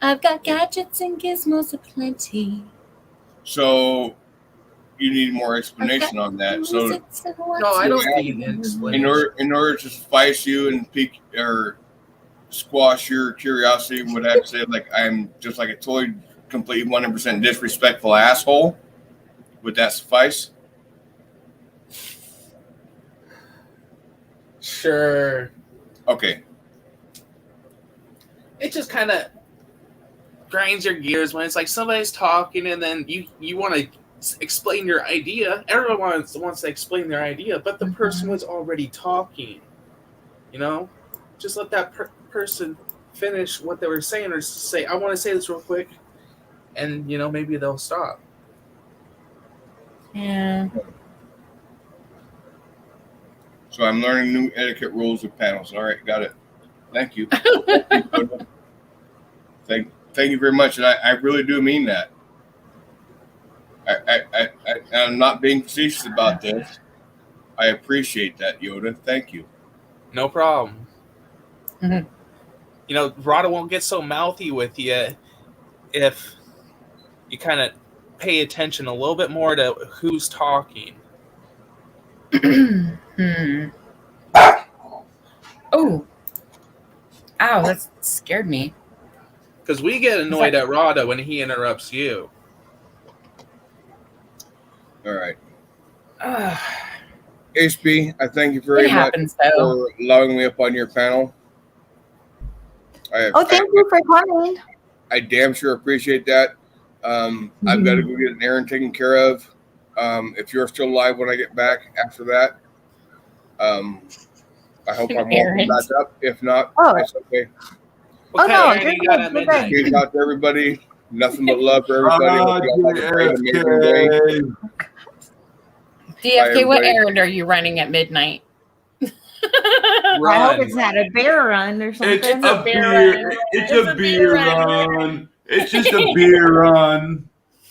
I've got gadgets and gizmos aplenty. So you need more explanation on that. So No, I don't need an explanation. in order to suffice you and pique or squash your curiosity, would I say like I'm just like a totally, completely 100% disrespectful asshole? Would that suffice? Sure. Okay. It just kind of grinds your gears when it's like somebody's talking and then you want to explain your idea. Everyone wants to explain their idea, but the person was already talking. You know, just let that person finish what they were saying, or say, "I want to say this real quick," and you know maybe they'll stop. Yeah. So I'm learning new etiquette rules with panels. All right, got it. Thank you. Thank you very much, and I really do mean that. I'm not being facetious about this. I appreciate that, Yoda. Thank you. No problem. You know, Rada won't get so mouthy with you if you kind of pay attention a little bit more to who's talking. Oh. Ow, that scared me. Because we get annoyed at Rada when he interrupts you. All right. HB, I thank you very much for allowing me up on your panel. Thank you for coming. I damn sure appreciate that. I've got to go get an errand taken care of. If you're still alive when I get back after that, I hope I'm welcome back up. If not, that's okay. Peace out to everybody. Nothing but love for everybody. Hope you all have a great, amazing day. DFK, what errand are you running at midnight? I hope it's not a bear run or something. It's a beer. It's a beer run. It's just a beer run.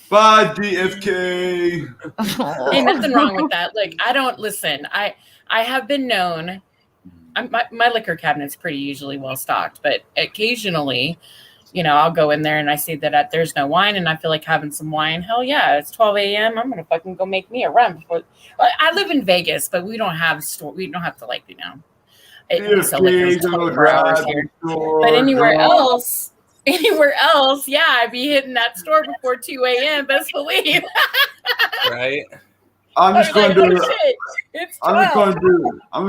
Bye, DFK. Ain't nothing wrong with that. Like, I don't listen. I have been known. My liquor cabinet's pretty usually well stocked, but occasionally, you know, I'll go in there and I see that there's no wine, and I feel like having some wine. Hell yeah, it's 12 a.m. I'm gonna fucking go make me a run. I live in Vegas, but we don't have we don't have to, like, you know. We sell liquor 24 hours here. But anywhere else, yeah, I'd be hitting that store before 2 a.m. Best believe. Right. I'm just going to do. It's I'm just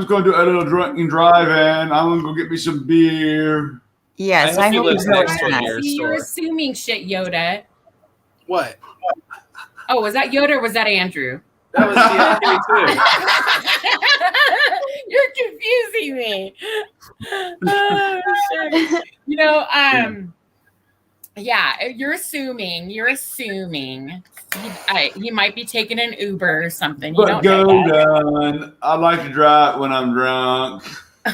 going to do a little drink and drive, and I'm going to go get me some beer. Yes, I hope he's next to your You're assuming shit, Yoda. What? Oh, was that Yoda or was that Andrew? That was DFK too. You're confusing me. Oh, shit. You know, yeah, you're assuming he might be taking an Uber or something. You But don't know that. done. I like to drive when I'm drunk.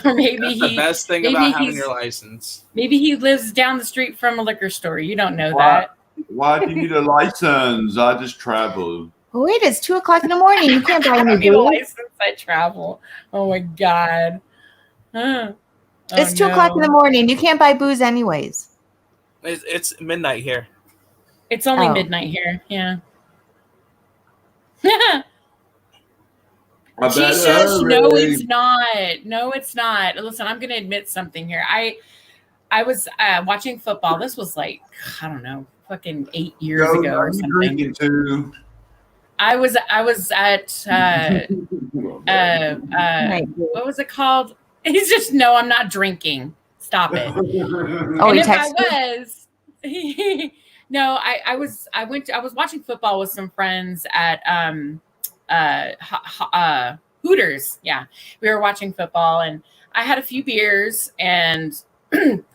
Or maybe That's the best thing about having your license. Maybe he lives down the street from a liquor store. You don't know that. Why do you need a license? I just travel. Wait, it's 2:00 in the morning. You can't buy I any don't need a beer. license. I travel. Oh my god. Huh. It's 2 o'clock in the morning. You can't buy booze anyways. It's midnight here. It's only Oh. midnight here. Yeah. I She bet says, no, hurry. it's not. No, it's not. Listen, I'm going to admit something here. I was watching football. This was like, I don't know, fucking 8 years Yo, ago are or you something. drinking too? I was at what was it called? He's just, no, I'm not drinking. Stop it. Oh, And he if I texted was, no, I was watching football with some friends at Hooters. Yeah, we were watching football, and I had a few beers, and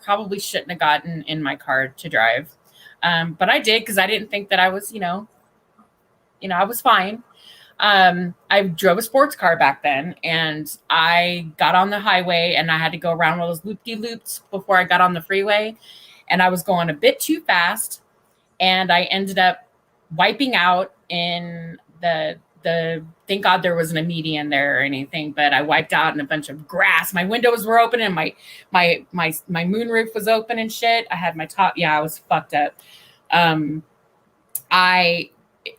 probably shouldn't have gotten in my car to drive, but I did because I didn't think that I was, I was fine. I drove a sports car back then, and I got on the highway, and I had to go around one of those loop-de-loops before I got on the freeway, and I was going a bit too fast, and I ended up wiping out in the thank God there wasn't a median there or anything, but I wiped out in a bunch of grass. My windows were open, and my moonroof was open and shit. I had my top. Yeah, I was fucked up. I'm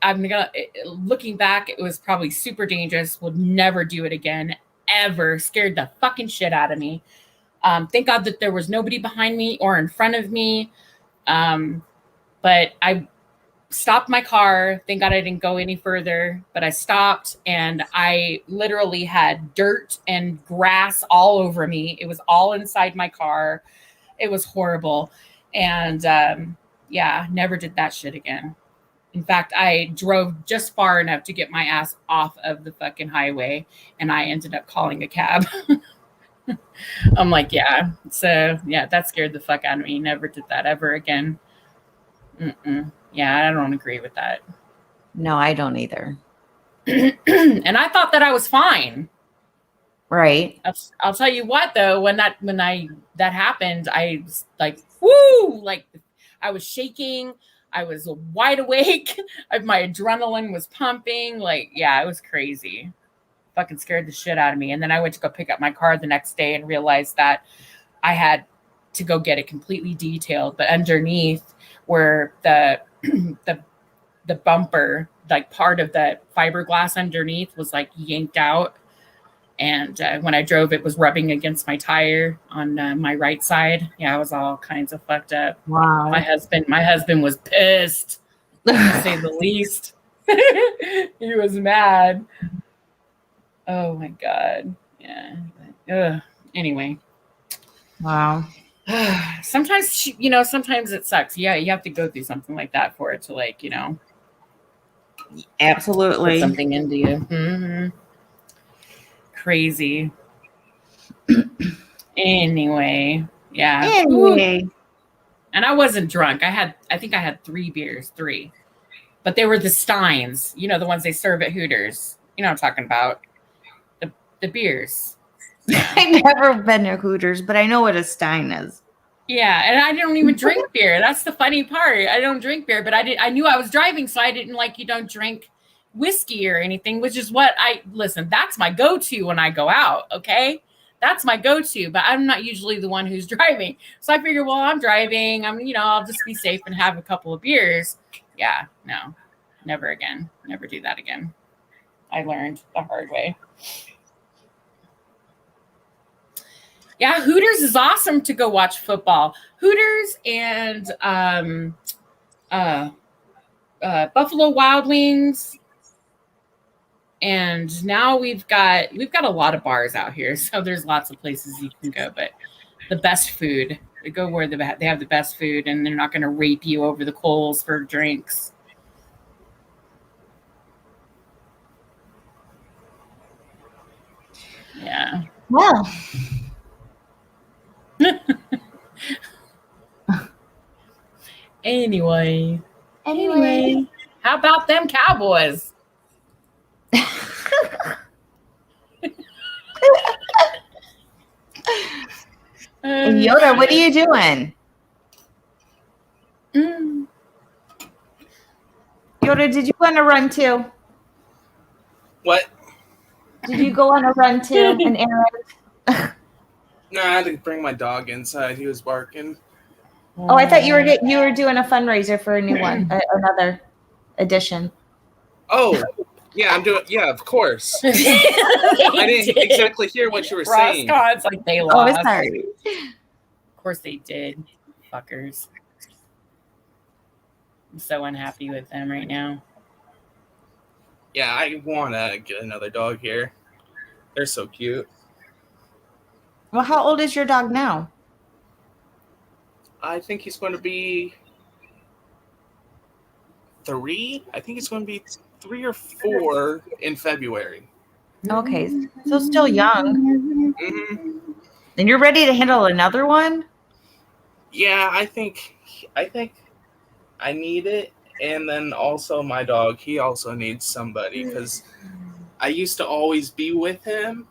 gonna, looking back, it was probably super dangerous. Would never do it again, ever. Scared the fucking shit out of me. Thank God that there was nobody behind me or in front of me. But I stopped my car. Thank God I didn't go any further, but I stopped, and I literally had dirt and grass all over me. It was all inside my car. It was horrible. And yeah, never did that shit again. In fact, I drove just far enough to get my ass off of the fucking highway, and I ended up calling a cab. I'm like, yeah. So yeah, that scared the fuck out of me. Never did that ever again. Yeah, I don't agree with that. No, I don't either. And I thought that I was fine. Right. I'll tell you what though, when that happened, I was like, woo, like I was shaking. I was wide awake. My adrenaline was pumping. Like, yeah, it was crazy. Fucking scared the shit out of me. And then I went to go pick up my car the next day and realized that I had to go get it completely detailed. But underneath where the bumper, like part of the fiberglass underneath was like yanked out. And when I drove, it was rubbing against my tire on my right side. Yeah, I was all kinds of fucked up. Wow. My husband was pissed, to say the least. He was mad. Oh my God. Yeah. Ugh. Anyway. Wow. Sometimes, sometimes it sucks. Yeah, you have to go through something like that for it to Absolutely. put something into you. Mm-hmm. Crazy. Anyway, yeah. Anyway. And I wasn't drunk. I think I had 3 beers, but they were the Steins, the ones they serve at Hooters. You know what I'm talking about. The beers. I've never been to Hooters, but I know what a Stein is. Yeah, and I don't even drink beer. That's the funny part. I don't drink beer, but I knew I was driving, so I didn't you don't drink whiskey or anything, which is what that's my go-to when I go out, okay? That's my go-to, but I'm not usually the one who's driving. So I figured, well, I'm driving. I'll just be safe and have a couple of beers. Yeah, no, never again. Never do that again. I learned the hard way. Yeah, Hooters is awesome to go watch football. Hooters and Buffalo Wild Wings. And now we've got a lot of bars out here, so there's lots of places you can go. But the best food, they go where they have the best food, and they're not going to rape you over the coals for drinks. Yeah. Well. Anyway, Anyway. how about them Cowboys? Yoda, what are you doing? Yoda, did you go on a run too? What? Did you go on a run too, an errand? No, I had to bring my dog inside. He was barking. Oh, I thought you were doing a fundraiser for a new one, another edition. Oh, yeah, I'm doing. Yeah, of course. I didn't exactly hear what you were saying. Roscott's like they Oh, lost. sorry. Of course they did. Fuckers. I'm so unhappy with them right now. Yeah, I want to get another dog here. They're so cute. Well, how old is your dog now? I think he's going to be 3. I think he's going to be 3 or 4 in February. Okay, so still young. Hmm. And you're ready to handle another one? Yeah, I think I need it. And then also my dog, he also needs somebody because I used to always be with him,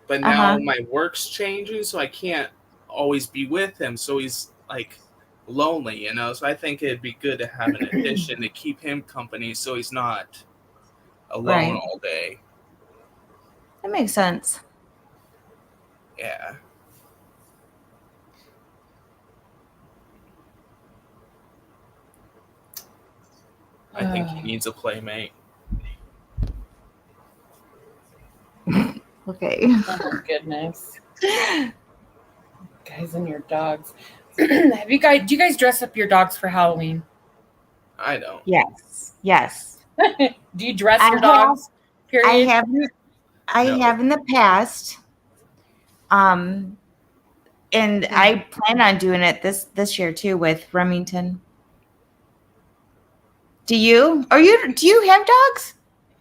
but now my work's changing, so I can't always be with him. So he's like lonely, you know. So I think it'd be good to have an addition to keep him company, so he's not alone all day. That makes sense. Yeah. I think he needs a playmate. Okay. Oh my goodness. Guys and your dogs. Do you guys dress up your dogs for Halloween? I don't. Yes. Yes. Do you dress I your have- dogs? Period. I have in the past. And I plan on doing it this year too with Remington. Do you? Do you have dogs?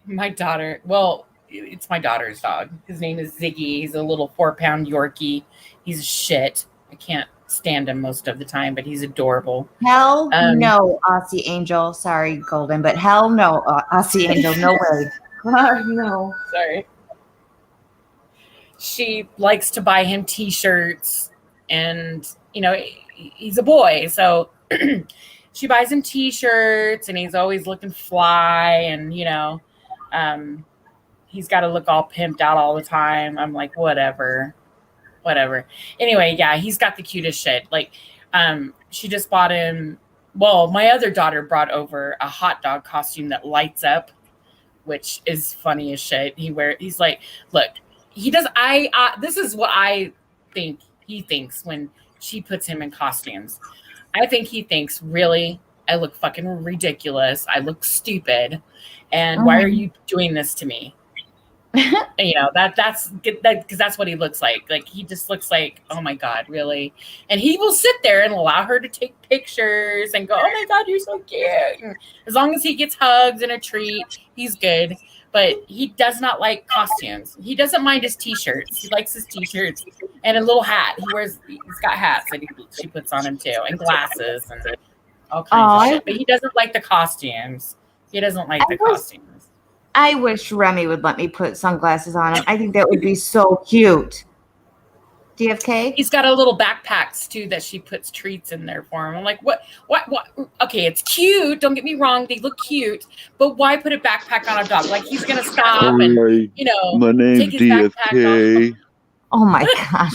My daughter. Well, it's my daughter's dog. His name is Ziggy. He's a little 4-pound Yorkie. He's shit. I can't stand him most of the time, but he's adorable. Hell no, Aussie Angel. Sorry, Golden, but hell no, Aussie Angel. No way. No. Sorry. She likes to buy him T-shirts, and he's a boy, so she buys him T-shirts, and he's always looking fly, and he's got to look all pimped out all the time. I'm like, whatever. Anyway, yeah, he's got the cutest shit. Like, she just bought him. Well, my other daughter brought over a hot dog costume that lights up, which is funny as shit. He's like, look, he does. This is what I think he thinks when she puts him in costumes. I think he thinks, really, I look fucking ridiculous. I look stupid. And why are you doing this to me? That's because that's what he looks like. Like, he just looks like, oh my God, really? And he will sit there and allow her to take pictures and go, oh my God, you're so cute. And as long as he gets hugs and a treat, he's good. But he does not like costumes. He doesn't mind his T-shirts. He likes his T-shirts and a little hat. He's got hats that she puts on him too, and glasses and all kinds of shit. But he doesn't like the costumes. He doesn't like the costumes. I wish Remy would let me put sunglasses on him. I think that would be so cute. DFK? He's got a little backpacks too that she puts treats in there for him. I'm like, what? Okay, it's cute. Don't get me wrong. They look cute, but why put a backpack on a dog? Like, he's going to stop and, my name's take his backpack DFK. off. Oh my gosh.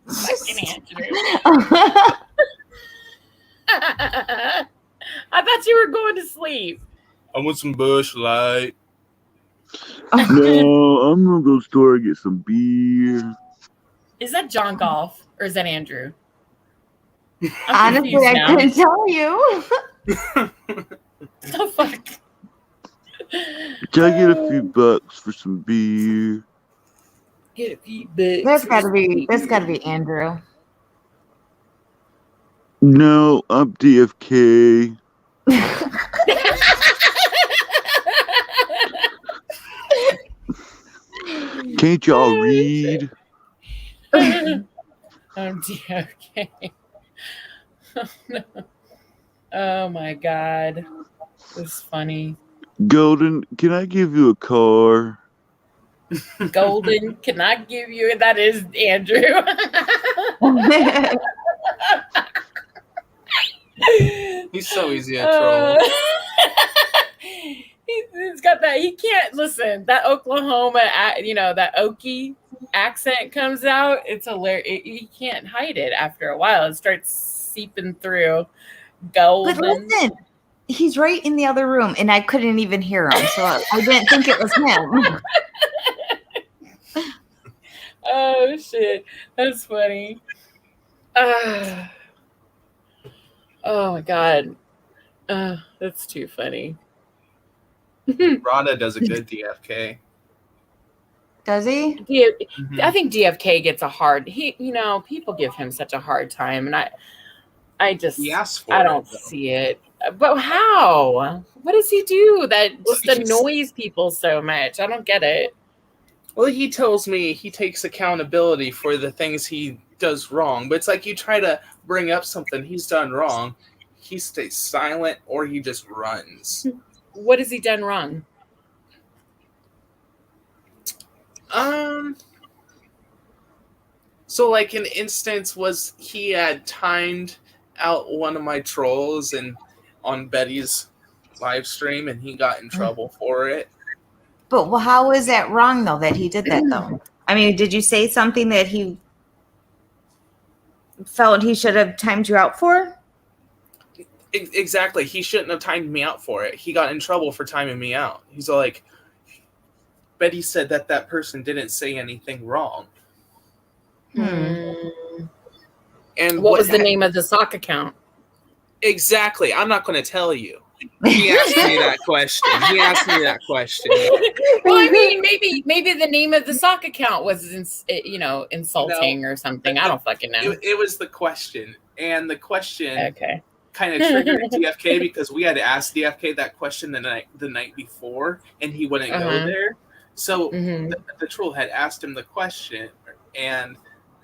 Fucking Andrew. I thought you were going to sleep. I want some Bush Light. No, I'm gonna go to the store and get some beer. Is that John Golf or is that Andrew? Honestly, I couldn't tell you. The fuck? Can I get a few bucks for some beer? Get a few bucks. That's gotta be Andrew. No, I'm DFK. Can't y'all read? Oh dear. Okay. Oh, no. Oh my God. This is funny. Golden, can I give you a car? Golden, can I give you? That is Andrew. He's so easy to troll. He's got that. He can't listen. That Oklahoma, that Okie. accent comes out, it's hilarious. You can't hide it after a while. It starts seeping through. Golden. But listen, he's right in the other room, and I couldn't even hear him, so I didn't think it was him. Oh shit, that's funny. Oh my god, that's too funny. Rada does a good DFK. Does he? I think DFK gets a hard. People give him such a hard time, and I just I don't see it. But how? What does he do that just annoys people so much? I don't get it. Well, he tells me he takes accountability for the things he does wrong, but it's like you try to bring up something he's done wrong, he stays silent or he just runs. What has he done wrong? So like an instance was he had timed out one of my trolls and on Betty's live stream and he got in trouble for it. But how is that wrong though that he did that though? I mean, did you say something that he felt he should have timed you out for? Exactly. He shouldn't have timed me out for it. He got in trouble for timing me out. He's like, Betty said that person didn't say anything wrong. And And what was the name of the sock account? Exactly. I'm not going to tell you. He asked me that question. Well, I mean, maybe the name of the sock account was insulting or something. I don't fucking know. It was the question, and the question okay kind of triggered DFK because we had to ask DFK that question the night before, and he wouldn't go there. So the troll had asked him the question, and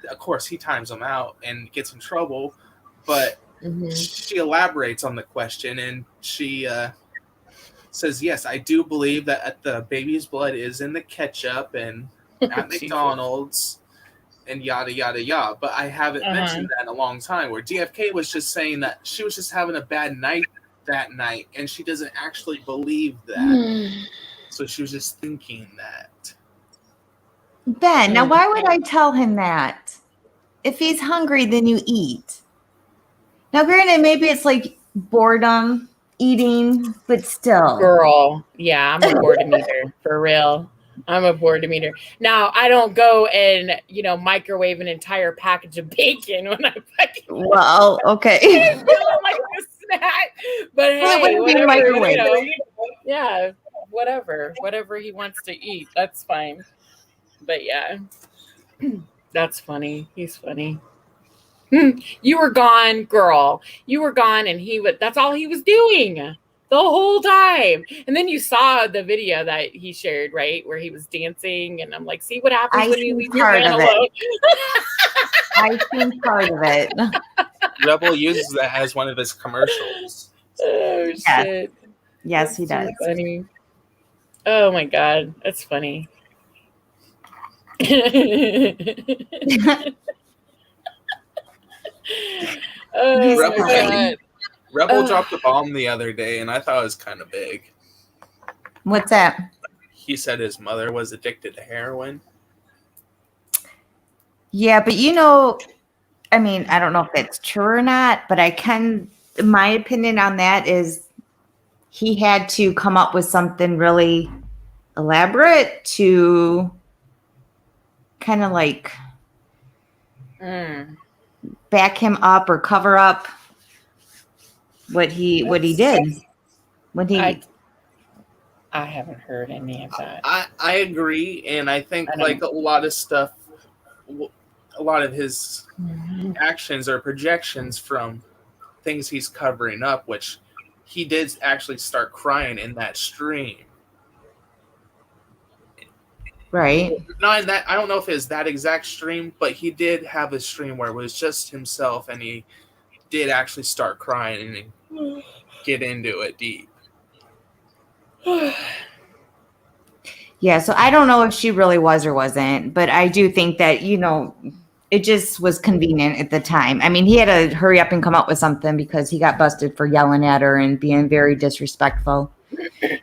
of course he times him out and gets in trouble, but. She elaborates on the question and she says, yes, I do believe that the baby's blood is in the ketchup and at McDonald's and yada, yada, yada. But I haven't mentioned that in a long time, where DFK was just saying that she was just having a bad night that night and she doesn't actually believe that. So she was just thinking that. Ben, now why would I tell him that? If he's hungry, then you eat. Now, granted, maybe it's like boredom, eating, but still. Girl, yeah, I'm a boredom eater, for real. I'm a boredom eater. Now, I don't go and, microwave an entire package of bacon when I fucking... Well, okay. like a snack. But hey, whatever, yeah, whatever he wants to eat, that's fine. But yeah, that's funny. He's funny. You were gone, girl. You were gone, and that's all he was doing the whole time. And then you saw the video that he shared, right? Where he was dancing, and I'm like, see what happens when you leave your man alone. I seen part of it. Rebel uses that as one of his commercials. Oh, shit. Yes, he does. So funny. Oh, my God. That's funny. Rebel dropped a bomb the other day, and I thought it was kind of big. What's that? He said his mother was addicted to heroin. Yeah, but I mean, I don't know if it's true or not, but my opinion on that is he had to come up with something really elaborate to kind of like back him up or cover up what he did when he. I haven't heard any of that. I agree, and I think like a lot of stuff, a lot of his actions are projections from things he's covering up, which he did actually start crying in that stream. Right. Not in that. I don't know if it's that exact stream, but he did have a stream where it was just himself, and he did actually start crying and get into it deep. Yeah, so I don't know if she really was or wasn't, but I do think that, it just was convenient at the time. I mean, he had to hurry up and come up with something because he got busted for yelling at her and being very disrespectful.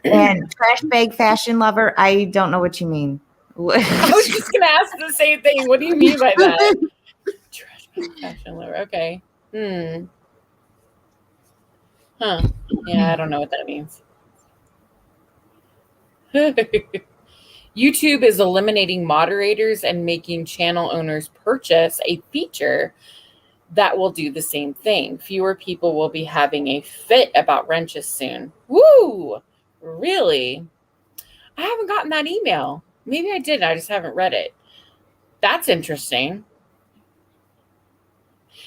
And trash bag fashion lover, I don't know what you mean. I was just gonna ask the same thing. What do you mean by that? Trash bag fashion lover. Okay. Huh. Yeah, I don't know what that means. YouTube is eliminating moderators and making channel owners purchase a feature that will do the same thing. Fewer people will be having a fit about wrenches soon. Woo! Really? I haven't gotten that email. Maybe I did. I just haven't read it. That's interesting.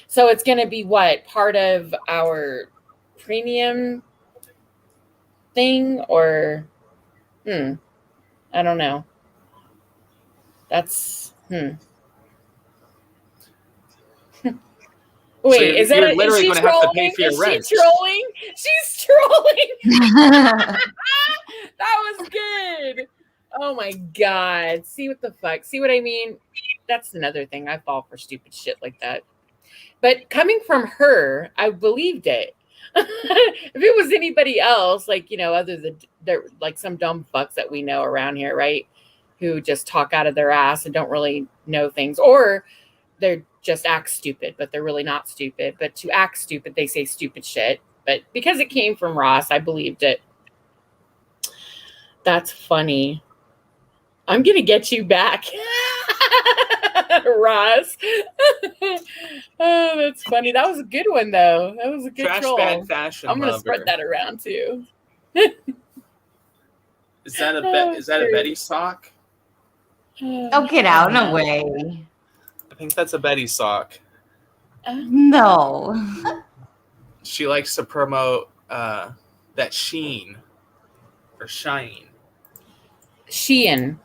So it's going to be what? Part of our premium thing or I don't know. That's Wait, So is that you're literally is she going to have to trolling? pay for your Is rent. she trolling? She's trolling. That was good. Oh my God. See what the fuck? See what I mean? That's another thing. I fall for stupid shit like that. But coming from her, I believed it. If it was anybody else, like, you know, other than they're like some dumb fucks that we know around here, right? Who just talk out of their ass and don't really know things, or they're just act stupid, but they're really not stupid. But to act stupid, they say stupid shit. But because it came from Ross, I believed it. That's funny. I'm going to get you back, Ross. Oh, that's funny. That was a good one, though. That was a good Trash troll. bag fashion I'm going to lover. spread that around, too. Is that a Betty sock? Oh, get out. No way. I think that's a Betty sock. No. She likes to promote that Sheen or Shine. Shein.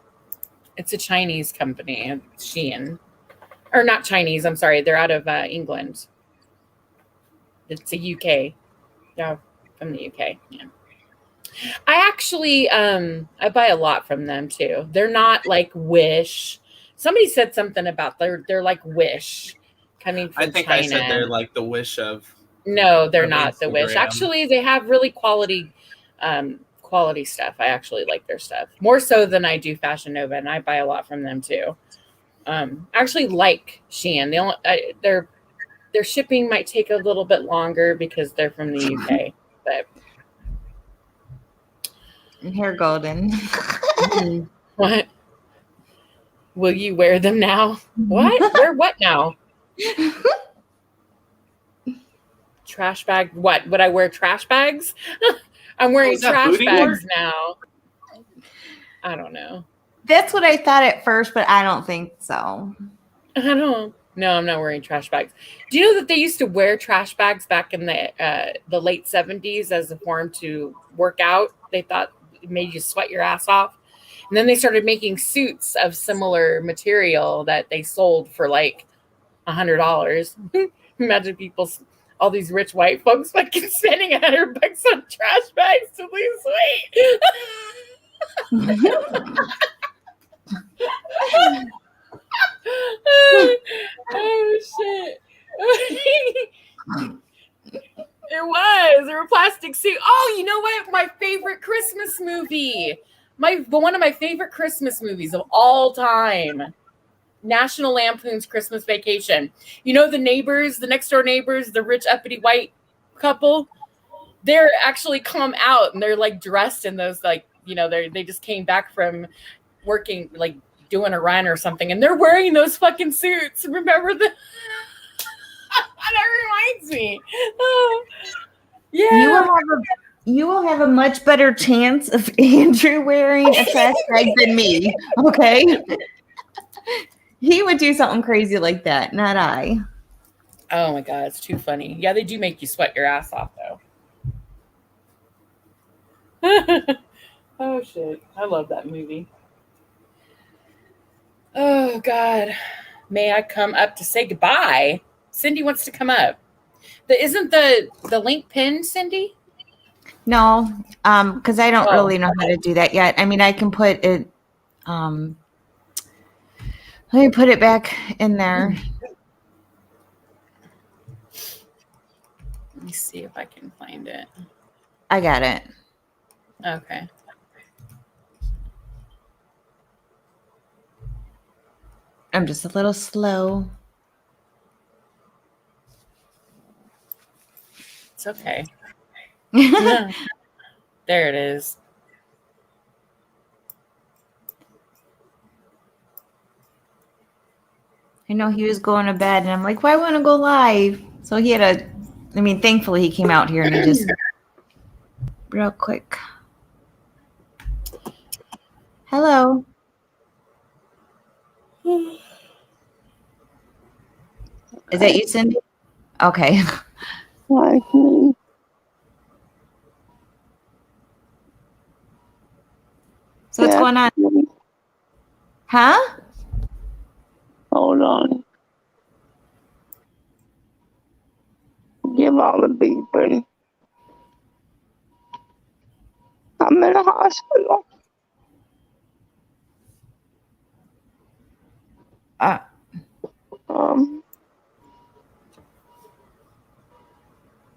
It's a Chinese company, Shein. Or not Chinese, I'm sorry. They're out of England. It's a UK. Yeah, from the UK. Yeah. I actually, I buy a lot from them too. They're not like Wish. Somebody said something about they're like Wish coming from I think China. I said they're like the Wish of. No, they're of not the Wish. Instagram. Actually, they have really quality stuff. I actually like their stuff more so than I do Fashion Nova, and I buy a lot from them too. I actually like Shein. Their shipping might take a little bit longer because they're from the UK, but. Here, Golden. What? Will you wear them now? What? Wear what now? Trash bag? What? Would I wear trash bags? I'm wearing is that trash booty bags board? now. I don't know. That's what I thought at first, but I don't think so. I don't. No, I'm not wearing trash bags. Do you know that they used to wear trash bags back in the late 70s as a form to work out? They thought it made you sweat your ass off. And then they started making suits of similar material that they sold for like $100. Imagine all these rich white folks fucking spending $100 on trash bags to lose weight. Oh shit. There were plastic suit. Oh, you know what? My favorite Christmas movie. One of my favorite Christmas movies of all time. National Lampoon's Christmas Vacation. You know the neighbors, the next door neighbors, the rich uppity white couple? They're actually come out and they're like dressed in those, like, you know, they just came back from working, like doing a run or something, and they're wearing those fucking suits. Remember the that reminds me. Oh, yeah. You will have a much better chance of Andrew wearing a trash bag than me. Okay. He would do something crazy like that, not I. Oh my God, it's too funny. Yeah, they do make you sweat your ass off though. Oh shit. I love that movie. Oh God. May I come up to say goodbye? Cindy wants to come up. Isn't the link pinned, Cindy? No, because I don't really know how to do that yet. I mean, I can put it. Let me put it back in there. Let me see if I can find it. I got it. Okay. I'm just a little slow. It's okay. Yeah. There it is. I know he was going to bed, and I'm like, well, I want to go live. So he had thankfully he came out here and he just, real quick. Hello. Is that you, Cindy? Okay. Hi. So what's going on? Huh? Hold on. Give all the beeping. I'm in a hospital.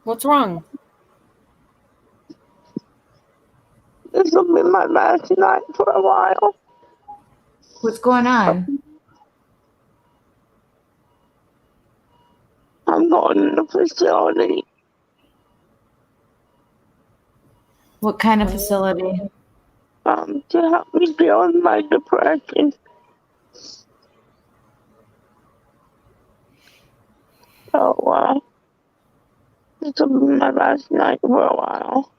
What's wrong? This will be my last night for a while. What's going on? I'm going to the facility. What kind of facility? To help me deal with my depression. So, this will be my last night for a while.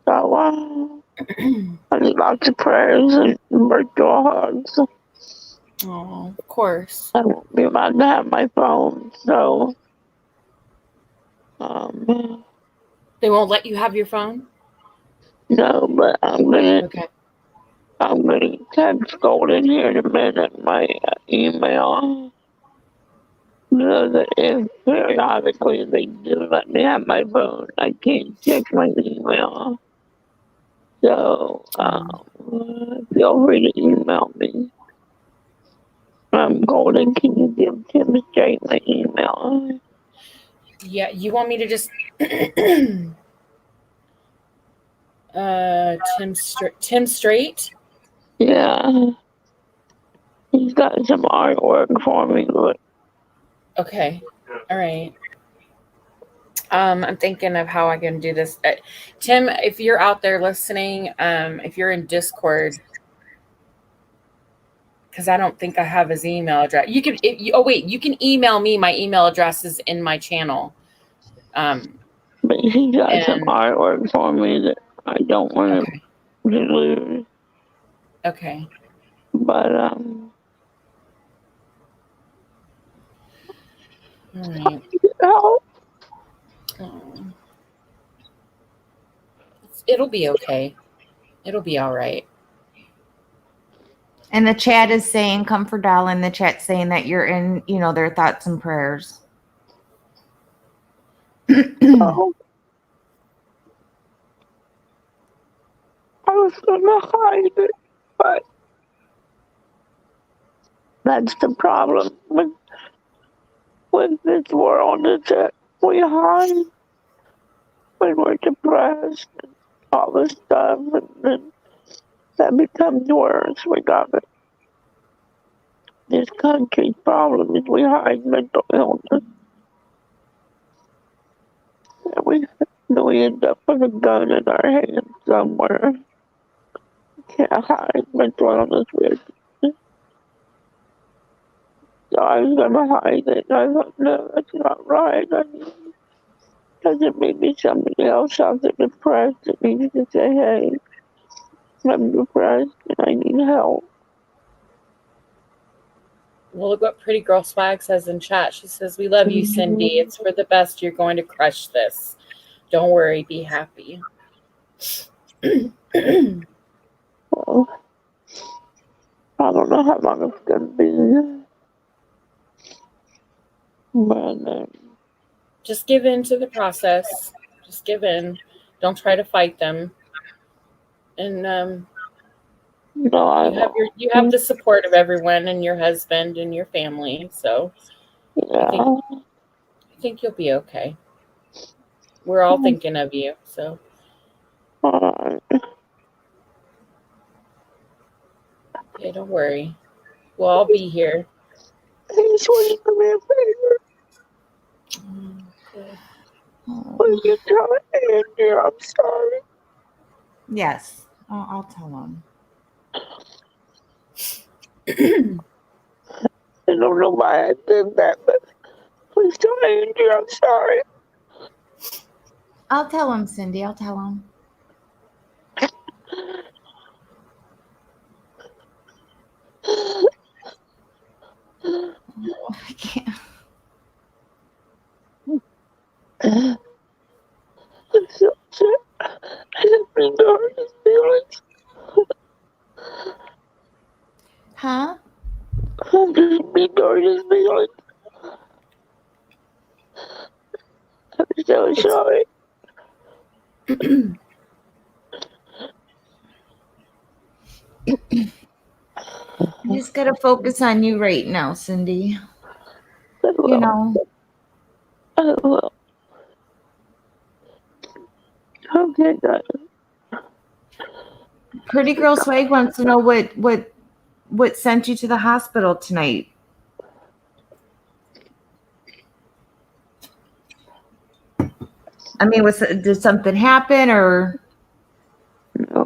So, I need lots of prayers and virtual hugs. Oh, of course. I won't be allowed to have my phone, so, They won't let you have your phone? no, but I'm gonna text Golden here in a minute, my email. Because if periodically they do let me have my phone, I can't check my email. So, feel free to email me. Golden, can you give Tim Straight my email? Yeah, you want me to just Tim Straight? Yeah. He's got some artwork for me, but Okay. All right. I'm thinking of how I can do this. Tim, if you're out there listening, if you're in Discord, because I don't think I have his email address. You can. You can email me. My email address is in my channel. But he got some artwork for me that I don't want to lose. Okay. But All right. help. It'll be okay. It'll be all right. And the chat is saying, Comfort Doll in the chat saying that you're in, their thoughts and prayers. Oh. I was gonna hide it, but that's the problem with this world is that we hide when we're depressed and all this stuff, and then that becomes worse. We got it. This country's problem is we hide mental illness. And we end up with a gun in our hand somewhere. Can't hide mental illness. So I was gonna hide it. I thought, no, that's not right. Doesn't maybe somebody else out there depressed that needs to say, hey, I'm depressed and I need help. Well, look what Pretty Girl Swag says in chat. She says, "We love you, Cindy. It's for the best. You're going to crush this. Don't worry. Be happy." Well, I don't know how long it's gonna be. But Just give in to the process. Just give in. Don't try to fight them. And no, you have the support of everyone and your husband and your family. So yeah. I think you'll be okay. We're all thinking of you. So yeah, Okay, don't worry. We'll all be here. I just want to come in favor. Will you tell Andrew I'm sorry? Yes, I'll tell him. I don't know why I did that, but please tell Andrew I'm sorry. I'll tell him, Cindy. I'll tell him. Oh, I can't. I'm so upset. I have been hurt his feelings. Huh? I'm just being hurt his feelings. I'm so sorry. You just gotta focus on you right now, Cindy. You know. I will. Okay, guys. Pretty Girl Swag wants to know what sent you to the hospital tonight. I mean, did something happen, or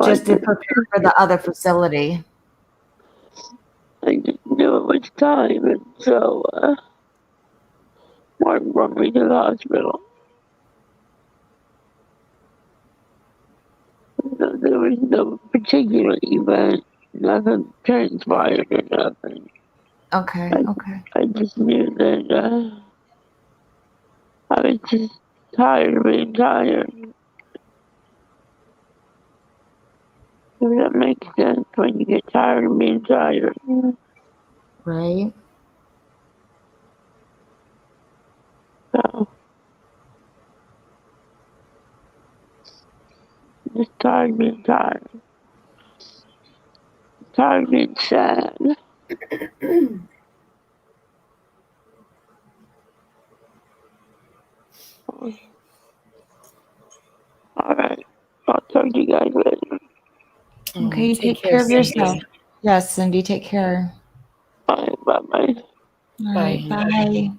just to prepare for the other facility? I just knew it was time, and so Mark brought me to the hospital. So there was no particular event, nothing transpired or nothing. Okay, okay. I just knew that I was just tired of being tired. Does that make sense when you get tired of being tired? Right. So, just tired of being tired. Tired of being sad. Alright. I'll talk to you guys later. Okay, you Take take care, care of Cindy. yourself. Yes, Cindy, take care. Bye. Bye-bye. All right, bye.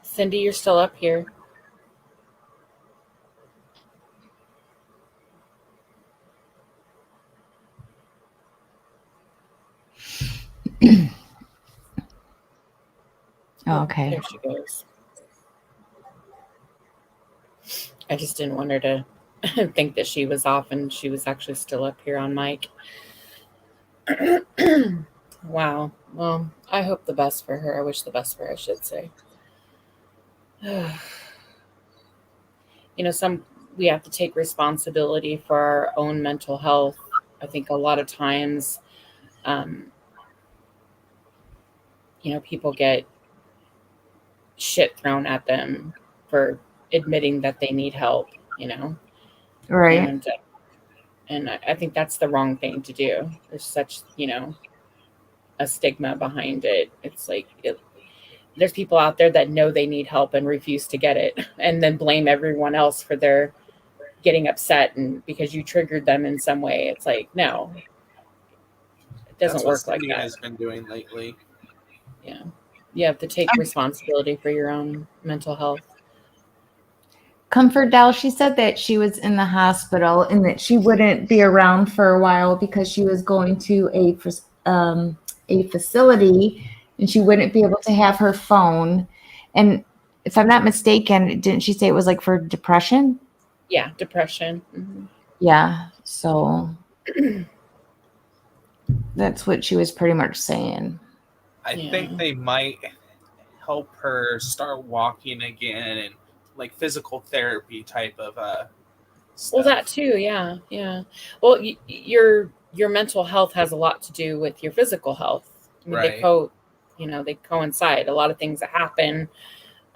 Cindy, you're still up here. Oh, okay. There she goes. I just didn't want her to think that she was off and she was actually still up here on mic. Wow. Well, I hope the best for her. I wish the best for her, I should say. We have to take responsibility for our own mental health. I think a lot of times, people get shit thrown at them for admitting that they need help, Right. And I think that's the wrong thing to do. There's such, a stigma behind it. It's like, there's people out there that know they need help and refuse to get it and then blame everyone else for their getting upset and because you triggered them in some way. It's like, no, it doesn't work like that. Has been doing lately. Yeah. You have to take responsibility for your own mental health. Comfort Doll, she said that she was in the hospital and that she wouldn't be around for a while because she was going to a facility and she wouldn't be able to have her phone. And if I'm not mistaken, didn't she say it was like for depression? Yeah, depression. Mm-hmm. Yeah, so that's what she was pretty much saying. I think they might help her start walking again and like physical therapy type of stuff. Well, that too. Yeah. Well, your mental health has a lot to do with your physical health. I mean, Right. they coincide. A lot of things that happen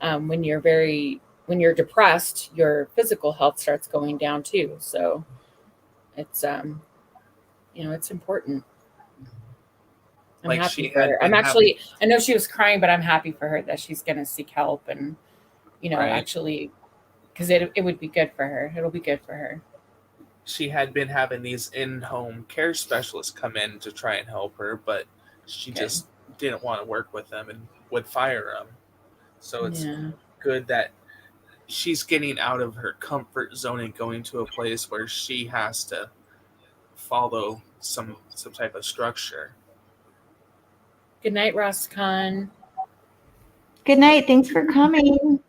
when you're depressed, your physical health starts going down too. So it's it's important. I'm Like, happy she for had her. I'm been having, actually, I know she was crying, but I'm happy for her that she's going to seek help and, you know, right? actually, because it would be good for her. It'll be good for her. She had been having these in-home care specialists come in to try and help her, but she Okay. just didn't want to work with them and would fire them. So it's Yeah. good that she's getting out of her comfort zone and going to a place where she has to follow some type of structure. Good night, Ross Khan. Good night. Thanks for coming.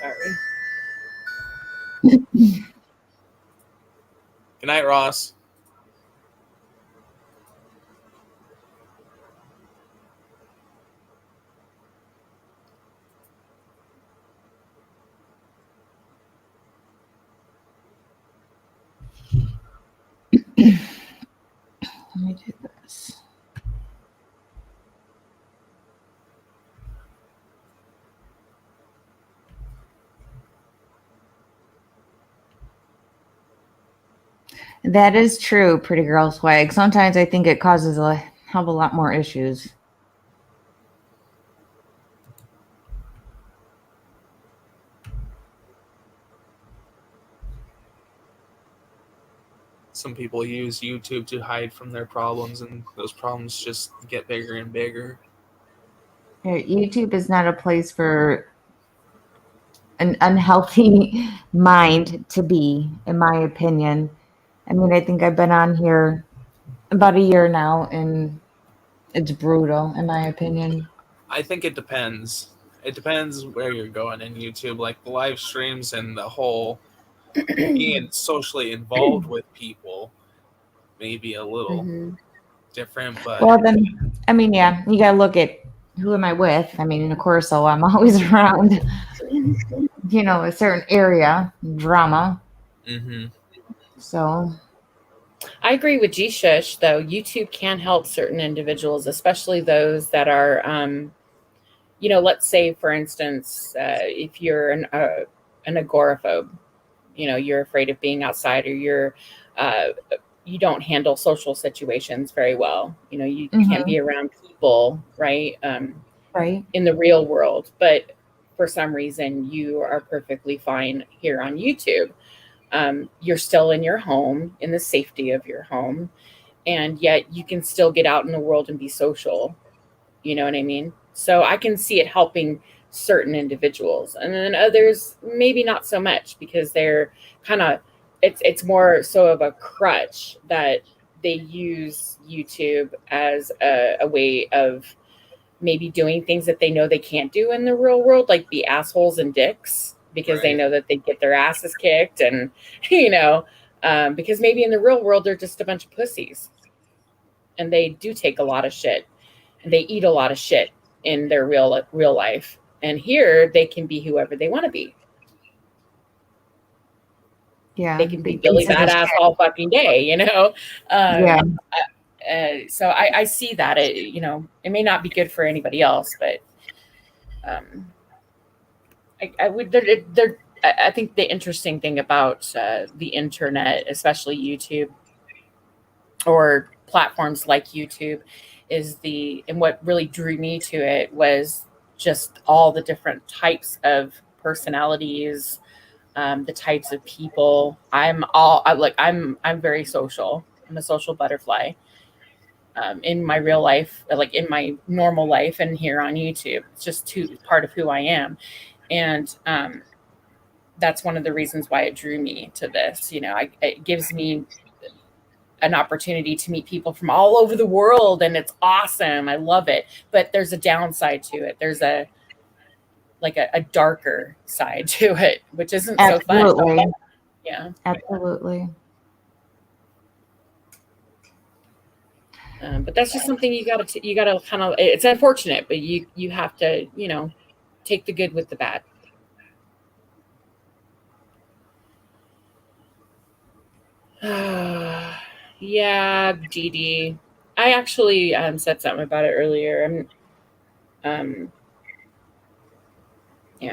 Sorry. Good night, Ross. Let me do this. That is true, Pretty Girl Swag. Sometimes I think it causes a hell of a lot more issues. Some people use YouTube to hide from their problems, and those problems just get bigger and bigger. YouTube is not a place for an unhealthy mind to be, in my opinion. I mean, I think I've been on here about a year now, and it's brutal, in my opinion. I think it depends. It depends where you're going in YouTube. Like the live streams and the whole being socially involved with people may be a little different, but Well, then, I mean, yeah, you gotta look at who am I with. I mean, of course, so I'm always around, you know, a certain area, drama. So I agree with G Shush, though. YouTube can help certain individuals, especially those that are, you know, let's say, for instance, if you're an agoraphobe, you know, you're afraid of being outside, or you don't handle social situations very well. You know, you can't be around people, right? Right. In the real world, but for some reason you are perfectly fine here on YouTube. You're still in your home, in the safety of your home, and yet you can still get out in the world and be social. You know what I mean? So I can see it helping certain individuals, and then others maybe not so much, because they're kind of, it's more so of a crutch that they use YouTube as a way of maybe doing things that they know they can't do in the real world, like be assholes and dicks, because they know that they get their asses kicked, and you know, because maybe in the real world they're just a bunch of pussies, and they do take a lot of shit, and they eat a lot of shit in their real life, and here they can be whoever they want to be. yeah, They can be Billy Badass all fucking day, you know. Yeah. So I see that it, you know, it may not be good for anybody else, but I think the interesting thing about the internet, especially YouTube or platforms like YouTube, is and what really drew me to it was just all the different types of personalities, the types of people. I'm very social. I'm a social butterfly. In my real life, like in my normal life, and here on YouTube, it's just part of who I am. And that's one of the reasons why it drew me to this. You know, it gives me an opportunity to meet people from all over the world, and it's awesome. I love it. But there's a downside to it. There's a darker side to it, which isn't so fun. Yeah, absolutely. But that's just something you gotta kind of. It's unfortunate, but you have to, you know, take the good with the bad. Yeah, Dee Dee. I actually said something about it earlier. Yeah,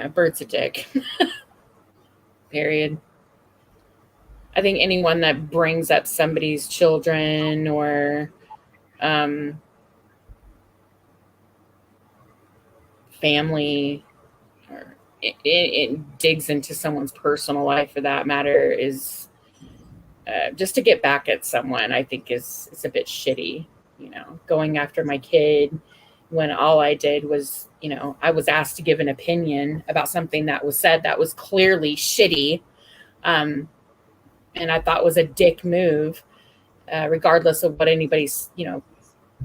Bert's a dick. Period. I think anyone that brings up somebody's children or family, or it digs into someone's personal life for that matter, is just to get back at someone, I think is a bit shitty. You know, going after my kid when all I did was, you know, I was asked to give an opinion about something that was said that was clearly shitty. And I thought was a dick move, regardless of what anybody's, you know,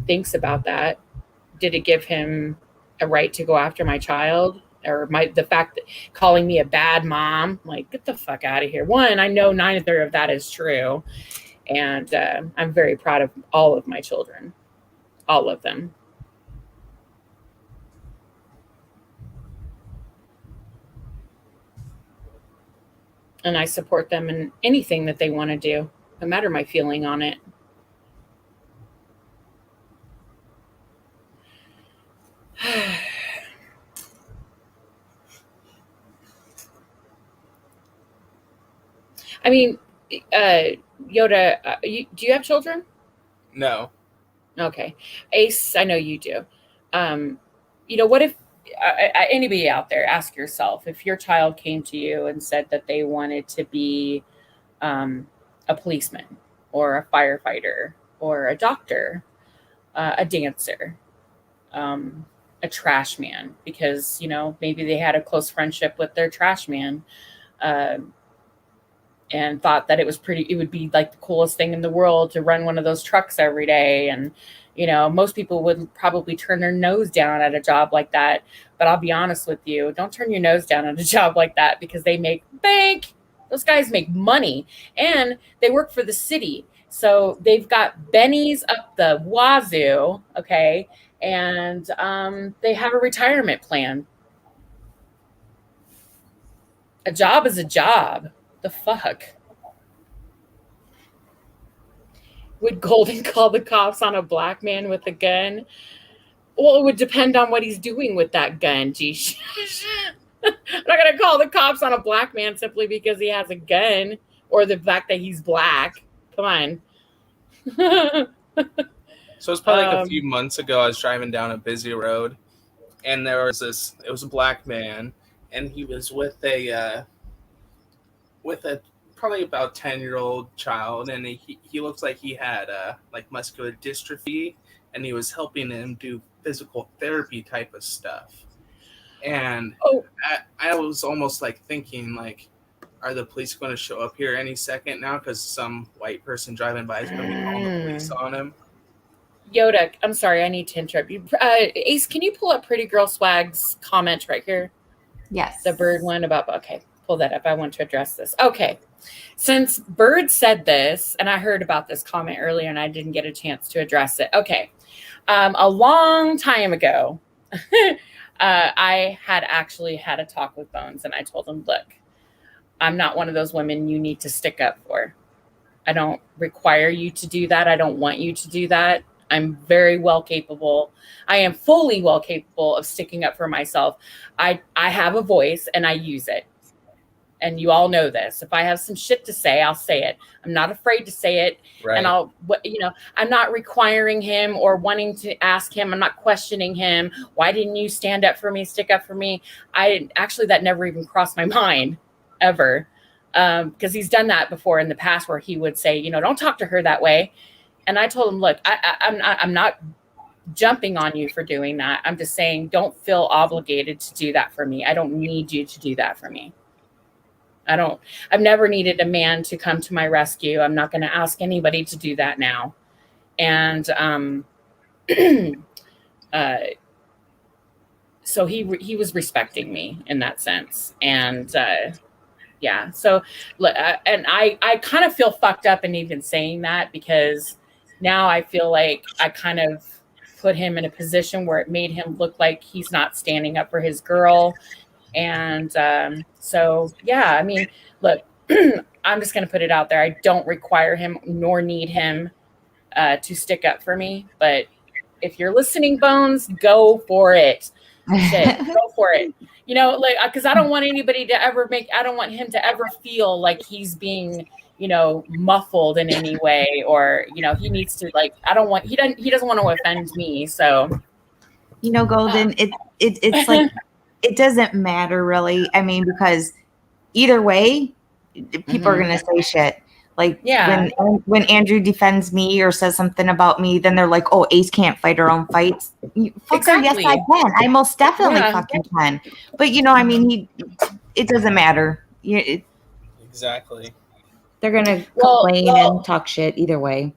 thinks about that. Did it give him a right to go after my child? Or the fact that calling me a bad mom, like, get the fuck out of here. One, I know neither of that is true. And I'm very proud of all of my children. All of them. And I support them in anything that they want to do, no matter my feeling on it. I mean, Yoda, do you have children? No. Okay. Ace, I know you do. You know, what if anybody out there, ask yourself, if your child came to you and said that they wanted to be a policeman or a firefighter or a doctor, a dancer, a trash man, because, you know, maybe they had a close friendship with their trash man, and thought that it would be like the coolest thing in the world to run one of those trucks every day. And, you know, most people would probably turn their nose down at a job like that. But I'll be honest with you, don't turn your nose down at a job like that, because they make bank. Those guys make money and they work for the city. So they've got bennies up the wazoo. Okay. And they have a retirement plan. A job is a job. The fuck? Would Golden call the cops on a black man with a gun? Well, it would depend on what he's doing with that gun. Geez. I'm not going to call the cops on a black man simply because he has a gun or the fact that he's black. Come on. So it's probably like a few months ago, I was driving down a busy road, and there was it was a black man, and he was with a probably about 10-year-old child, and he looks like he had like muscular dystrophy, and he was helping him do physical therapy type of stuff. And I was almost like thinking, like, are the police going to show up here any second now, because some white person driving by is going to be calling the police on him? Yoda, I'm sorry, I need to interrupt you. Ace, can you pull up Pretty Girl Swag's comment right here? Yes. The bird one about, okay, pull that up. I want to address this. Okay. Since Bird said this, and I heard about this comment earlier and I didn't get a chance to address it. Okay. A long time ago, I had actually had a talk with Bones, and I told him, look, I'm not one of those women you need to stick up for. I don't require you to do that. I don't want you to do that. I'm very well capable. I am fully well capable of sticking up for myself. I have a voice and I use it. And you all know this. If I have some shit to say, I'll say it. I'm not afraid to say it. Right. And I'm not requiring him or wanting to ask him. I'm not questioning him. Why didn't you stand up for me, stick up for me? That never even crossed my mind ever. Because he's done that before in the past, where he would say, don't talk to her that way. And I told him, look, I'm not jumping on you for doing that. I'm just saying, don't feel obligated to do that for me. I don't need you to do that for me. I've never needed a man to come to my rescue. I'm not going to ask anybody to do that now. And so he was respecting me in that sense. And yeah, so and I kind of feel fucked up in even saying that, because now I feel like I kind of put him in a position where it made him look like he's not standing up for his girl. And so, yeah, I mean, look, I'm just going to put it out there. I don't require him nor need him to stick up for me. But if you're listening, Bones, go for it. Shit, go for it. You know, like, because I don't want anybody to I don't want him to ever feel like he's being, you know, muffled in any way, or, you know, he needs to, like, he doesn't want to offend me. So, you know, Golden, it's like, it doesn't matter really. I mean, because either way, people are going to say shit. Like, when Andrew defends me or says something about me, then they're like, "Oh, Ace can't fight her own fights." Fucker, yes, I can. I most definitely fucking can. But you know, I mean, it doesn't matter. Exactly. They're gonna complain and talk shit either way.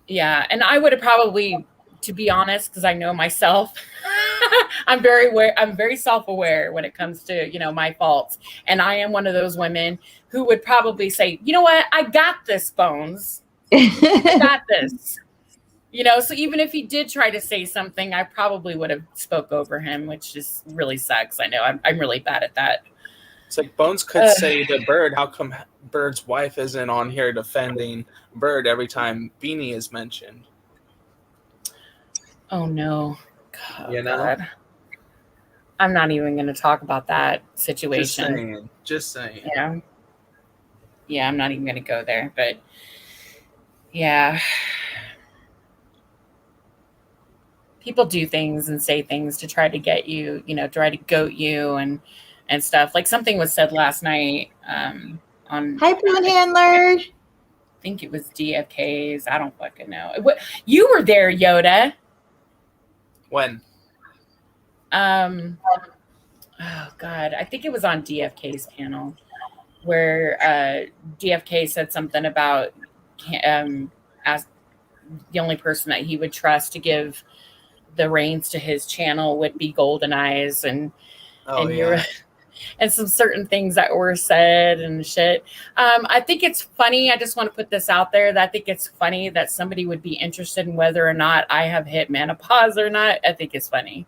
Yeah, and I would have probably, to be honest, because I know myself, I'm very self-aware when it comes to, you know, my faults, and I am one of those women who would probably say, you know what, I got this, Bones. I got this. You know, so even if he did try to say something, I probably would have spoke over him, which just really sucks. I know I'm really bad at that. It's like Bones could say to Bird, how come Bird's wife isn't on here defending Bird every time Beanie is mentioned? Oh no. You know? God. I'm not even going to talk about that situation. Just saying. Yeah, I'm not even going to go there, but yeah. People do things and say things to try to get you, you know, try to goat you and stuff. Like something was said last night on Hi, Brown Handler. I think it was DFK's. I don't fucking know. You were there, Yoda. When? Oh God, I think it was on DFK's panel where DFK said something about as the only person that he would trust to give the reins to his channel would be Golden Eyes, and some certain things that were said and shit. I think it's funny. I just want to put this out there that I think it's funny that somebody would be interested in whether or not I have hit menopause or not. I think it's funny.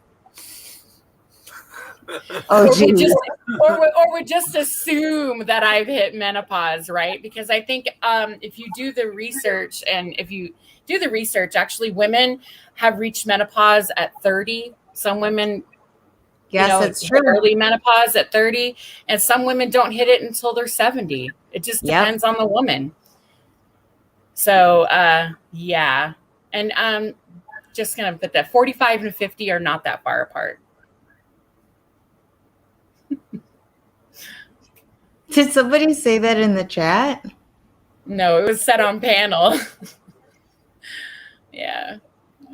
Oh, geez. Or would just assume that I've hit menopause, right? Because I think if you do the research, actually women have reached menopause at 30. Some women, yes, that's true. Early menopause at 30, and some women don't hit it until they're 70. It just depends on the woman. So, yeah. And I'm just going to put that 45 and 50 are not that far apart. Did somebody say that in the chat? No, it was said on panel. Yeah.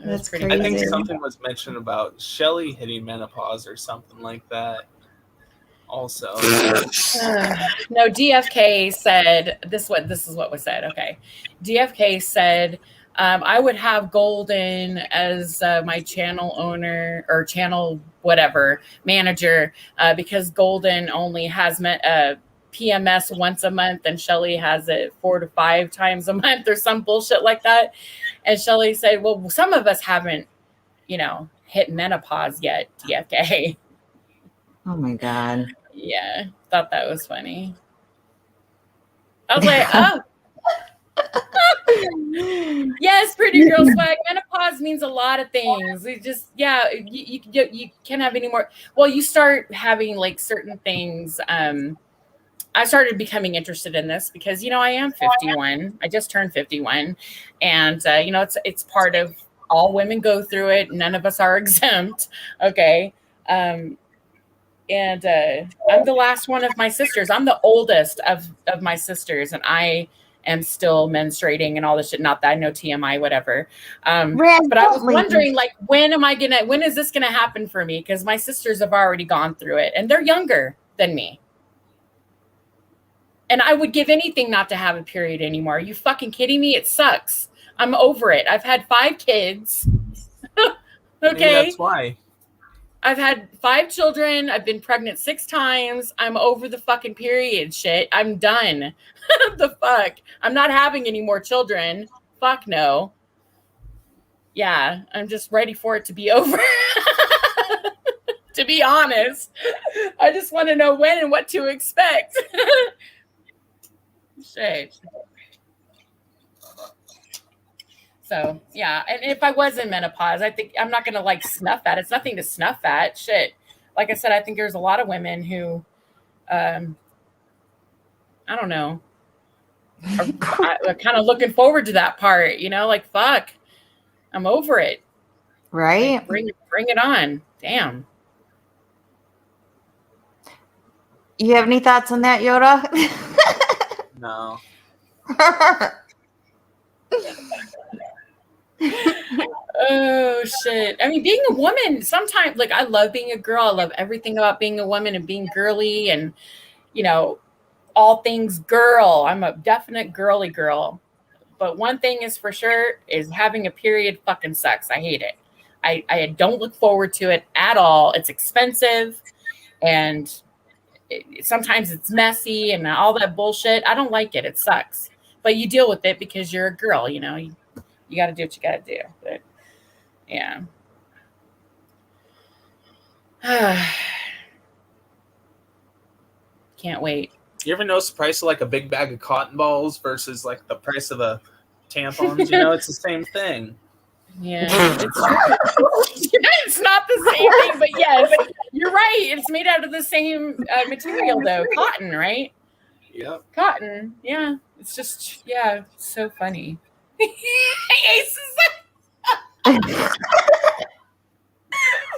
That's crazy. I think something was mentioned about Shelly hitting menopause or something like that. Also. No, DFK said this is what was said. Okay. DFK said I would have Golden as my channel owner or channel whatever manager because Golden only has PMS once a month and Shelly has it 4 to 5 times a month or some bullshit like that. And Shelly said, well, some of us haven't, you know, hit menopause yet, DFK. Oh my God. Yeah, thought that was funny. I was like, oh. Yes, pretty girl swag. Menopause means a lot of things. It just, you can't have any more. Well, you start having like certain things. I started becoming interested in this because, you know, I am 51. I just turned 51. And, you know, it's part of all women go through it. None of us are exempt. Okay. And I'm the last one of my sisters. I'm the oldest of my sisters. And I am still menstruating and all this shit. Not that I know TMI, whatever. But I was wondering, like, when is this going to happen for me? Because my sisters have already gone through it and they're younger than me. And I would give anything not to have a period anymore. Are you fucking kidding me? It sucks. I'm over it. I've had 5 kids. Okay. Maybe that's why. I've had 5 children. I've been pregnant 6 times. I'm over the fucking period shit. I'm done. The fuck? I'm not having any more children. Fuck no. Yeah, I'm just ready for it to be over. To be honest. I just want to know when and what to expect. Shit. So yeah, and if I was in menopause, I think I'm not gonna like snuff at. It's nothing to snuff at. Shit. Like I said, I think there's a lot of women who, I don't know, are kind of looking forward to that part. You know, like fuck, I'm over it. Right? Like, bring it on. Damn. You have any thoughts on that, Yoda? No. Oh shit. I mean, being a woman, sometimes like I love being a girl. I love everything about being a woman and being girly and you know, all things girl. I'm a definite girly girl. But one thing is for sure is having a period fucking sucks. I hate it. I don't look forward to it at all. It's expensive and sometimes it's messy and all that bullshit. I don't like it. It sucks. But you deal with it because you're a girl, you know. You got to do what you got to do. But yeah. Can't wait. You ever notice the price of like a big bag of cotton balls versus like the price of a tampons? You know, it's the same thing. Yeah, it's not the same thing, but yes, you're right. It's made out of the same material, though. Cotton, right? Yep. Cotton. Yeah. It's just, yeah, it's so funny. Ace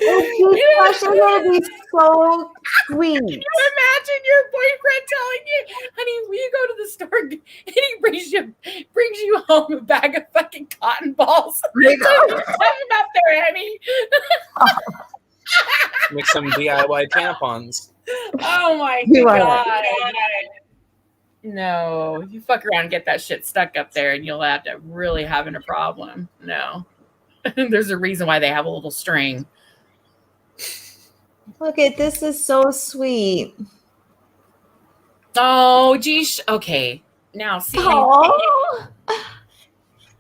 It's so sweet. Can you imagine your boyfriend telling you, honey, will you go to the store and he brings you home a bag of fucking cotton balls? Talking about there, honey. Make some DIY tampons. Oh my You are god. right. No, you fuck around and get that shit stuck up there and you'll have to really having a problem. No. There's a reason why they have a little string. Look at this is so sweet. Oh, geez. Okay. Now, see. Aww.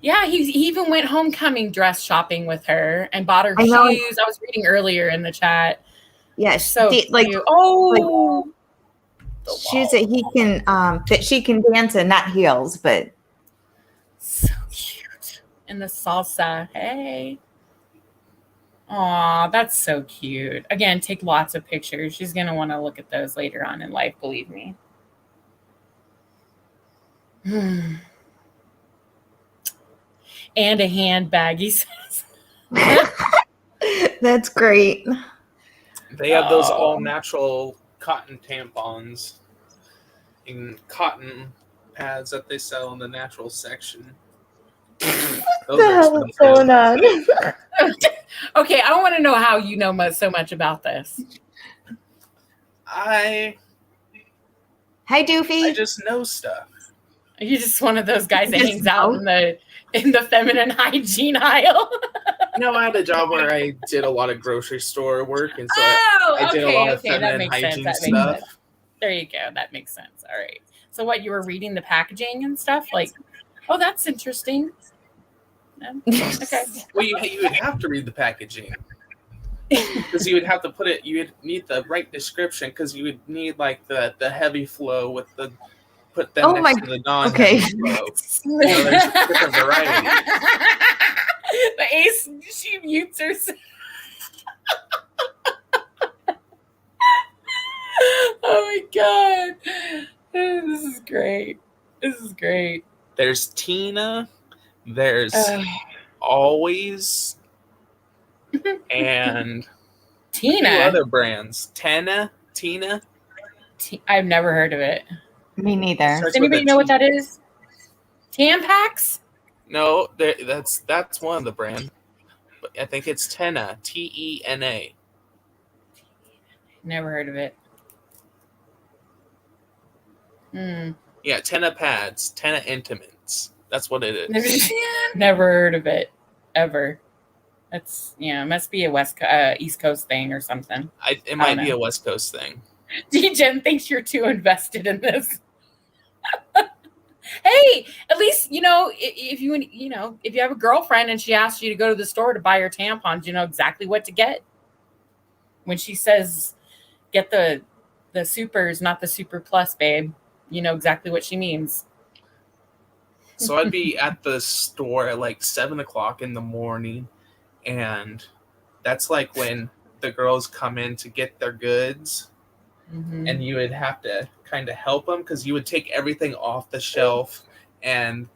Yeah, he even went homecoming dress shopping with her and bought her I know. shoes. I was reading earlier in the chat. Yes, So like cute. Oh, shoes that he can that she can dance in, not heels, but so cute. And the salsa. Hey. Aw, that's so cute. Again, take lots of pictures. She's going to want to look at those later on in life, believe me. And a handbag, he says. that's great. They have those all natural cotton tampons and cotton pads that they sell in the natural section. What the hell is going on? Okay, I want to know how you know so much about this. Hi, Doofy. I just know stuff. Are you just one of those guys that Just hangs out in the feminine hygiene aisle? No, I had a job where I did a lot of grocery store work, and so I did a lot of that feminine makes sense. hygiene That makes stuff. sense. There you go. That makes sense. All right. So what, you were reading the packaging and stuff? Like, oh, that's interesting. Okay. Well, you would have to read the packaging because you would have to put it. You would need the right description because you would need like the heavy flow with the put them next to the non-heavy flow. You know, there's different variety. The ace, she mutes herself. Oh my god, this is great. This is great. There's Tina. There's Always, and Tina. two other brands. Tina. I've never heard of it. Me neither. Does anybody know what that is? Tampax? No, that's one of the brand. But I think it's Tena. Tena. Never heard of it. Yeah, Tena pads. Tena intimates. That's what it is. Never heard of it ever. That's it must be a East Coast thing or something. It might be a West Coast thing. D-Gen thinks you're too invested in this. Hey, at least if you have a girlfriend and she asks you to go to the store to buy her tampons, you know exactly what to get. When she says, "Get the supers, not the super plus, babe," you know exactly what she means. So I'd be at the store at like 7 o'clock in the morning, and that's like when the girls come in to get their goods, and you would have to kind of help them because you would take everything off the shelf, and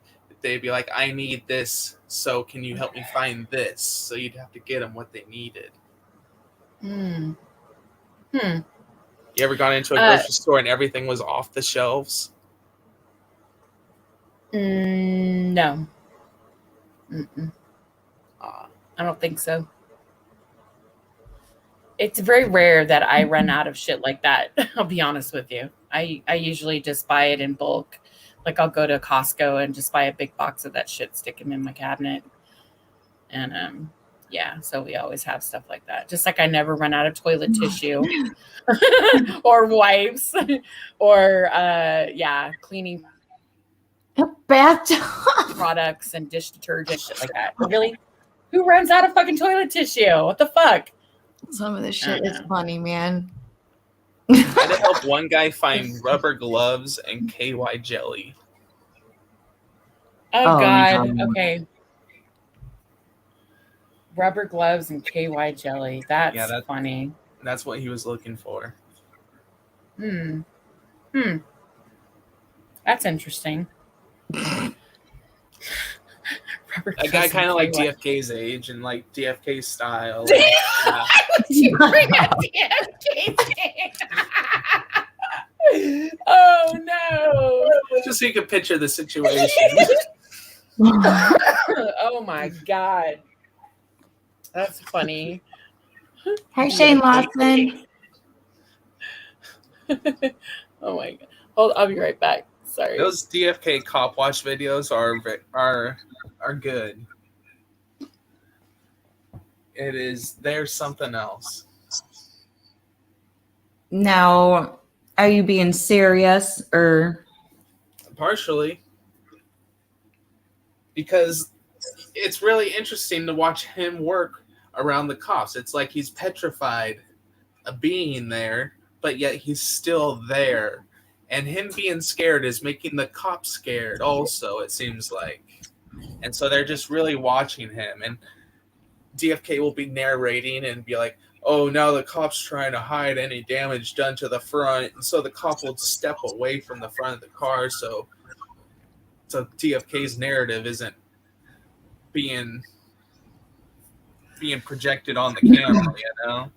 they'd be like, I need this, so can you help me find this? So you'd have to get them what they needed. You ever gone into a grocery store and everything was off the shelves? No. I don't think so. It's very rare that I run out of shit like that. I'll be honest with you. I usually just buy it in bulk. Like I'll go to Costco and just buy a big box of that shit, stick them in my cabinet. And yeah, so we always have stuff like that. Just like I never run out of toilet tissue or wipes or cleaning bathtub products and dish detergent, shit like that. Really? Who runs out of fucking toilet tissue? What the fuck? Some of this shit is funny, man. I had to help one guy find rubber gloves and KY jelly. Oh God. Okay. Rubber gloves and KY jelly. That's funny. That's what he was looking for. That's interesting. A guy kind of like DFK's age and like DFK's style. You bring up DFK's age. Oh no! Just so you can picture the situation. Oh my God. That's funny. Hi, Shane Lawson. Oh my God. Hold, I'll be right back. Sorry. Those DFK cop watch videos are good. There's something else. Now, are you being serious or? Partially. Because it's really interesting to watch him work around the cops. It's like he's petrified of being there, but yet he's still there. And him being scared is making the cops scared also, it seems like. And so they're just really watching him. And DFK will be narrating and be like, oh, now the cop's trying to hide any damage done to the front. And so the cop will step away from the front of the car so DFK's narrative isn't being projected on the camera, you know?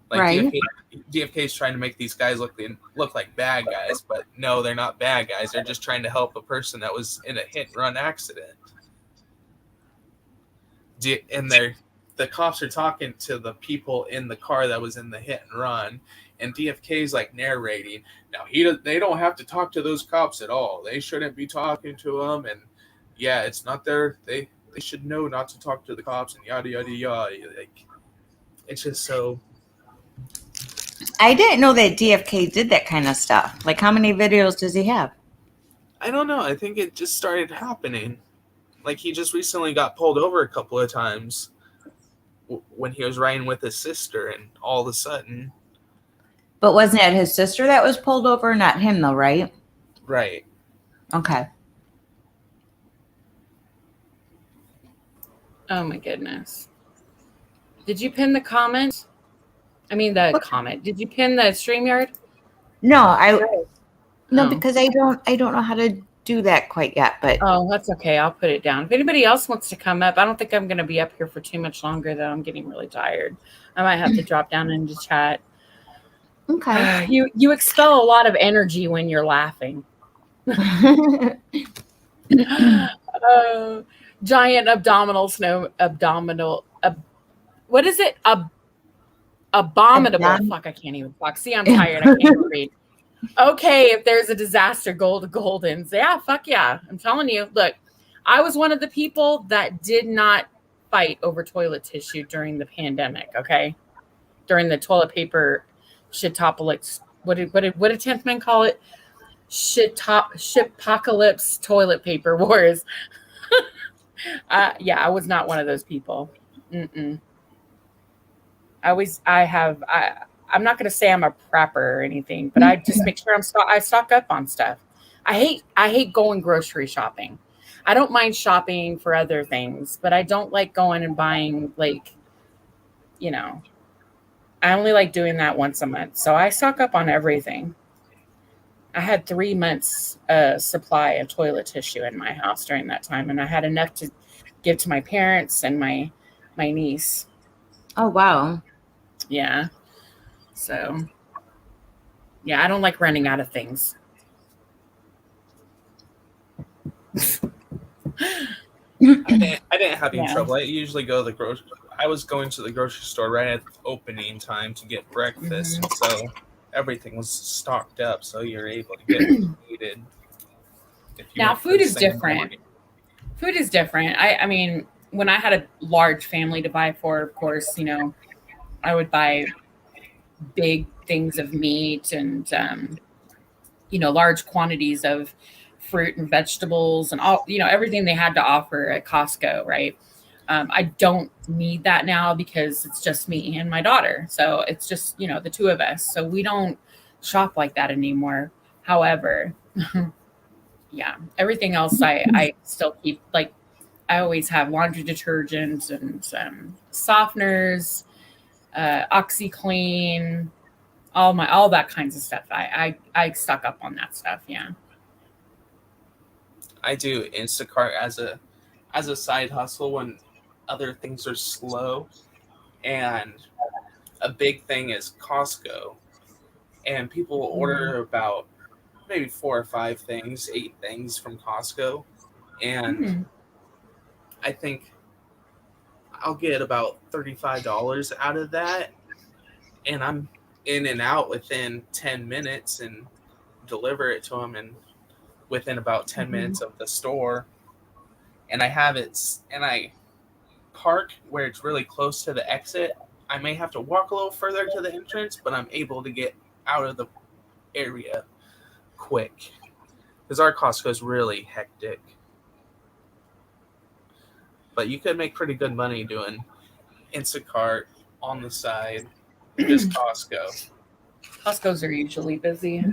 Like right. DFK is trying to make these guys look like bad guys, but no, they're not bad guys. They're just trying to help a person that was in a hit-and-run accident. And the cops are talking to the people in the car that was in the hit-and-run, and DFK's like narrating. Now they don't have to talk to those cops at all. They shouldn't be talking to them, and yeah, it's not their. They should know not to talk to the cops and yada yada yada. Like, it's just so. I didn't know that DFK did that kind of stuff. Like, how many videos does he have? I don't know. I think it just started happening. Like, he just recently got pulled over a couple of times when he was riding with his sister, and all of a sudden. But wasn't it his sister that was pulled over? Not him, though, right? Right. Okay. Oh my goodness. Did you pin the comment? I mean the comment. Did you pin the StreamYard? No, because I don't know how to do that quite yet, but oh, that's okay. I'll put it down. If anybody else wants to come up, I don't think I'm going to be up here for too much longer though. I'm getting really tired. I might have to drop down into chat. Okay. You expel a lot of energy when you're laughing. Giant what is it? Abominable. Fuck, I can't even talk. See, I'm tired. I can't read. Okay, if there's a disaster, go to Golden's. Yeah, fuck yeah. I'm telling you. Look, I was one of the people that did not fight over toilet tissue during the pandemic, okay? During the toilet paper shitopocalypse. What did 10th Men call it? Shitpocalypse toilet paper wars. Yeah, I was not one of those people. I'm not going to say I'm a prepper or anything, but I just make sure I stock up on stuff. I hate going grocery shopping. I don't mind shopping for other things, but I don't like going and buying, like, you know, I only like doing that once a month. So I stock up on everything. I had 3 months supply of toilet tissue in my house during that time, and I had enough to give to my parents and my niece. Oh, wow. Yeah. So, yeah, I don't like running out of things. I didn't have any Yeah. trouble. I usually go to the grocery. I was going to the grocery store right at opening time to get breakfast, and so everything was stocked up, so you're able to get what you needed. If you Now, went food first is thing in the different. morning. Food is different. I mean, when I had a large family to buy for, of course, you know, I would buy big things of meat and, you know, large quantities of fruit and vegetables and all, you know, everything they had to offer at Costco, right? I don't need that now because it's just me and my daughter. So it's just, you know, the two of us. So we don't shop like that anymore. However, yeah, everything else I still keep, like, I always have laundry detergent and softeners, OxyClean, all that kinds of stuff. I stock up on that stuff. Yeah. I do Instacart as a side hustle when other things are slow, and a big thing is Costco, and people will order about maybe 4 or 5 things, 8 things from Costco, and I think I'll get about $35 out of that, and I'm in and out within 10 minutes and deliver it to them and within about 10 minutes of the store. And I have it, and I park where it's really close to the exit. I may have to walk a little further to the entrance, but I'm able to get out of the area quick because our Costco is really hectic. But you could make pretty good money doing Instacart on the side, just Costco. Costco's are usually busy.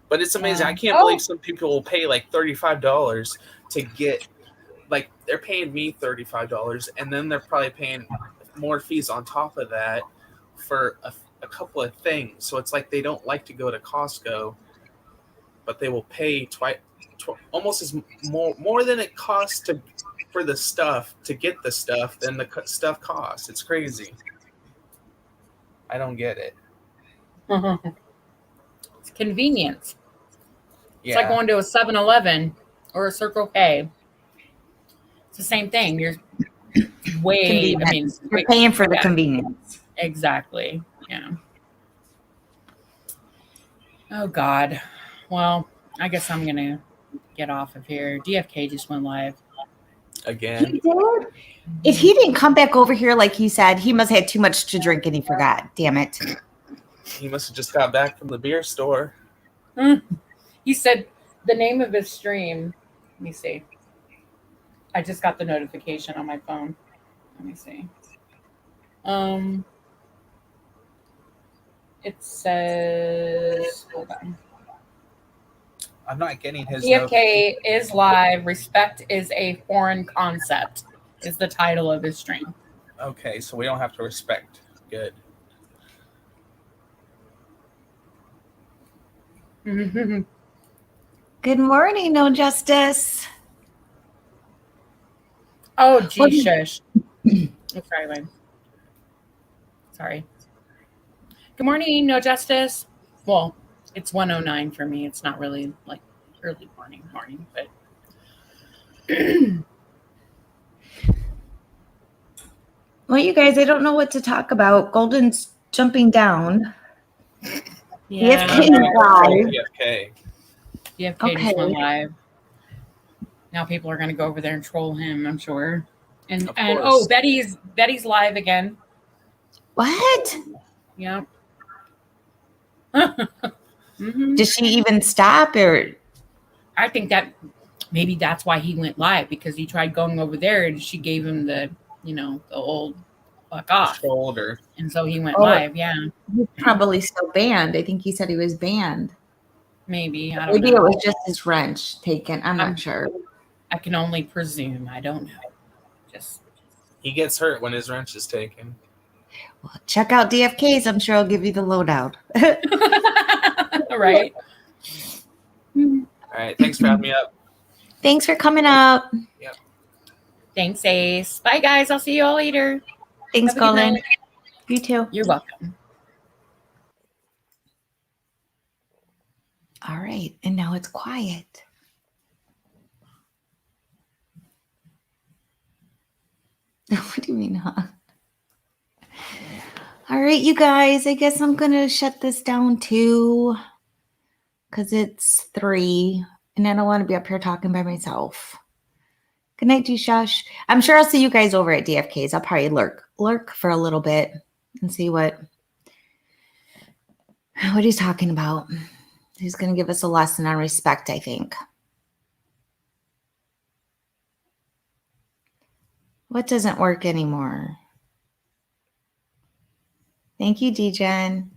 But it's amazing. I can't believe some people will pay like $35 to get, like, they're paying me $35, and then they're probably paying more fees on top of that for a couple of things. So it's like they don't like to go to Costco, but they will pay almost as more than it costs for the stuff to get the stuff than the stuff costs. It's crazy. I don't get it. It's convenience. It's Yeah. like going to a 7-Eleven or a Circle K. It's the same thing. You're way, I mean, You're paying for the yeah. convenience. Exactly. Yeah. Oh, God. Well, I guess I'm going to get off of here. DFK just went live. Again. He did? If he didn't come back over here like he said, he must have had too much to drink and he forgot. Damn it. He must have just got back from the beer store. He said the name of his stream. Let me see. I just got the notification on my phone. Let me see. It says, hold on. I'm not getting his DFK is live. Respect is a foreign concept is the title of his stream. Okay, so we don't have to respect. Good. Good morning, No Justice. Oh, gee, shush. Oh, sorry, Lynn. Sorry. Good morning, No Justice. Well, it's 1:09 for me. It's not really like early morning, but Well, you guys, I don't know what to talk about. Golden's jumping down. yeah. DFK live. DFK. DFK just Okay. went live. Now people are going to go over there and troll him, I'm sure. And Of and course. oh, Betty's live again. What? Yeah. Did she even stop or? I think that maybe that's why he went live, because he tried going over there and she gave him the, you know, the old fuck off. Shoulder. And so he went Oh. live. Yeah, He's probably still banned. I think he said he was banned. maybe. I don't Maybe know. it was just his wrench taken. I'm not sure. I can only presume. I don't know. Just He gets hurt when his wrench is taken. Well, check out DFK's. I'm sure I'll give you the lowdown. right. All right. Thanks for having me up. Thanks for coming up. Yep. Thanks, Ace. Bye, guys. I'll see you all later. Thanks, Have a good Colin. night. You too. You're welcome. All right. And now it's quiet. What do you mean, huh? All right, you guys. I guess I'm going to shut this down too because it's 3 and I don't want to be up here talking by myself. Good night, G-Shush. I'm sure I'll see you guys over at DFK's. I'll probably lurk for a little bit and see what he's talking about. He's going to give us a lesson on respect, I think. What doesn't work anymore? Thank you, D-Gen.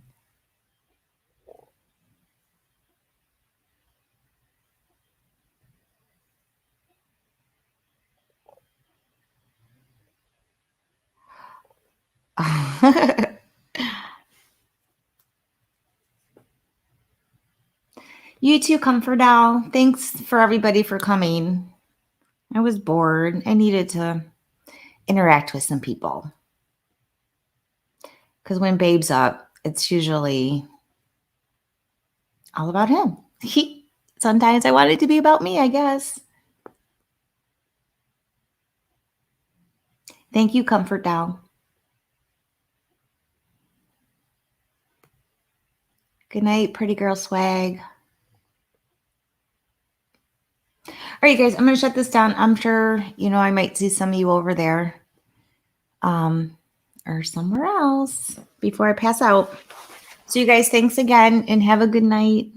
You too, Comfort Owl. Thanks for everybody for coming. I was bored. I needed to interact with some people. Because when Babe's up, it's usually all about him. Sometimes I want it to be about me, I guess. Thank you, Comfort Owl. Good night, pretty girl swag. All right, guys, I'm going to shut this down. I'm sure, I might see some of you over there or somewhere else before I pass out. So you guys, thanks again and have a good night.